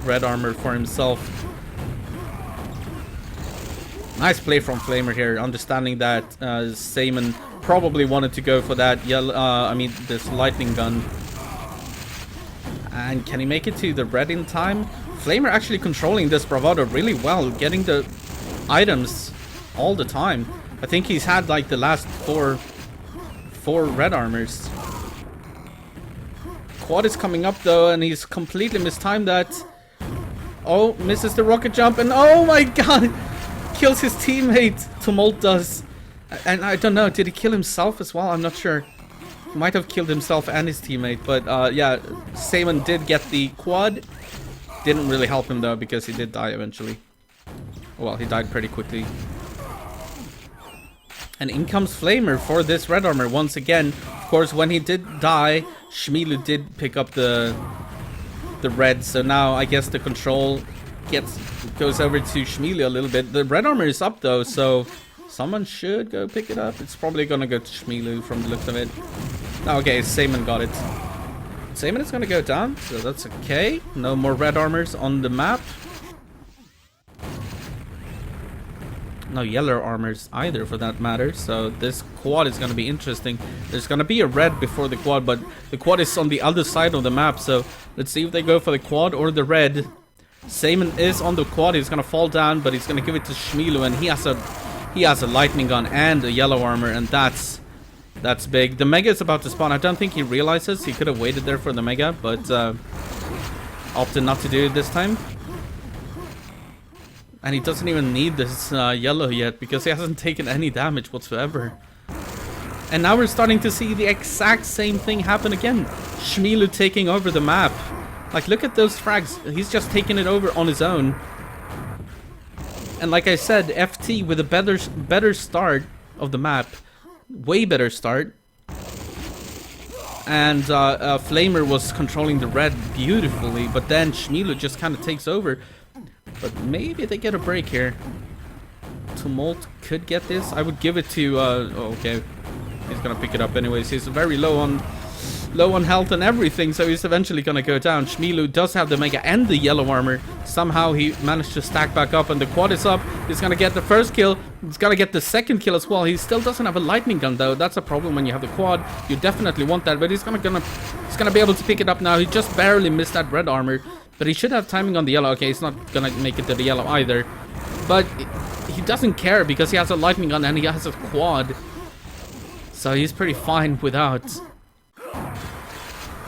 Speaker 1: red armor for himself. Nice play from Flamer here, understanding that Semen probably wanted to go for that yellow, this lightning gun. And can he make it to the red in time? Flamer actually controlling this Bravado really well, getting the items all the time. I think he's had like the last four red armors. Quad is coming up though, and he's completely mistimed that. Oh, misses the rocket jump, and oh my god! Kills his teammate, Tumult does. And I don't know, did he kill himself as well? I'm not sure. He might have killed himself and his teammate, but yeah, Semen did get the quad. Didn't really help him though, because he did die eventually. Well, he died pretty quickly. And in comes Flamer for this red armor once again. Of course, when he did die, Shmilu did pick up the red, so now I guess the control goes over to Shmilu a little bit. The red armor is up though, so someone should go pick it up. It's probably gonna go to Shmilu from the looks of it. Okay, Semen got it. Semen is gonna go down, so that's okay. No more red armors on the map. no yellow armors either for that matter. So this quad is going to be interesting. There's going to be a red before the quad, but the quad is on the other side of the map. So let's see if they go for the quad or the red. Semen is on the quad. He's going to fall down, but he's going to give it to Shmilu, and he has a lightning gun and a yellow armor, and that's big. The mega is about to spawn. I don't think he realizes. He could have waited there for the mega, but opted not to do it this time. And he doesn't even need this yellow yet because he hasn't taken any damage whatsoever. And now we're starting to see the exact same thing happen again. Shmilu taking over the map. Like, look at those frags. He's just taking it over on his own. And like I said, FT with a better start of the map. Way better start. And Flamer was controlling the red beautifully. But then Shmilu just kind of takes over. But maybe they get a break here. Tumult could get this. I would give it to... okay. He's gonna pick it up anyways. He's very low on health and everything, so he's eventually gonna go down. Shmilu does have the mega and the yellow armor. Somehow he managed to stack back up, and the quad is up. He's gonna get the first kill. He's gonna get the second kill as well. He still doesn't have a lightning gun though. That's a problem when you have the quad. You definitely want that, but he's gonna be able to pick it up now. He just barely missed that red armor. But he should have timing on the yellow. Okay, he's not gonna make it to the yellow either. But he doesn't care because he has a lightning gun and he has a quad. So he's pretty fine without.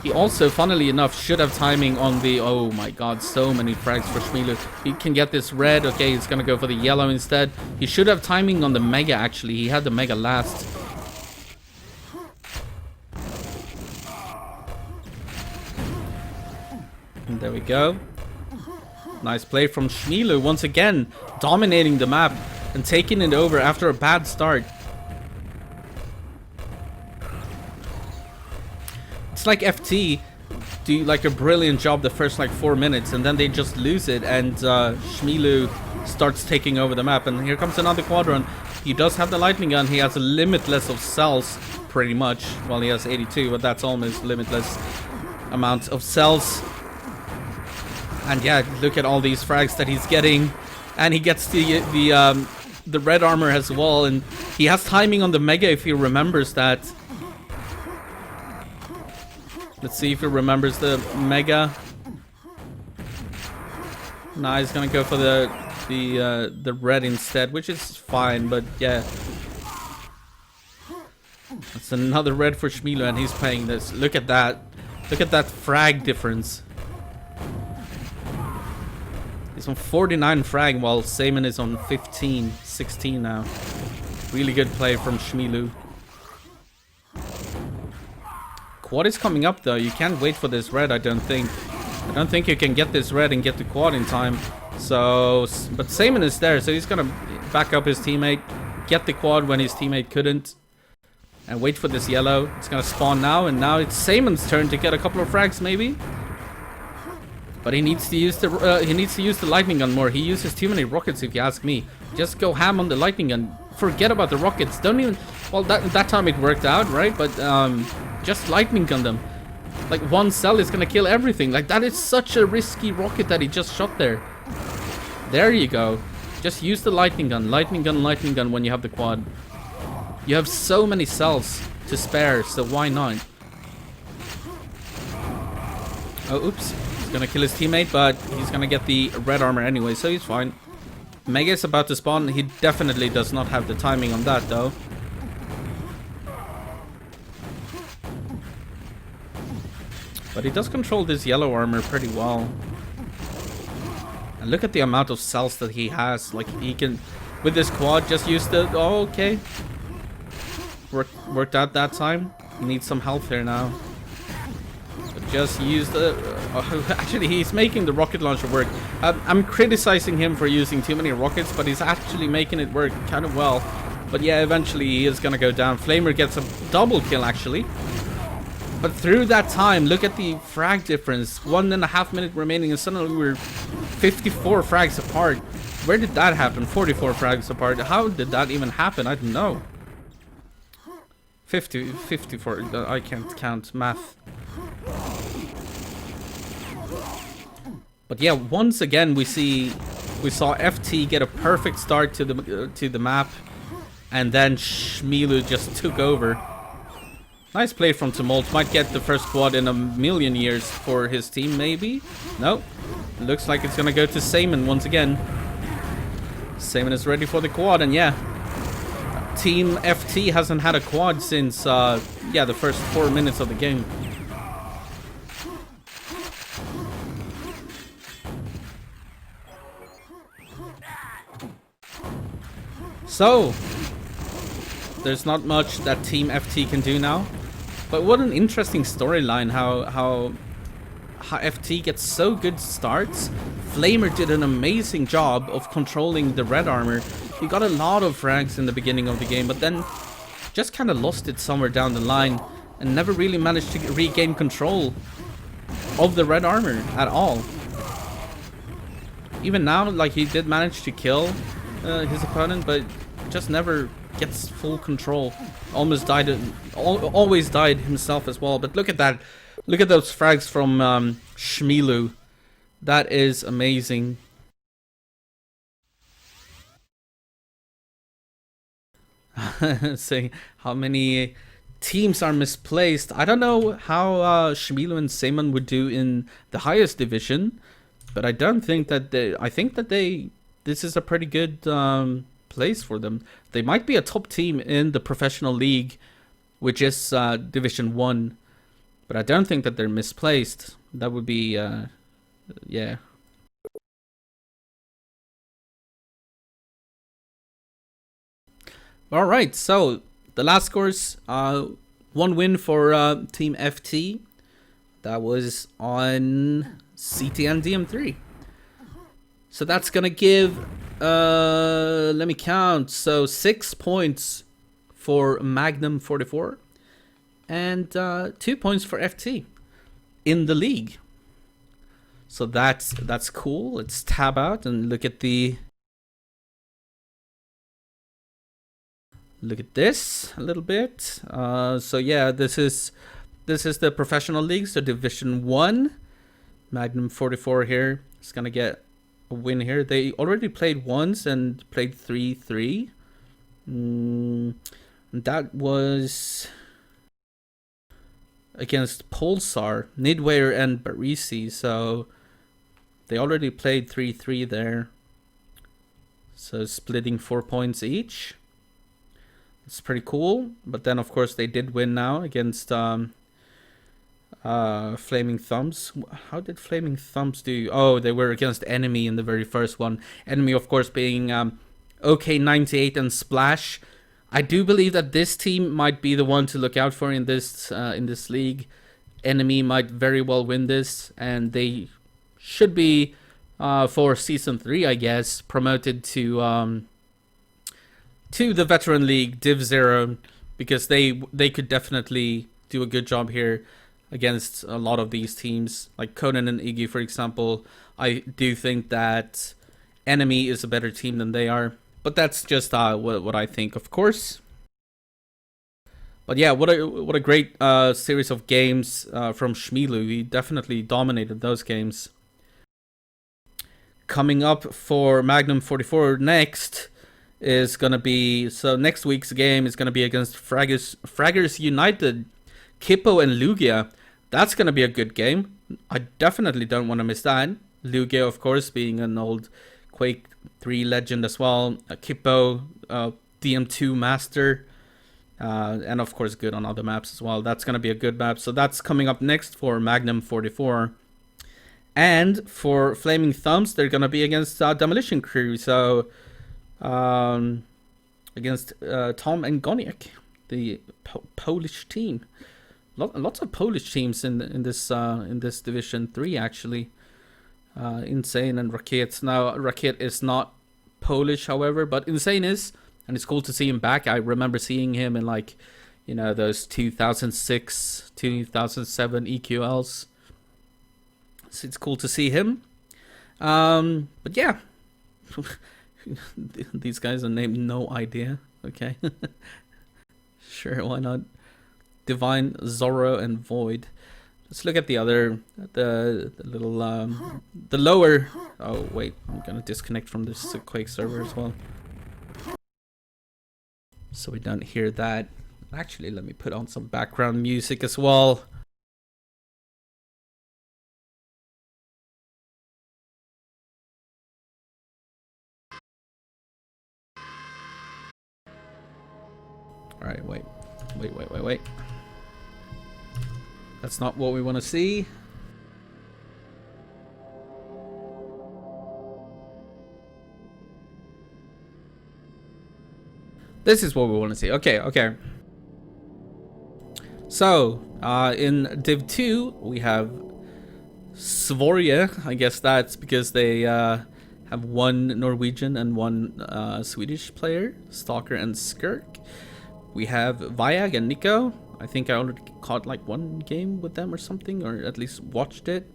Speaker 1: He also, funnily enough, should have timing on the... Oh my god, so many frags for Shmilu. He can get this red. Okay, he's gonna go for the yellow instead. He should have timing on the mega, actually. He had the mega last. And there we go. Nice play from Shmilu once again, dominating the map and taking it over after a bad start. It's like FT do like a brilliant job the first like 4 minutes, and then they just lose it, and Shmilu starts taking over the map. And here comes another quadrant. He does have the lightning gun. He has a limitless of cells, pretty much. Well, he has 82, but that's almost limitless amount of cells. And yeah, look at all these frags that he's getting, and he gets the red armor as well, and he has timing on the mega if he remembers that. Let's see if he remembers the mega. Nah, he's gonna go for the red instead, which is fine, but yeah. That's another red for Shmilu, and he's paying this. Look at that. Look at that frag difference. He's on 49 frag while Semen is on 15, 16 now. Really good play from Shmilu. Quad is coming up though. You can't wait for this red, I don't think. I don't think you can get this red and get the quad in time. So, but Semen is there, so he's gonna back up his teammate, get the quad when his teammate couldn't, and wait for this yellow. It's gonna spawn now, and now it's Semen's turn to get a couple of frags maybe. But he needs to use the lightning gun more. He uses too many rockets, if you ask me. Just go ham on the lightning gun. Forget about the rockets. Don't even... Well, that time it worked out, right? But just lightning gun them. Like, one cell is gonna kill everything. Like, that is such a risky rocket that he just shot there. There you go. Just use the lightning gun. Lightning gun when you have the quad. You have so many cells to spare, so why not? Oh, oops. Gonna kill his teammate, but he's gonna get the red armor anyway, so he's fine. Mega is about to spawn. He definitely does not have the timing on that though. But he does control this yellow armor pretty well. And look at the amount of cells that he has. Like, he can, with this quad, just use the... Oh, okay. Worked out that time. He needs some health here now. Just use the... actually, he's making the rocket launcher work. I'm criticizing him for using too many rockets, but he's actually making it work kind of well. But yeah, eventually he is going to go down. Flamer gets a double kill, actually. But through that time, look at the frag difference. 1.5 minutes remaining, and suddenly we're 54 frags apart. Where did that happen? 44 frags apart. How did that even happen? I don't know. 54. I can't count math. But yeah, once again we see We saw FT get a perfect start to the map, and then Shmilu just took over. Nice play from Tumult. Might get the first quad in a million years for his team, maybe? Nope. Looks like it's gonna go to Semen once again. Semen is ready for the quad, and yeah. Team FT hasn't had a quad since, yeah, the first 4 minutes of the game. So, there's not much that Team FT can do now. But what an interesting storyline, how FT gets so good starts. Flamer did an amazing job of controlling the red armor. He got a lot of frags in the beginning of the game, but then just kind of lost it somewhere down the line and never really managed to regain control of the red armor at all. Even now, like, he did manage to kill his opponent, but just never gets full control. Almost died, always died himself as well. But look at that. Look at those frags from Shmilu. That is amazing. Saying how many teams are misplaced. I don't know how Shmilu and Seman would do in the highest division, but I don't think that they. I think that this is a pretty good place for them. They might be a top team in the professional league, which is Division 1, but I don't think that they're misplaced. That would be, yeah. All right, so the last scores, one win for Team FT. That was on CTN DM3. So that's gonna give, let me count. So 6 points for Magnum 44 and 2 points for FT in the league. So that's cool. Let's tab out and look at this a little bit. So yeah, this is the professional league, so Division 1. Magnum 44 here is gonna get a win here. They already played once and played 3-3. That was against Pulsar, Nidware, and Barisi. So they already played 3-3 there. So splitting 4 points each. It's pretty cool. But then, of course, they did win now against Flaming Thumbs. How did Flaming Thumbs do? Oh, they were against Enemy in the very first one. Enemy, of course, being OK98 and Splash. I do believe that this team might be the one to look out for in this league. Enemy might very well win this, and they should be for Season 3, I guess, promoted to the Veteran League Div 0, because they could definitely do a good job here against a lot of these teams, like Conan and Iggy, for example. I do think that Enemy is a better team than they are, but that's just what I think, of course. But yeah, what a great series of games from Shmilu. He definitely dominated those games. Coming up for Magnum 44 next is gonna be, so next week's game is gonna be against Fraggers United, Kippo and Lugia. That's gonna be a good game. I definitely don't want to miss that. Lugia, of course, being an old Quake 3 legend as well. Kippo, DM2 master, and of course good on other maps as well. That's gonna be a good map. So that's coming up next for Magnum 44. And for Flaming Thumbs, they're gonna be against Demolition Crew. So against Tom and Goniak, the Polish team. Lots of Polish teams in this Division 3 actually. Insane and Rakiet. Now Rakiet is not Polish, however, but Insane is, and it's cool to see him back. I remember seeing him in, like, you know, those 2006, 2007 EQLs. So it's cool to see him. But yeah. These guys are named No Idea. Okay. Sure, why not? Divine, Zorro, and Void. Let's look at the other, the little, the lower Oh wait, I'm gonna disconnect from this Quake server as well, so we don't hear that. Actually, let me put on some background music as well. Alright, wait. That's not what we want to see. This is what we want to see. Okay. So, in Div 2, we have Svorje. I guess that's because they have one Norwegian and one Swedish player, Stalker and Skirk. We have Vayag and Nico. I think I already caught like one game with them or something, or at least watched it.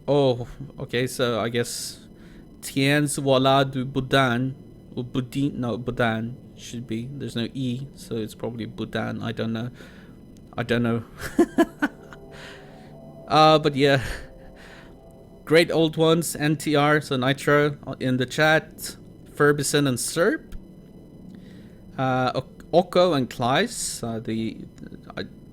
Speaker 1: Oh, okay, so I guess Tiens Wala du Budan, or Budin, no, Budan should be. There's no E, so it's probably Budan. I don't know. But yeah. Great old ones, NTR, so Nitro in the chat, Ferguson and Serp. Oko and Kleis, I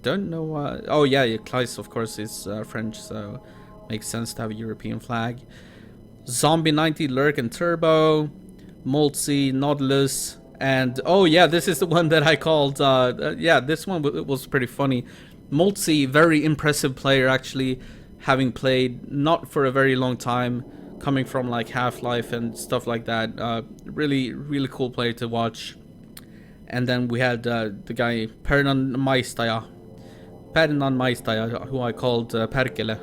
Speaker 1: don't know. Oh yeah, Kleis of course is French, so makes sense to have a European flag. Zombie 90, Lurk and Turbo, Moltzy, Nautilus, and oh yeah, this is the one that I called. Yeah, this one was pretty funny. Moltzy, very impressive player actually, having played not for a very long time, coming from like Half-Life and stuff like that. Really cool player to watch. And then we had the guy Pernan Maistaja, who I called Perkele.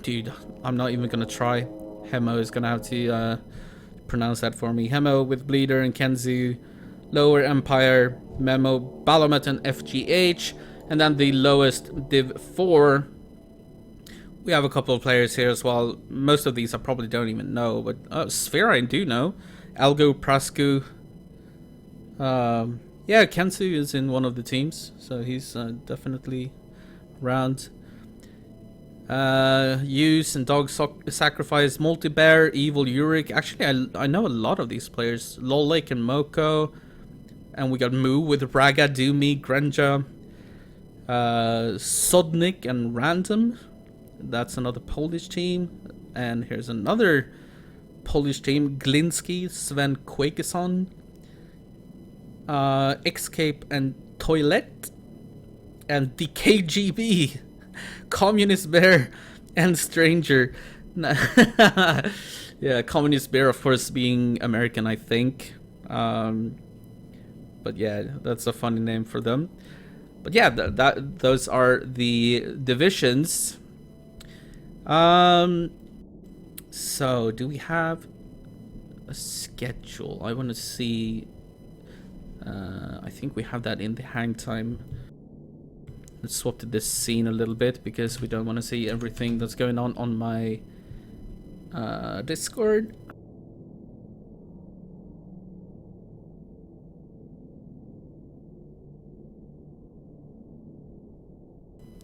Speaker 1: Dude, I'm not even gonna try. Hemo is gonna have to pronounce that for me. Hemo with Bleeder and Kenzu, Lower Empire, Memo, Balomet and FGH, and then the lowest Div 4. We have a couple of players here as well. Most of these I probably don't even know, but Sphere I do know. Algo, Prasku. Yeah, Kensu is in one of the teams, so he's definitely around. Use and Dog Sacrifice, Multi-Bear, Evil Uric. Actually, I know a lot of these players. Lolek and Moko. And we got Moo with Raga, Doomy, Grenja. Sodnik and Random. That's another Polish team. And here's another Polish team. Glinski, Sven Quakeson, Escape and Toilet. And the KGB. Communist Bear and Stranger. Yeah, Communist Bear, of course, being American, I think. But yeah, that's a funny name for them. But yeah, those are the divisions. So do we have a schedule? I want to see. I think we have that in the hang time. Let's swap to this scene a little bit because we don't want to see everything that's going on my Discord.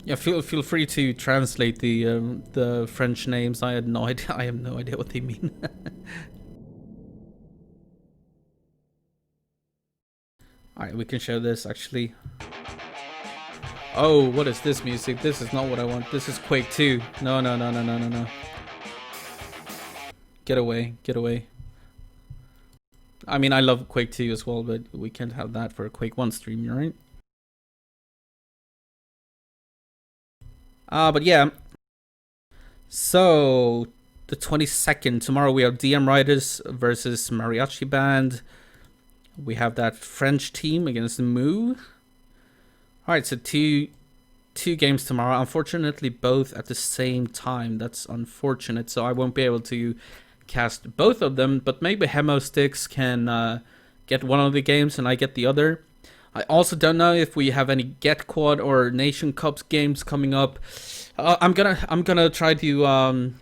Speaker 1: Yeah, feel free to translate the French names. I had no idea. I have no idea what they mean. All right, we can show this actually. Oh, what is this music? This is not what I want. This is Quake 2. No. Get away. I mean, I love Quake 2 as well, but we can't have that for a Quake 1 stream, right? But yeah. So, the 22nd, tomorrow we have DM Riders versus Mariachi Band. We have that French team against the Moo. Alright, so two games tomorrow. Unfortunately, both at the same time. That's unfortunate, so I won't be able to cast both of them, but maybe Hemo Sticks can get one of the games and I get the other. I also don't know if we have any Get Quad or Nation Cups games coming up. I'm gonna try to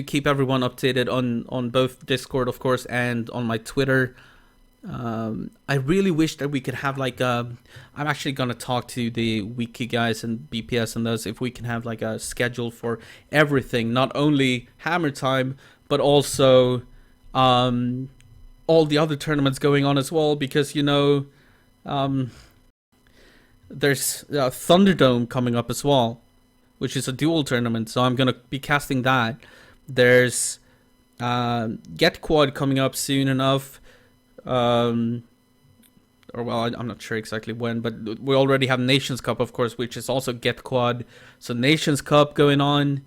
Speaker 1: keep everyone updated on both Discord, of course, and on my Twitter. I really wish that we could have like I'm actually gonna talk to the wiki guys and BPS and those if we can have like a schedule for everything, not only HammerTime but also all the other tournaments going on as well, because there's Thunderdome coming up as well, which is a dual tournament, so I'm gonna be casting that. There's Get Quad coming up soon enough. I'm not sure exactly when, but we already have Nations Cup, of course, which is also Get Quad. So Nations Cup going on.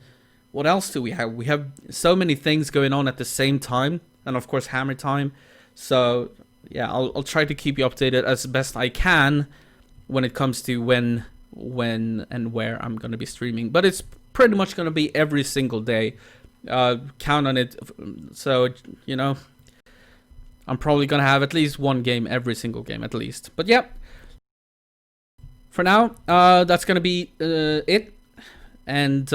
Speaker 1: What else do we have? We have so many things going on at the same time, and of course HammerTime. So yeah, I'll try to keep you updated as best I can when it comes to when and where I'm gonna be streaming. But it's pretty much gonna be every single day. Count on it. So I'm probably gonna have at least one game every single game at least. But yeah, for now, that's gonna be it, and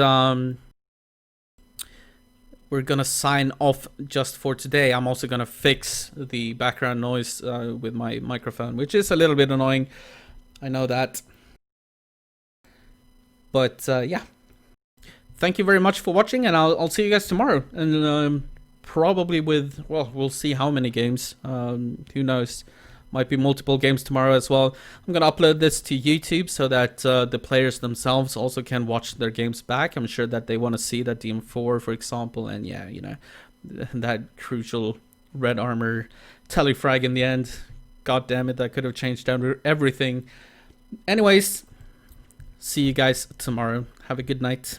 Speaker 1: we're gonna sign off just for today. I'm also gonna fix the background noise with my microphone, which is a little bit annoying. I know that, but yeah. Thank you very much for watching, and I'll see you guys tomorrow, and probably with, well, we'll see how many games. Who knows? Might be multiple games tomorrow as well. I'm gonna upload this to YouTube so that the players themselves also can watch their games back. I'm sure that they want to see that DM4, for example, and yeah, that crucial red armor telefrag in the end. God damn it, that could have changed down everything. Anyways, see you guys tomorrow. Have a good night.